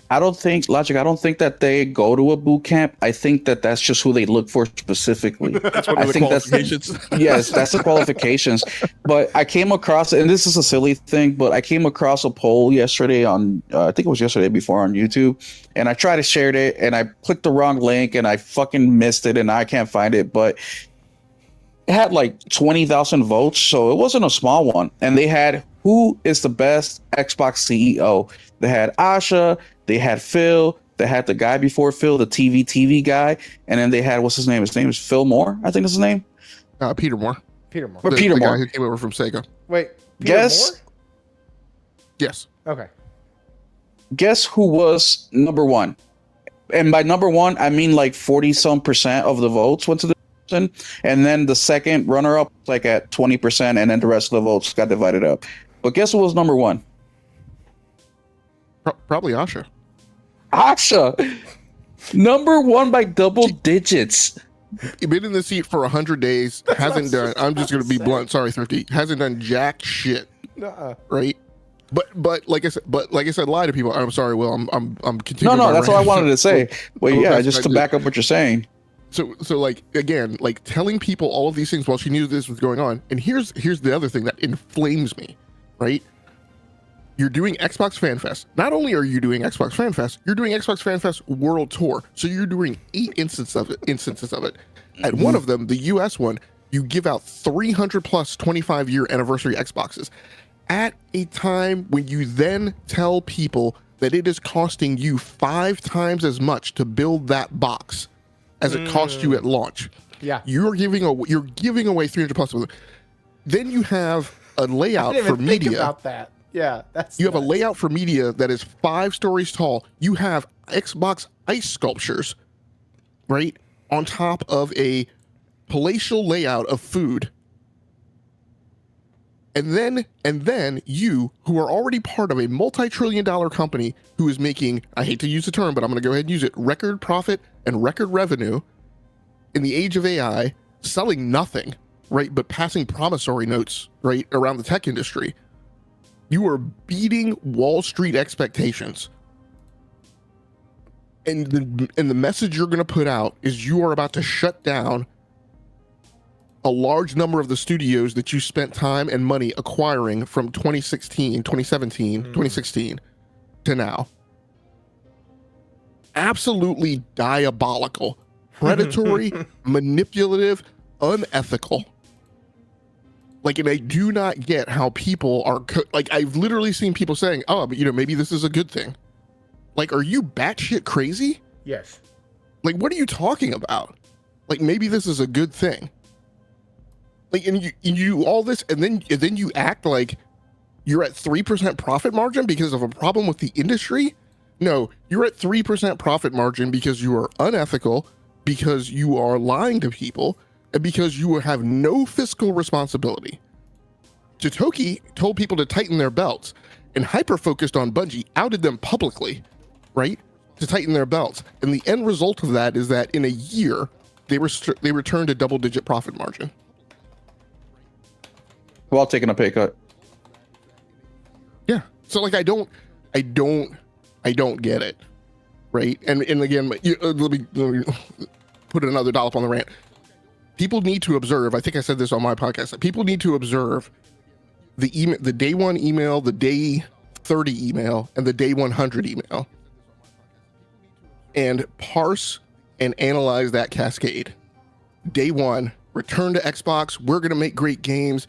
I don't think that they go to a boot camp. I think that that's just who they look for specifically. That's one of the qualifications. Yes, that's the qualifications. But I came across, and this is a silly thing, but I came across a poll yesterday on, I think it was yesterday before on YouTube, and I tried to share it, and I clicked the wrong link, and I fucking missed it, and I can't find it, but it had 20,000 votes, so it wasn't a small one. And they had, who is the best Xbox CEO? They had Asha, they had Phil, they had the guy before Phil, the TV guy, and then they had, what's his name? His name is Phil Moore, I think is his name. Peter Moore. Peter Moore. Or Peter the Moore. guy who came over from Sega. Wait, Guess. Moore? Yes. Okay. Guess who was number one? And by number one, I mean 40% of the votes went to the person, and then the second runner-up at 20%, and then the rest of the votes got divided up. But guess who was number one? Probably Asha. Asha, number one by double digits. Been in the seat for 100 days. Hasn't done. I'm just gonna be blunt. Sorry, Thrifty. Hasn't done jack shit. Right. But like I said, lie to people. I'm sorry, Will. I'm continuing. No, that's all I wanted to say. Well, yeah, just to back up what you're saying. So again, telling people all of these things while she knew this was going on. And here's the other thing that inflames me, right? You're doing Xbox Fan Fest. Not only are you doing Xbox Fan Fest, you're doing Xbox Fan Fest World Tour. So you're doing 8 instances of it. At one of them, the US one, you give out 300 plus 25-year anniversary Xboxes at a time when you then tell people that it is costing you 5 times as much to build that box as it cost you at launch. Yeah. You're giving away 300 plus of them. Then you have a layout for media. Think about that. Yeah, you have a layout for media that is 5 stories tall. You have Xbox ice sculptures, right, on top of a palatial layout of food. And then you, who are already part of a multi-trillion-dollar company who is making, I hate to use the term, but I'm going to go ahead and use it, record profit and record revenue in the age of AI, selling nothing, right, but passing promissory notes, right, around the tech industry. You are beating Wall Street expectations. And the message you're going to put out is you are about to shut down a large number of the studios that you spent time and money acquiring from 2016 to now. Absolutely diabolical, predatory, manipulative, unethical. And I do not get how people are, I've literally seen people saying, oh, but maybe this is a good thing. Are you batshit crazy? Yes. What are you talking about? Maybe this is a good thing. And you all this, and then you act like you're at 3% profit margin because of a problem with the industry? No, you're at 3% profit margin because you are unethical, because you are lying to people, and because you have no fiscal responsibility. Totoki told people to tighten their belts, and hyper-focused on Bungie, outed them publicly, right, to tighten their belts. And the end result of that is that in a year, they returned a double-digit profit margin. While taking a pay cut. Yeah. So like, I don't get it, right? And again, let me put another dollop on the rant. People need to observe. I think I said this on my podcast. That people need to observe the email, the day 1 email, the day 30 email, and the day 100 email, and parse and analyze that cascade. Day 1, return to Xbox. We're gonna make great games.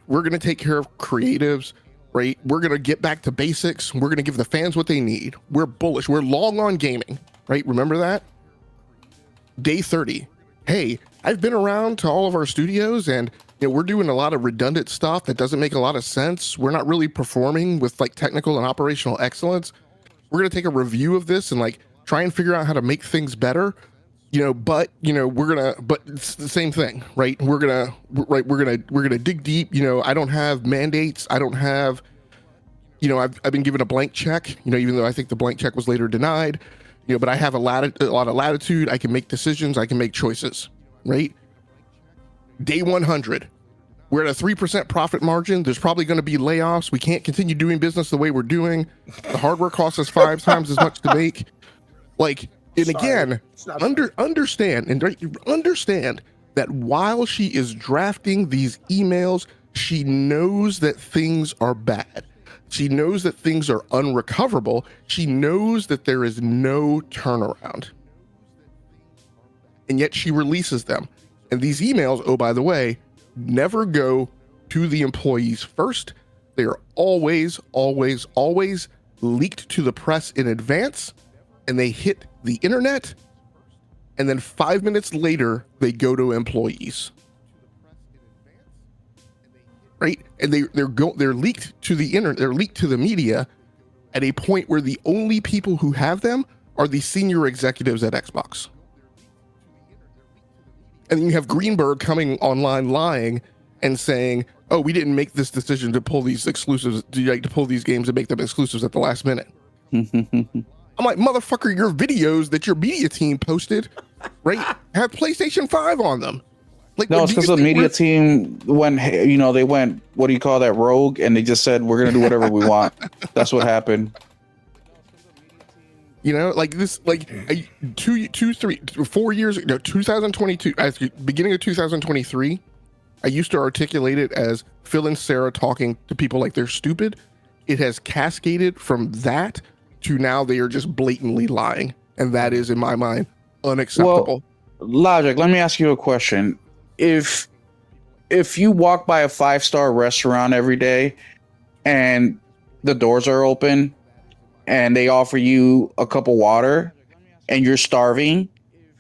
We're gonna take care of creatives. Right? We're going to get back to basics. We're going to give the fans what they need. We're bullish. We're long on gaming, right? Remember that? Day 30. Hey, I've been around to all of our studios, and we're doing a lot of redundant stuff that doesn't make a lot of sense. We're not really performing with like technical and operational excellence. We're going to take a review of this and like try and figure out how to make things better. But it's the same thing, right? We're gonna dig deep. I don't have mandates. I don't have, I've been given a blank check, even though I think the blank check was later denied, but I have a lot of latitude. I can make decisions. I can make choices, right? Day 100, we're at a 3% profit margin. There's probably going to be layoffs. We can't continue doing business the way we're doing. The hardware costs us 5 times as much to make. Like, and again, understand that while she is drafting these emails, she knows that things are bad. She knows that things are unrecoverable. She knows that there is no turnaround. And yet she releases them. And these emails, oh, by the way, never go to the employees first. They are always, always, always leaked to the press in advance, and they hit the internet, and then 5 minutes later they go to employees, right? And they're leaked to the internet. They're leaked to the media at a point where the only people who have them are the senior executives at Xbox. And then you have Greenberg coming online lying and saying, "Oh, we didn't make this decision to pull these exclusives, to pull these games and make them exclusives at the last minute." I'm like, motherfucker, your videos that your media team posted, right, have PlayStation 5 on them. Like, no, it's because the media team went, they went, what do you call that, rogue, and they just said, we're going to do whatever we want. That's what happened. Like this, like 4 years ago, 2022, beginning of 2023, I used to articulate it as Phil and Sarah talking to people like they're stupid. It has cascaded from that to now they are just blatantly lying. And that is, in my mind, unacceptable. Well, Logic, let me ask you a question. If you walk by a 5-star restaurant every day and the doors are open and they offer you a cup of water and you're starving,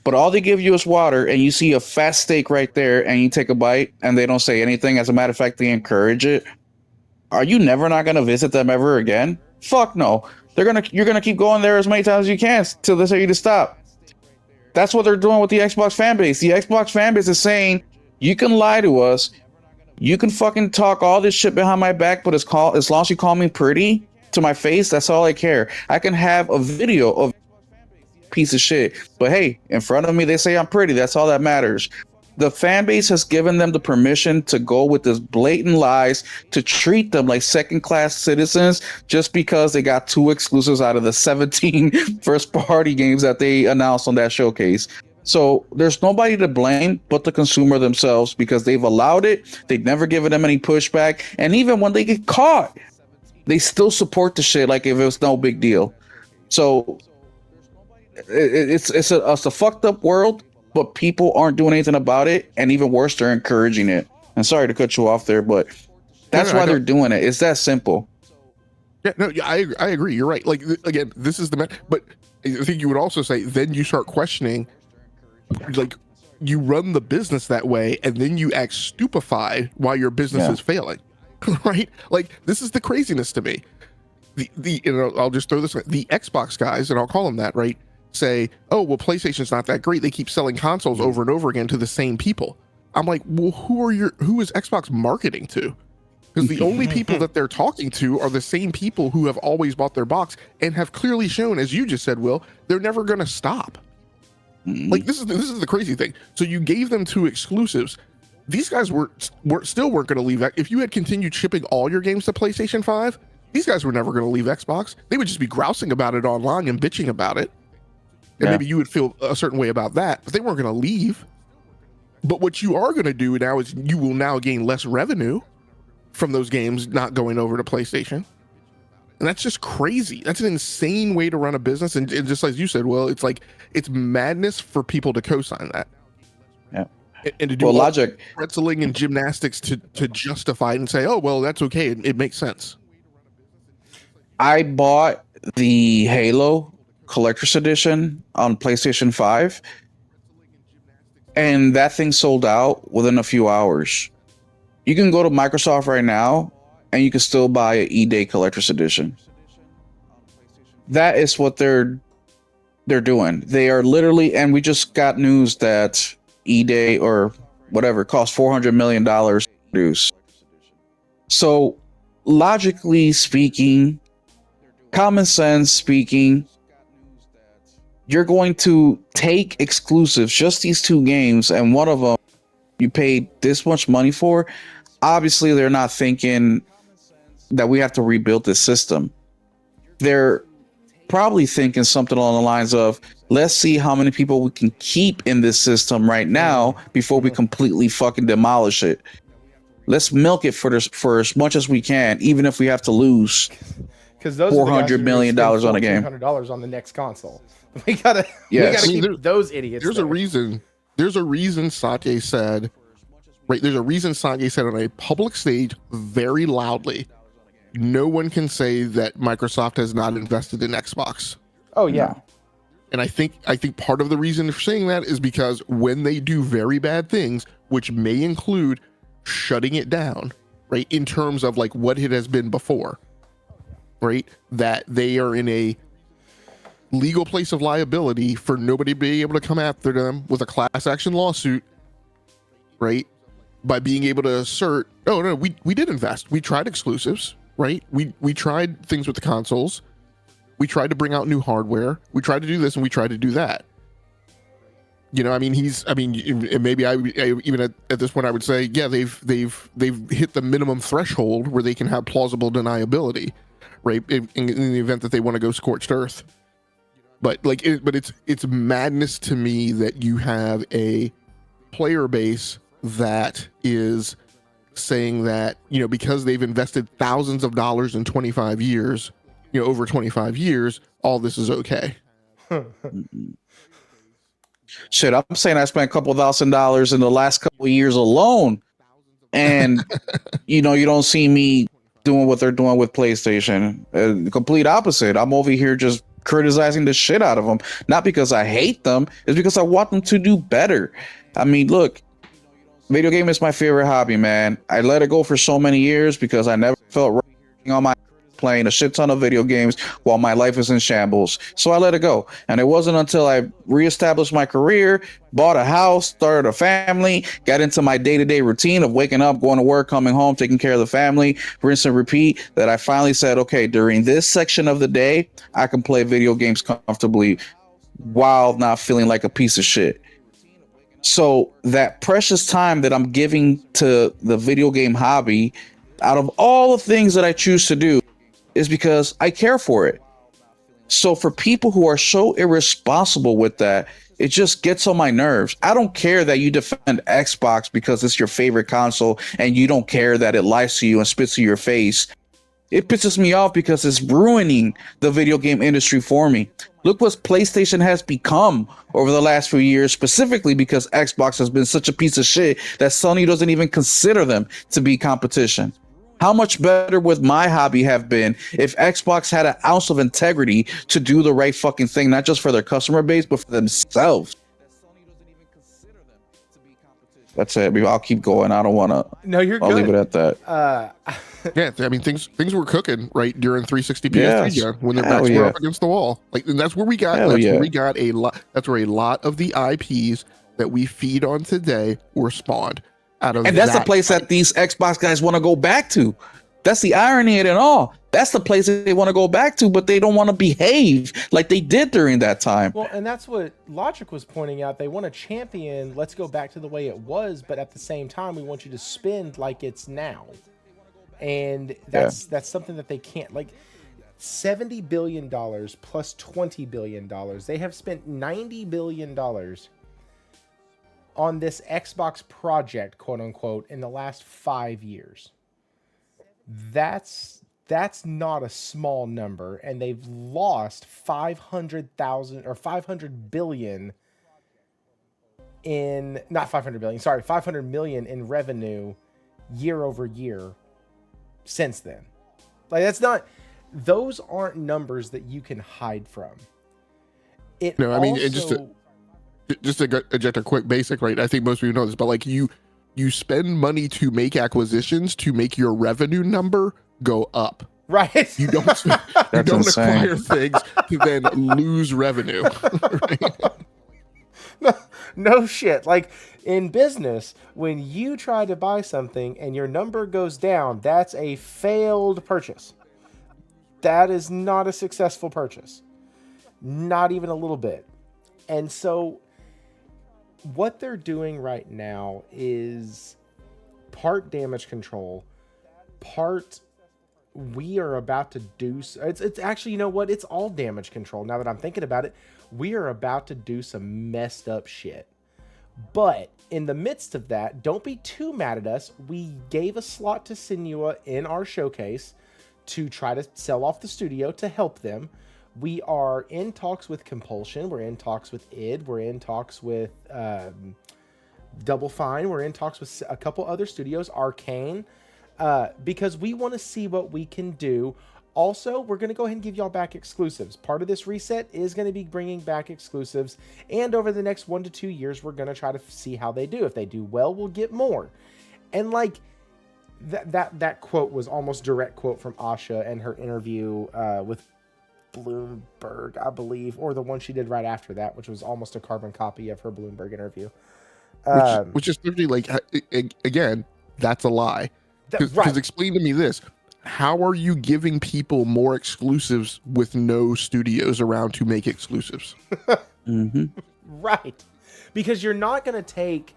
but all they give you is water, and you see a fat steak right there and you take a bite and they don't say anything, as a matter of fact, they encourage it, are you never not going to visit them ever again? Fuck no. You're gonna keep going there as many times as you can till they tell you to stop. That's what they're doing with the Xbox fan base. The Xbox fan base is saying, you can lie to us, you can fucking talk all this shit behind my back, but as long as you call me pretty to my face, that's all I care. I can have a video of piece of shit, but hey, in front of me they say I'm pretty. That's all that matters. The fan base has given them the permission to go with this blatant lies, to treat them like second-class citizens just because they got 2 exclusives out of the 17 first-party games that they announced on that showcase. So there's nobody to blame but the consumer themselves, because they've allowed it. They've never given them any pushback. And even when they get caught, they still support the shit like if it was no big deal. So it's a fucked up world, but people aren't doing anything about it, and even worse, they're encouraging it. And sorry to cut you off there, but that's why they're doing it. It's that simple. Yeah, no, I agree. You're right. Like, again, this is but I think you would also say, then you start questioning, like, you run the business that way, and then you act stupefied while your business is failing, right? Like, this is the craziness to me. I'll just throw this, the Xbox guys, and I'll call them that, right? Say, oh, well, PlayStation's not that great. They keep selling consoles over and over again to the same people. I'm like, well, who is Xbox marketing to? Because the only people that they're talking to are the same people who have always bought their box and have clearly shown, as you just said, Will, they're never going to stop. Like this is the crazy thing. So you gave them 2 exclusives. These guys still weren't going to leave that. If you had continued shipping all your games to PlayStation 5, these guys were never going to leave Xbox. They would just be grousing about it online and bitching about it. And maybe you would feel a certain way about that, but they weren't going to leave. But what you are going to do now is you will now gain less revenue from those games not going over to PlayStation. And that's just crazy. That's an insane way to run a business. And just like you said, well, it's like, it's madness for people to co-sign that. Yeah. And to do logic, pretzeling and gymnastics to justify it and say, oh, well, that's okay. It makes sense. I bought the Halo Collector's Edition on PlayStation 5, and that thing sold out within a few hours. You can go to Microsoft right now, and you can still buy an E-Day Collector's Edition. That is what they're doing. They are literally, and we just got news that E-Day or whatever cost $400 million to produce. So, logically speaking, common sense speaking, you're going to take exclusives, just these 2 games, and one of them you paid this much money for. Obviously, they're not thinking that we have to rebuild this system. They're probably thinking something along the lines of, let's see how many people we can keep in this system right now before we completely fucking demolish it. Let's milk it for as much as we can, even if we have to lose $400 million on a game. $400 on the next console. We gotta keep those idiots. There's a reason Satya said, right? There's a reason Satya said on a public stage very loudly, no one can say that Microsoft has not invested in Xbox. Oh yeah. And I think part of the reason for saying that is because when they do very bad things, which may include shutting it down, right? In terms of like what it has been before, right? That they are in a legal place of liability for nobody being able to come after them with a class action lawsuit, right? By being able to assert, oh no, we did invest. We tried exclusives, right? We tried things with the consoles. We tried to bring out new hardware. We tried to do this and we tried to do that. You know, I mean, maybe I even at this point I would say, yeah, they've hit the minimum threshold where they can have plausible deniability, right? In the event that they want to go scorched earth. But it's madness to me that you have a player base that is saying that, you know, because they've invested thousands of dollars in 25 years, you know, over 25 years, all this is okay. Shit, I'm saying I spent a couple $1,000 in the last couple of years alone, and you know, you don't see me doing what they're doing with PlayStation. Complete opposite. I'm over here just criticizing the shit out of them, not because I hate them, it's because I want them to do better. I mean, look, video game is my favorite hobby, man. I let it go for so many years because I never felt right on my playing a shit ton of video games while my life is in shambles. So I let it go. And it wasn't until I reestablished my career, bought a house, started a family, got into my day-to-day routine of waking up, going to work, coming home, taking care of the family, rinse and repeat, that I finally said, okay, during this section of the day, I can play video games comfortably while not feeling like a piece of shit. So that precious time that I'm giving to the video game hobby, out of all the things that I choose to do, is because I care for it. So for people who are so irresponsible with that, it just gets on my nerves. I don't care that you defend Xbox because it's your favorite console and you don't care that it lies to you and spits in your face. It pisses me off because it's ruining the video game industry for me. Look what PlayStation has become over the last few years, specifically because Xbox has been such a piece of shit that Sony doesn't even consider them to be competition. How much better would my hobby have been if Xbox had an ounce of integrity to do the right fucking thing, not just for their customer base, but for themselves? That's it. I'll keep going. I don't want to. No, you're good. I'll leave it at that. Yeah, I mean, things were cooking right during 360 PS3 when their backs were up against the wall. Like, and that's where we got. Where we got a lot. That's where a lot of the IPs that we feed on today were spawned. out of And that's the that place that these Xbox guys want to go back to. That's the irony in it all. That's the place that they want to go back to, but they don't want to behave like they did during that time. Well, and that's what Logic was pointing out. They want to champion, let's go back to the way it was, but at the same time, we want you to spend like it's now. And that's something that they can't. Like, $70 billion plus $20 billion. They have spent $90 billion on this Xbox project, quote unquote, in the last 5 years. That's not a small number, and they've lost 500,000 or 500 billion in, not 500 billion, sorry, 500 million in revenue year over year since then. Like, that's not, those aren't numbers that you can hide from. It No, I mean, also, just to eject a quick basic, right? I think most people know this, but like you spend money to make acquisitions to make your revenue number go up. right. You don't you don't insane. acquire things to then lose revenue. Right? No shit. Like, in business, when you try to buy something and your number goes down, that's a failed purchase. That is not a successful purchase. Not even a little bit. And so what they're doing right now is part damage control, part we are about to do. It's actually, you know what? It's all damage control. Now that I'm thinking about it, we are about to do some messed up shit. But in the midst of that, don't be too mad at us. We gave a slot to Senua in our showcase to try to sell off the studio to help them. We are in talks with Compulsion. We're in talks with id. We're in talks with Double Fine. We're in talks with a couple other studios, Arcane, because we want to see what we can do. Also, we're going to go ahead and give y'all back exclusives. Part of this reset is going to be bringing back exclusives. And over the next 1 to 2 years, we're going to try to see how they do. If they do well, we'll get more. And like, that quote was almost direct quote from Asha and her interview with Bloomberg, I believe, or the one she did right after that, which was almost a carbon copy of her Bloomberg interview. Which is literally like, again, that's a lie. Because right. explain to me this. How are you giving people more exclusives with no studios around to make exclusives? Mm-hmm. Right. Because you're not going to take,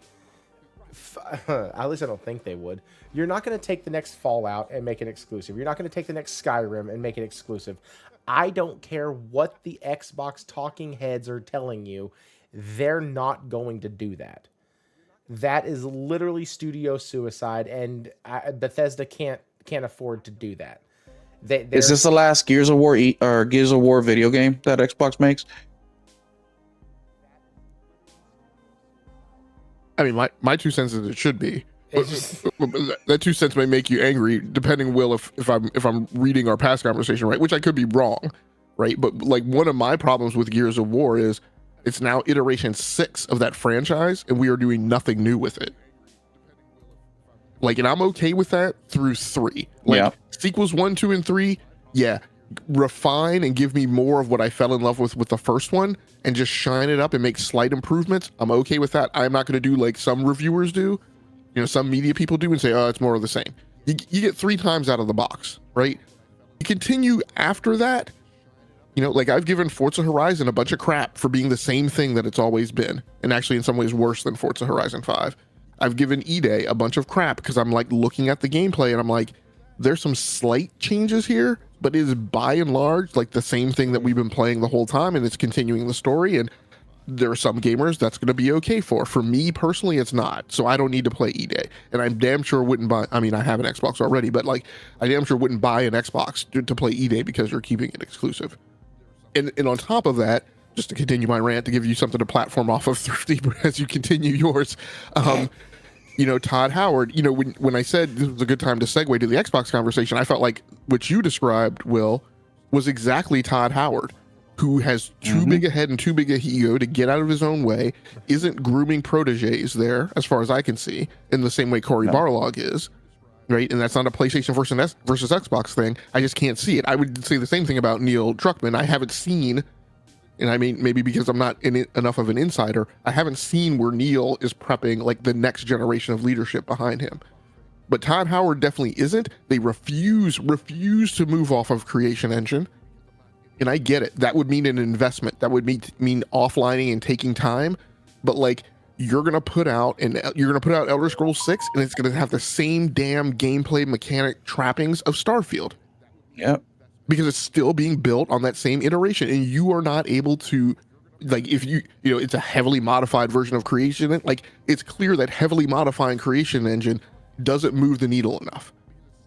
at least I don't think they would. You're not going to take the next Fallout and make it exclusive. You're not going to take the next Skyrim and make it exclusive. I don't care what the Xbox talking heads are telling you. They're not going to do that. That is literally studio suicide, and Bethesda can't afford to do that. Is this the last Gears of War or Gears of War video game that Xbox makes? I mean, my 2 cents is it should be. That 2 cents may make you angry, depending, Will, if I'm reading our past conversation right, which I could be wrong, right? But like, one of my problems with Gears of War is it's now iteration 6 of that franchise, and we are doing nothing new with it. Like, and I'm okay with that through 3. Like, yeah. Sequels 1, 2, and 3, yeah, refine and give me more of what I fell in love with the first one, and just shine it up and make slight improvements. I'm okay with that. I'm not going to do like some reviewers do, you know, some media people do, and say, oh, it's more of the same. You get 3 times out of the box, right? You continue after that. You know, like, I've given Forza Horizon a bunch of crap for being the same thing that it's always been, and actually in some ways worse than Forza Horizon 5. I've given E-Day a bunch of crap because I'm like looking at the gameplay and I'm like, there's some slight changes here, but it is by and large like the same thing that we've been playing the whole time, and it's continuing the story. And there are some gamers that's going to be okay for. For me personally, it's not. So I don't need to play E-Day, and I'm damn sure wouldn't buy. I mean, I have an Xbox already, but like, I damn sure wouldn't buy an Xbox to play E-Day because you're keeping it exclusive. And on top of that, just to continue my rant, to give you something to platform off of, Thrifty, as you continue yours, you know, Todd Howard, you know, when I said this was a good time to segue to the Xbox conversation, I felt like what you described, Will, was exactly Todd Howard, who has too big a head and too big a ego to get out of his own way, isn't grooming proteges there, as far as I can see, in the same way Cory Barlog is, right? And that's not a PlayStation versus Xbox thing. I just can't see it. I would say the same thing about Neil Druckmann. I haven't seen And I mean, maybe because I'm not enough of an insider, I haven't seen where Neil is prepping like the next generation of leadership behind him. But Todd Howard definitely isn't. They refuse to move off of Creation Engine. And I get it. That would mean an investment. That would mean offlining and taking time. But like, you're gonna put out Elder Scrolls 6, and it's gonna have the same damn gameplay mechanic trappings of Starfield. Yep. Because it's still being built on that same iteration, and you are not able to, like, if you know, it's a heavily modified version of Creation. Like, it's clear that heavily modifying Creation Engine doesn't move the needle enough.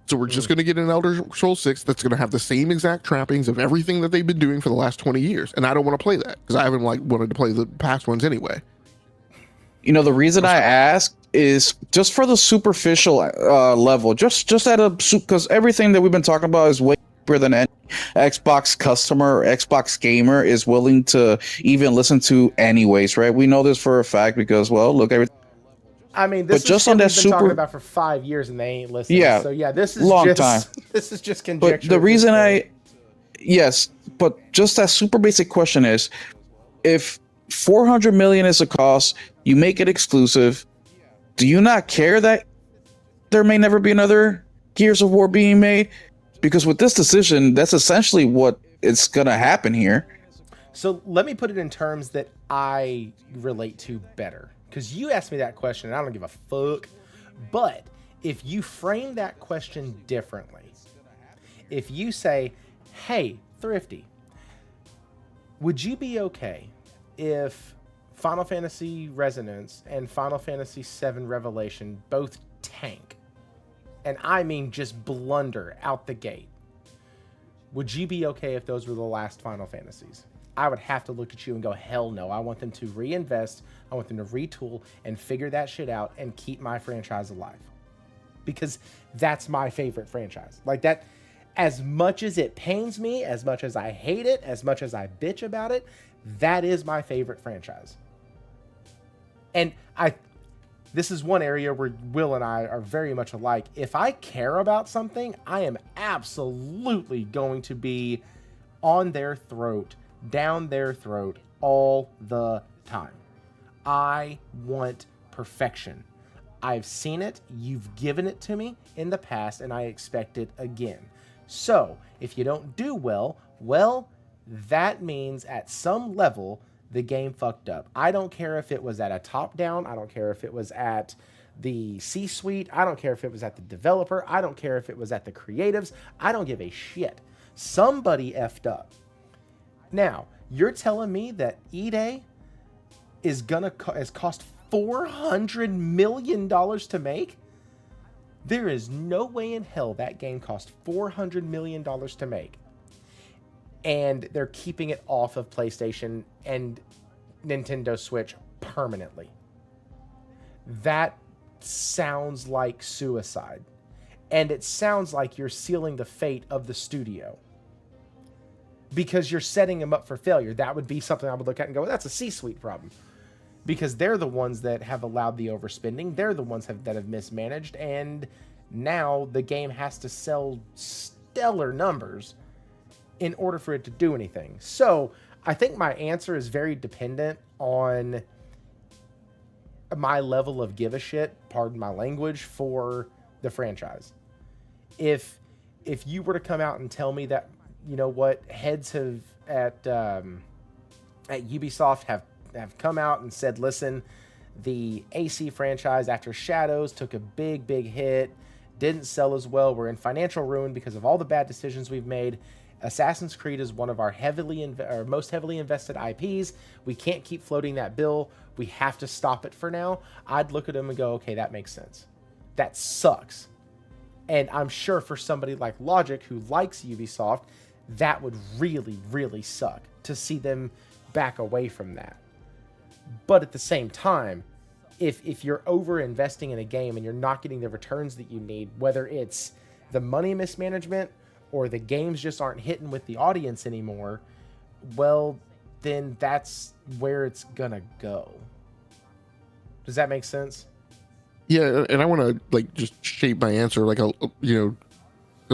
So we're just going to get an Elder Scrolls 6 that's going to have the same exact trappings of everything that they've been doing for the last 20 years. And I don't want to play that because I haven't wanted to play the past ones anyway. You know, the reason I ask is just for the superficial level, just at a, because everything that we've been talking about is way deeper than any Xbox customer or Xbox gamer is willing to even listen to anyways, right? We know this for a fact because, well, look, everything. I mean, this but just on that we've been talking about for 5 years and they ain't listening. Yeah. So yeah, this is long just time. This is just conjecture. But the reason yes, but just that super basic question is, if 400 million is the cost, you make it exclusive, do you not care that there may never be another Gears of War being made? Because with this decision, that's essentially what it's gonna happen here. So let me put it in terms that I relate to better. Because you asked me that question, and I don't give a fuck. But if you frame that question differently, if you say, hey, Thrifty, would you be okay if Final Fantasy Resonance and Final Fantasy VII Revelation both tank? And I mean just blunder out the gate. Would you be okay if those were the last Final Fantasies? I would have to look at you and go, hell no. I want them to reinvest. I want them to retool and figure that shit out and keep my franchise alive. Because that's my favorite franchise. Like that, as much as it pains me, as much as I hate it, as much as I bitch about it, that is my favorite franchise. And this is one area where Will and I are very much alike. If I care about something, I am absolutely going to be on their throat, down their throat all the time. I want perfection. I've seen it. You've given it to me in the past, and I expect it again. So if you don't do well, that means at some level the game fucked up. I don't care if it was at a top-down. I don't care if it was at the C-suite. I don't care if it was at the developer. I don't care if it was at the creatives. I don't give a shit. Somebody effed up. Now, you're telling me that E-Day is gonna cost $400 million to make? There is no way in hell that game cost $400 million to make. And they're keeping it off of PlayStation and Nintendo Switch permanently. That sounds like suicide. And it sounds like you're sealing the fate of the studio. Because you're setting them up for failure. That would be something I would look at and go, well, that's a C-suite problem. Because they're the ones that have allowed the overspending. They're the ones that have mismanaged. And now the game has to sell stellar numbers in order for it to do anything. So I think my answer is very dependent on my level of give a shit, pardon my language, for the franchise. If you were to come out and tell me that, you know what, heads have at Ubisoft have come out and said, listen, the AC franchise after Shadows took a big hit, didn't sell as well, we're in financial ruin because of all the bad decisions we've made. Assassin's Creed is one of our most heavily invested IPs. We can't keep floating that bill. We have to stop it for now. I'd look at them and go, okay, that makes sense. That sucks. And I'm sure for somebody like Logic who likes Ubisoft, that would really suck to see them back away from that. But at the same time, if you're over investing in a game and you're not getting the returns that you need, whether it's the money mismanagement or the games just aren't hitting with the audience anymore, well, then that's where it's gonna go. Does that make sense? Yeah, and I want to like just shape my answer like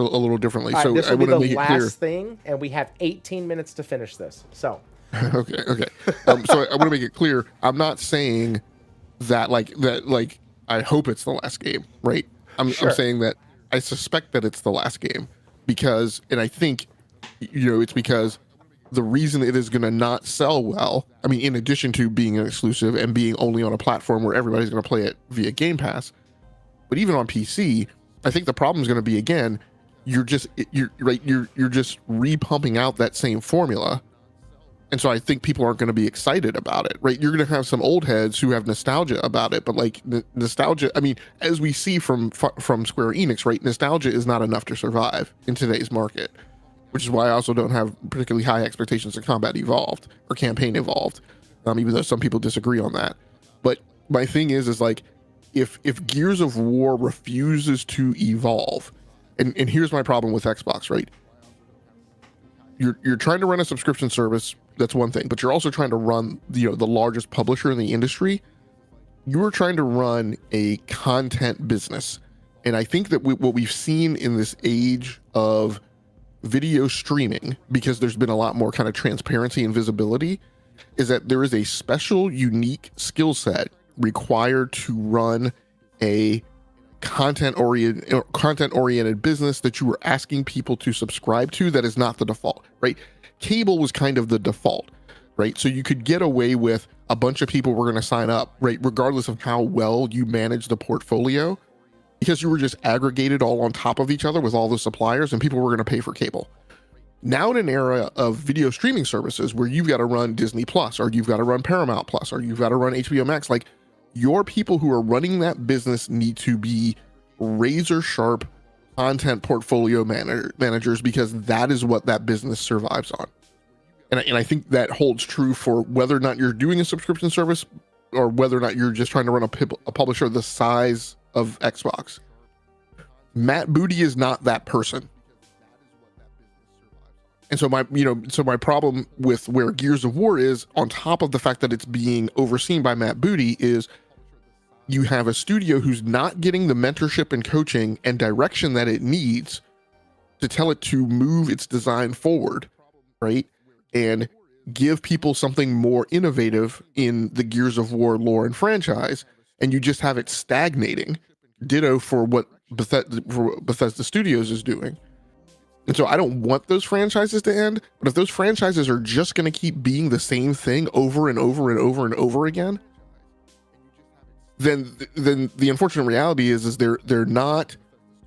little differently. All right, So this I will be want to the make it clear. last thing, and we have 18 minutes to finish this. So, Okay. So I want to make it clear. I'm not saying that like I hope it's the last game, right? I'm Sure. saying that I suspect that it's the last game because, and I think, it's because the reason it is going to not sell well. I mean, in addition to being an exclusive and being only on a platform where everybody's going to play it via Game Pass, but even on PC, I think the problem is going to be again, you're just repumping out that same formula. And so I think people aren't going to be excited about it, right? You're going to have some old heads who have nostalgia about it, but like nostalgia, I mean, as we see from Square Enix, right? Nostalgia is not enough to survive in today's market, which is why I also don't have particularly high expectations of Combat Evolved or Campaign Evolved, even though some people disagree on that. But my thing is like, if Gears of War refuses to evolve, and here's my problem with Xbox, right? You're trying to run a subscription service. That's one thing, but you're also trying to run the largest publisher in the industry. You are trying to run a content business, and I think that what we've seen in this age of video streaming, because there's been a lot more kind of transparency and visibility, is that there is a special, unique skill set required to run a content-oriented business that you are asking people to subscribe to. That is not the default, right? Cable was kind of the default, right? So you could get away with a bunch of people were going to sign up, right? Regardless of how well you manage the portfolio, because you were just aggregated all on top of each other with all the suppliers and people were going to pay for cable. Now in an era of video streaming services where you've got to run Disney Plus, or you've got to run Paramount Plus, or you've got to run HBO Max, like your people who are running that business need to be razor sharp content portfolio managers, because that is what that business survives on. And I think that holds true for whether or not you're doing a subscription service or whether or not you're just trying to run a publisher the size of Xbox. Matt Booty is not that person. And so my problem with where Gears of War is, on top of the fact that it's being overseen by Matt Booty, is you have a studio who's not getting the mentorship and coaching and direction that it needs to tell it to move its design forward, right? And give people something more innovative in the Gears of War lore and franchise, and you just have it stagnating. Ditto for what Bethesda Studios is doing. And so I don't want those franchises to end, but if those franchises are just going to keep being the same thing over and over and over and over again, then the unfortunate reality is they're not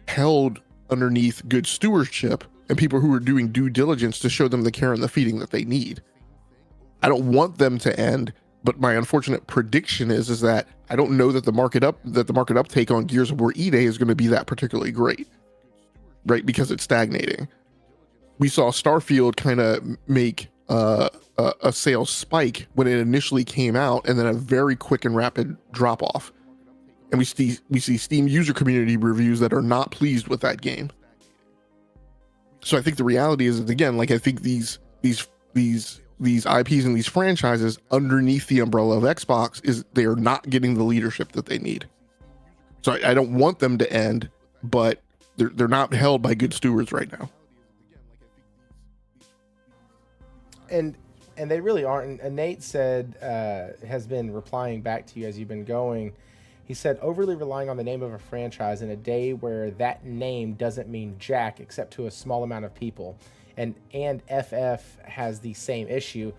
held underneath good stewardship and people who are doing due diligence to show them the care and the feeding that they need. I don't want them to end, but my unfortunate prediction is that I don't know that the market uptake on Gears of War E-Day is going to be that particularly great, right? Because it's stagnating. We saw Starfield kind of make a sales spike when it initially came out, and then a very quick and rapid drop off. And we see Steam user community reviews that are not pleased with that game. So I think the reality is, again, like I think these IPs and these franchises underneath the umbrella of Xbox is they are not getting the leadership that they need. So I don't want them to end, but they're not held by good stewards right now. And they really aren't. And Nate said, has been replying back to you as you've been going. He said, overly relying on the name of a franchise in a day where that name doesn't mean jack except to a small amount of people. And FF has the same issue.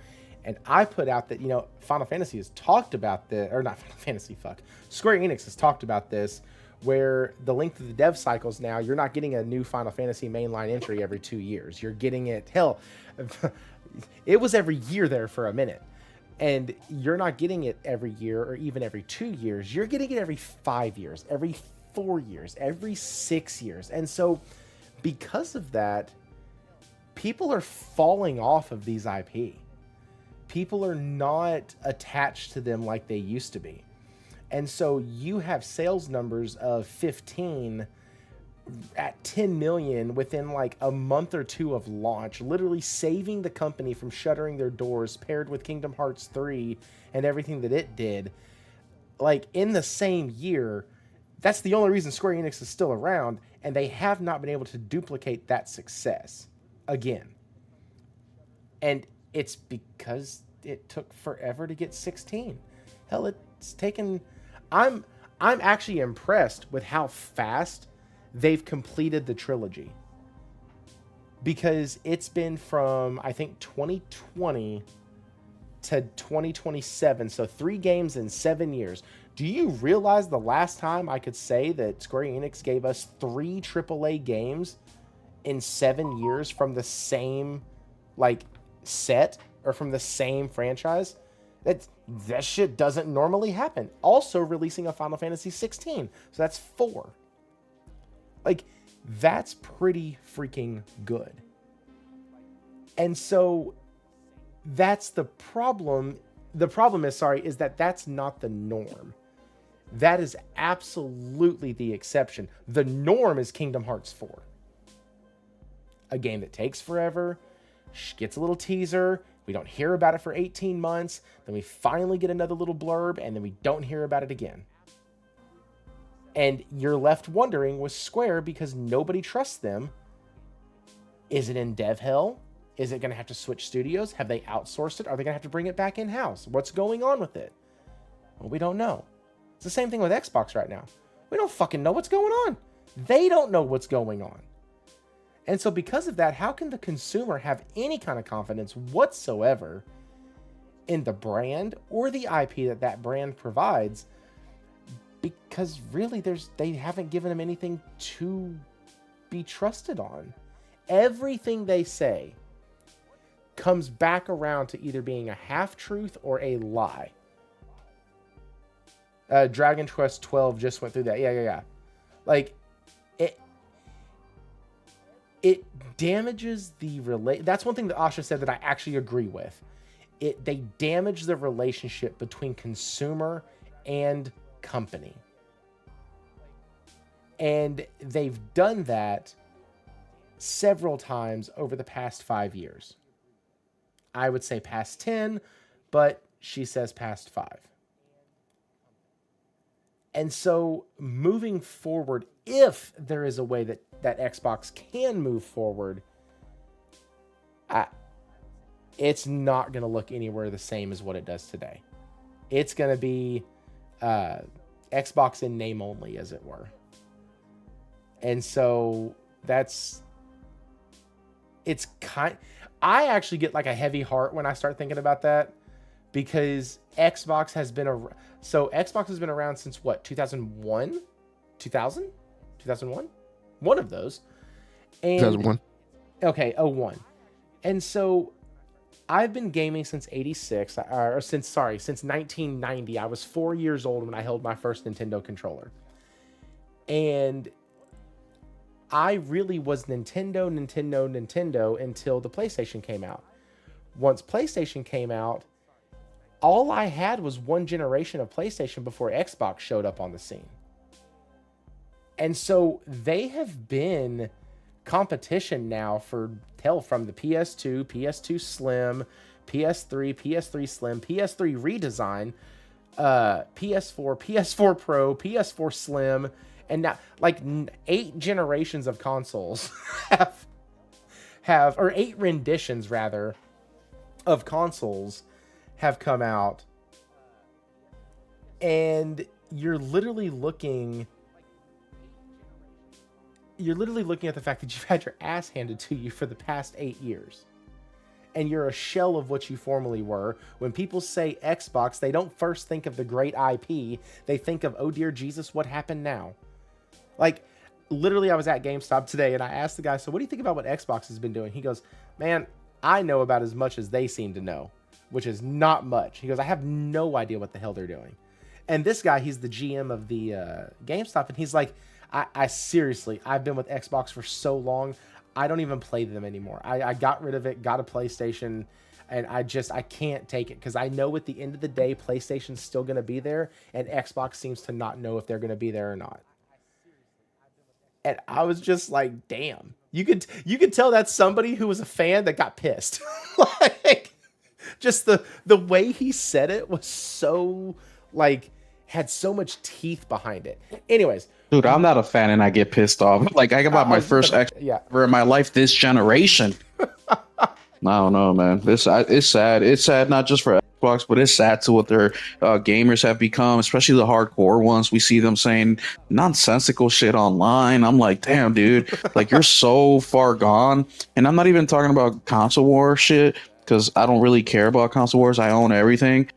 And I put out that, Final Fantasy has talked about this, or not Final Fantasy, Square Enix has talked about this, where the length of the dev cycles now, you're not getting a new Final Fantasy mainline entry every 2 years. You're getting it, hell, it was every year there for a minute. And you're not getting it every year or even every 2 years. You're getting it every 5 years, every 4 years, every 6 years. And so because of that, people are falling off of these IP. People are not attached to them like they used to be. And so you have sales numbers of 15 at 10 million within like a month or two of launch, literally saving the company from shuttering their doors, paired with Kingdom Hearts 3 and everything that it did. Like in the same year, that's the only reason Square Enix is still around. and they have not been able to duplicate that success again. And it's because it took forever to get 16. Hell, it's taken... I'm actually impressed with how fast they've completed the trilogy. Because it's been from, I think, 2020 to 2027. So 3 games in 7 years. Do you realize the last time I could say that Square Enix gave us 3 AAA games in 7 years from the same, like, set or from the same franchise? That shit doesn't normally happen. Also releasing a Final Fantasy 16. So that's 4. Like, that's pretty freaking good. And so that's the problem. The problem is, is that that's not the norm. That is absolutely the exception. The norm is Kingdom Hearts 4. A game that takes forever, gets a little teaser, we don't hear about it for 18 months, then we finally get another little blurb, and then we don't hear about it again. And you're left wondering with Square because nobody trusts them. Is it in dev hell? Is it going to have to switch studios? Have they outsourced it? Are they going to have to bring it back in-house? What's going on with it? Well, we don't know. It's the same thing with Xbox right now. We don't fucking know what's going on. They don't know what's going on. And so because of that, how can the consumer have any kind of confidence whatsoever in the brand or the IP that brand provides? Because really, they haven't given them anything to be trusted on. Everything they say comes back around to either being a half-truth or a lie. Dragon Quest 12 just went through that. Yeah. Like, it damages the That's one thing that Asha said that I actually agree with. They damage the relationship between consumer and company. And they've done that several times over the past 5 years. I would say past 10, but she says past 5. And so moving forward, if there is a way that Xbox can move forward, it's not going to look anywhere the same as what it does today. It's going to be Xbox in name only, as it were. And so I actually get like a heavy heart when I start thinking about that, because Xbox has been around since what, 2001? 2001? One of those. And 2001. Okay, 01. And so I've been gaming since 86, or since 1990. I was 4 years old when I held my first Nintendo controller. And I really was Nintendo until the PlayStation came out. Once PlayStation came out, all I had was one generation of PlayStation before Xbox showed up on the scene. And so they have been competition now from the PS2, PS2 Slim, PS3, PS3 Slim, PS3 redesign, PS4, PS4 Pro, PS4 Slim, and now like 8 generations of consoles or 8 renditions rather of consoles have come out, and you're literally looking at the fact that you've had your ass handed to you for the past 8 years. And you're a shell of what you formerly were. When people say Xbox, they don't first think of the great IP. They think of, oh dear Jesus, what happened now? Like, literally, I was at GameStop today, and I asked the guy, so what do you think about what Xbox has been doing? He goes, man, I know about as much as they seem to know, which is not much. He goes, I have no idea what the hell they're doing. And this guy, he's the GM of the GameStop, and he's like, I seriously, I've been with Xbox for so long, I don't even play them anymore. I got rid of it, got a PlayStation, and I can't take it, because I know at the end of the day, PlayStation's still going to be there, and Xbox seems to not know if they're going to be there or not. And I was just like, damn. You could tell that's somebody who was a fan that got pissed. Like, just the way he said it was so, like, had so much teeth behind it. Anyways, Dude, I'm not a fan and I get pissed off. Like I got my first X yeah. ever in my life this generation. I don't know, man. It's sad. It's sad not just for Xbox, but it's sad to what their gamers have become, especially the hardcore ones. We see them saying nonsensical shit online. I'm like, damn, dude, like you're so far gone. And I'm not even talking about console war shit because I don't really care about console wars. I own everything,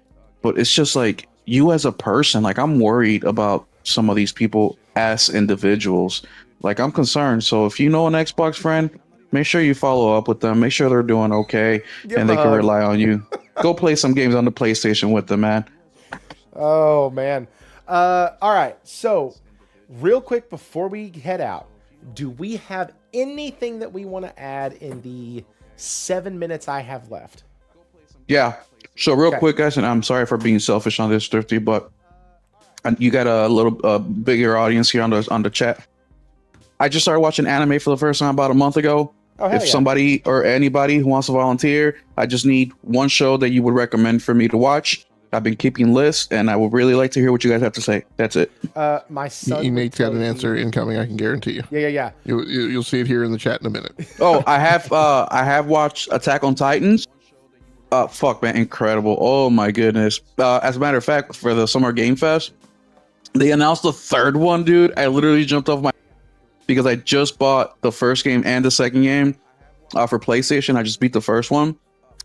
but it's just like you as a person. Like I'm worried about some of these people as individuals. Like I'm concerned. So if you know an Xbox friend, make sure you follow up with them. Make sure they're doing okay and they can rely on you. Go play some games on the PlayStation with them, man. Oh, man. All right. So real quick before we head out, do we have anything that we want to add in the 7 minutes I have left? Yeah. So real quick, guys, and I'm sorry for being selfish on this, Thrifty, but you got a little bigger audience here on the chat. I just started watching anime for the first time about a month ago. Oh, if somebody or anybody who wants to volunteer, I just need one show that you would recommend for me to watch. I've been keeping lists, and I would really like to hear what you guys have to say. That's it. My son. Nate's got an answer incoming. I can guarantee you. Yeah. You'll see it here in the chat in a minute. Oh, I have watched Attack on Titans. Fuck, man, incredible. Oh my goodness. As a matter of fact, for the Summer Game Fest, they announced the third one, dude. I literally jumped off my because I just bought the first game and the second game for PlayStation. I just beat the first one,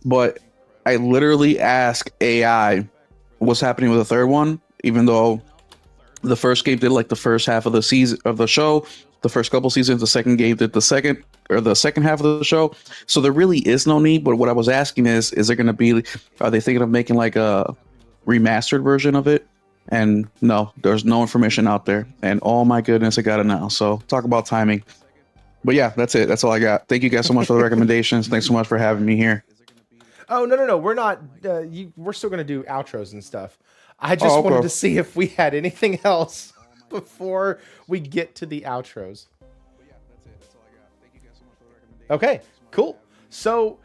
but I literally asked AI what's happening with the third one, even though the first game did like the first half of the season of the show, the first couple seasons, the second game did the second half of the show. So there really is no need. But what I was asking is there going to be, are they thinking of making like a remastered version of it? And no, there's no information out there. And oh my goodness, I got it now. So talk about timing. But yeah, that's it. That's all I got. Thank you guys so much for the recommendations. Thanks so much for having me here. Oh, no. We're not. We're still going to do outros and stuff. I just wanted to see if we had anything else before we get to the outros. Okay, cool. So,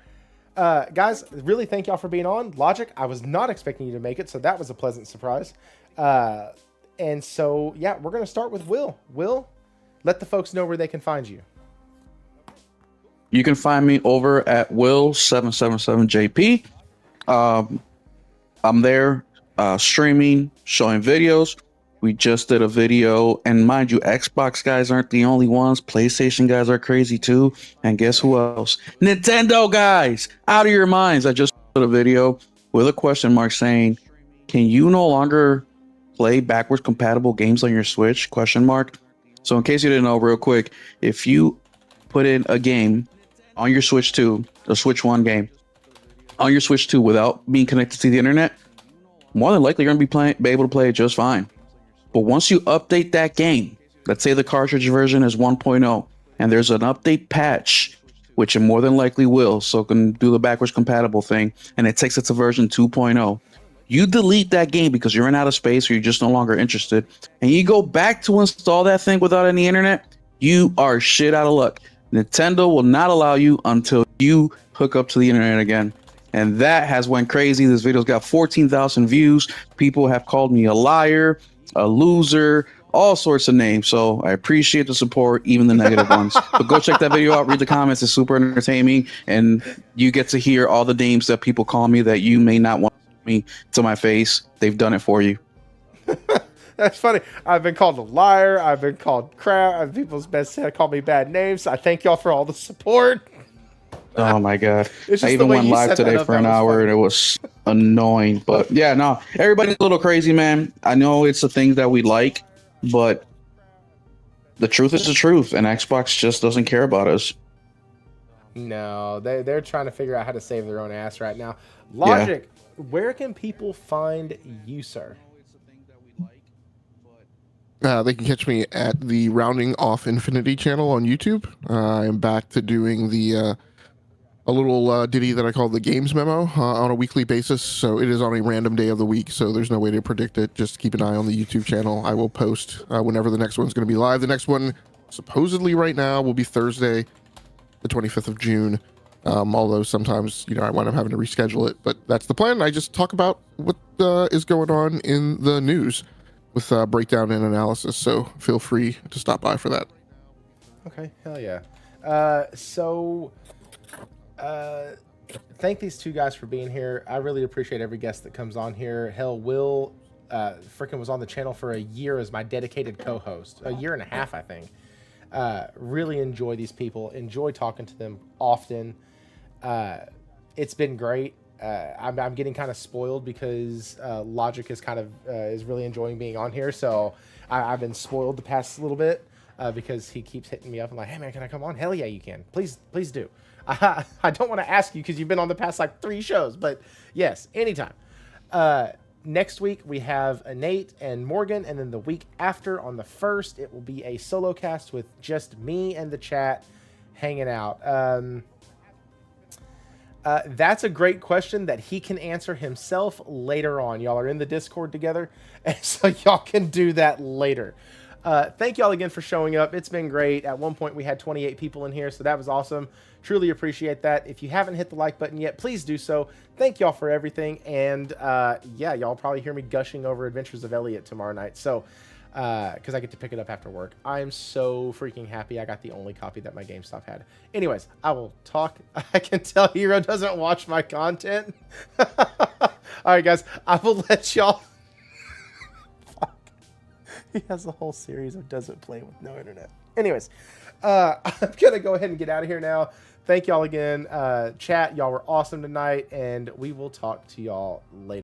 guys, really thank y'all for being on. Logic, I was not expecting you to make it, so that was a pleasant surprise. And so, yeah, we're going to start with Will. Will, let the folks know where they can find you. You can find me over at Will777JP. I'm there streaming, showing videos. We just did a video, and mind you, Xbox guys aren't the only ones. PlayStation guys are crazy too. And guess who else? Nintendo guys, out of your minds. I just put a video with a question mark saying, can you no longer play backwards compatible games on your Switch? Question mark. So in case you didn't know, real quick, if you put in a game on your Switch 2, a Switch 1 game, on your Switch 2 without being connected to the internet, more than likely you're going to be able to play it just fine. But once you update that game, let's say the cartridge version is 1.0, and there's an update patch, which it more than likely will, so it can do the backwards compatible thing, and it takes it to version 2.0. You delete that game because you're in out of space or you're just no longer interested, and you go back to install that thing without any internet, you are shit out of luck. Nintendo will not allow you until you hook up to the internet again. And that has went crazy. This video's got 14,000 views. People have called me a liar, a loser, all sorts of names. So I appreciate the support, even the negative ones. But go check that video out, read the comments. It's super entertaining. And you get to hear all the names that people call me that you may not want me to my face. They've done it for you. That's funny. I've been called a liar. I've been called crap. People's best call me bad names. I thank y'all for all the support. Oh my god! I even went live today for an hour, and it was annoying. But yeah, no, everybody's a little crazy, man. I know it's the things that we like, but the truth is the truth, and Xbox just doesn't care about us. No, they're trying to figure out how to save their own ass right now. Logic, where can people find you, sir? They can catch me at the Rounding Off Infinity channel on YouTube. I am back to doing the a little ditty that I call the Games Memo on a weekly basis. So it is on a random day of the week, so there's no way to predict it. Just keep an eye on the YouTube channel. I will post whenever the next one's going to be live. The next one, supposedly right now, will be Thursday, the 25th of June. Although sometimes, I wind up having to reschedule it, but that's the plan. I just talk about what is going on in the news. with breakdown and analysis. So feel free to stop by for that. Okay, hell yeah. Thank these two guys for being here. I really appreciate every guest that comes on here. Hell, Will freaking was on the channel for a year as my dedicated co-host. A year and a half, I think. Really enjoy these people. Enjoy talking to them often. It's been great. I'm getting kind of spoiled because Logic is is really enjoying being on here. So I've been spoiled the past little bit because he keeps hitting me up and like, hey man, can I come on? Hell yeah, you can. Please do. I don't want to ask you because you've been on the past like 3 shows, but yes, anytime. Next week we have Nate and Morgan, and then the week after on the 1st, it will be a solo cast with just me and the chat hanging out. That's a great question that he can answer himself later on. Y'all are in the Discord together, and so y'all can do that later. Thank y'all again for showing up. It's been great. At one point we had 28 people in here, so that was awesome. Truly appreciate that. If you haven't hit the like button yet, please do so. Thank y'all for everything. And yeah, y'all probably hear me gushing over Adventures of Elliot tomorrow night. So, because I get to pick it up after work. I am so freaking happy I got the only copy that my GameStop had. Anyways, I will talk. I can tell Hero doesn't watch my content. All right, guys, I will let y'all. He has a whole series of doesn't play with no internet. Anyways, I'm going to go ahead and get out of here now. Thank y'all again. Chat, y'all were awesome tonight, and we will talk to y'all later.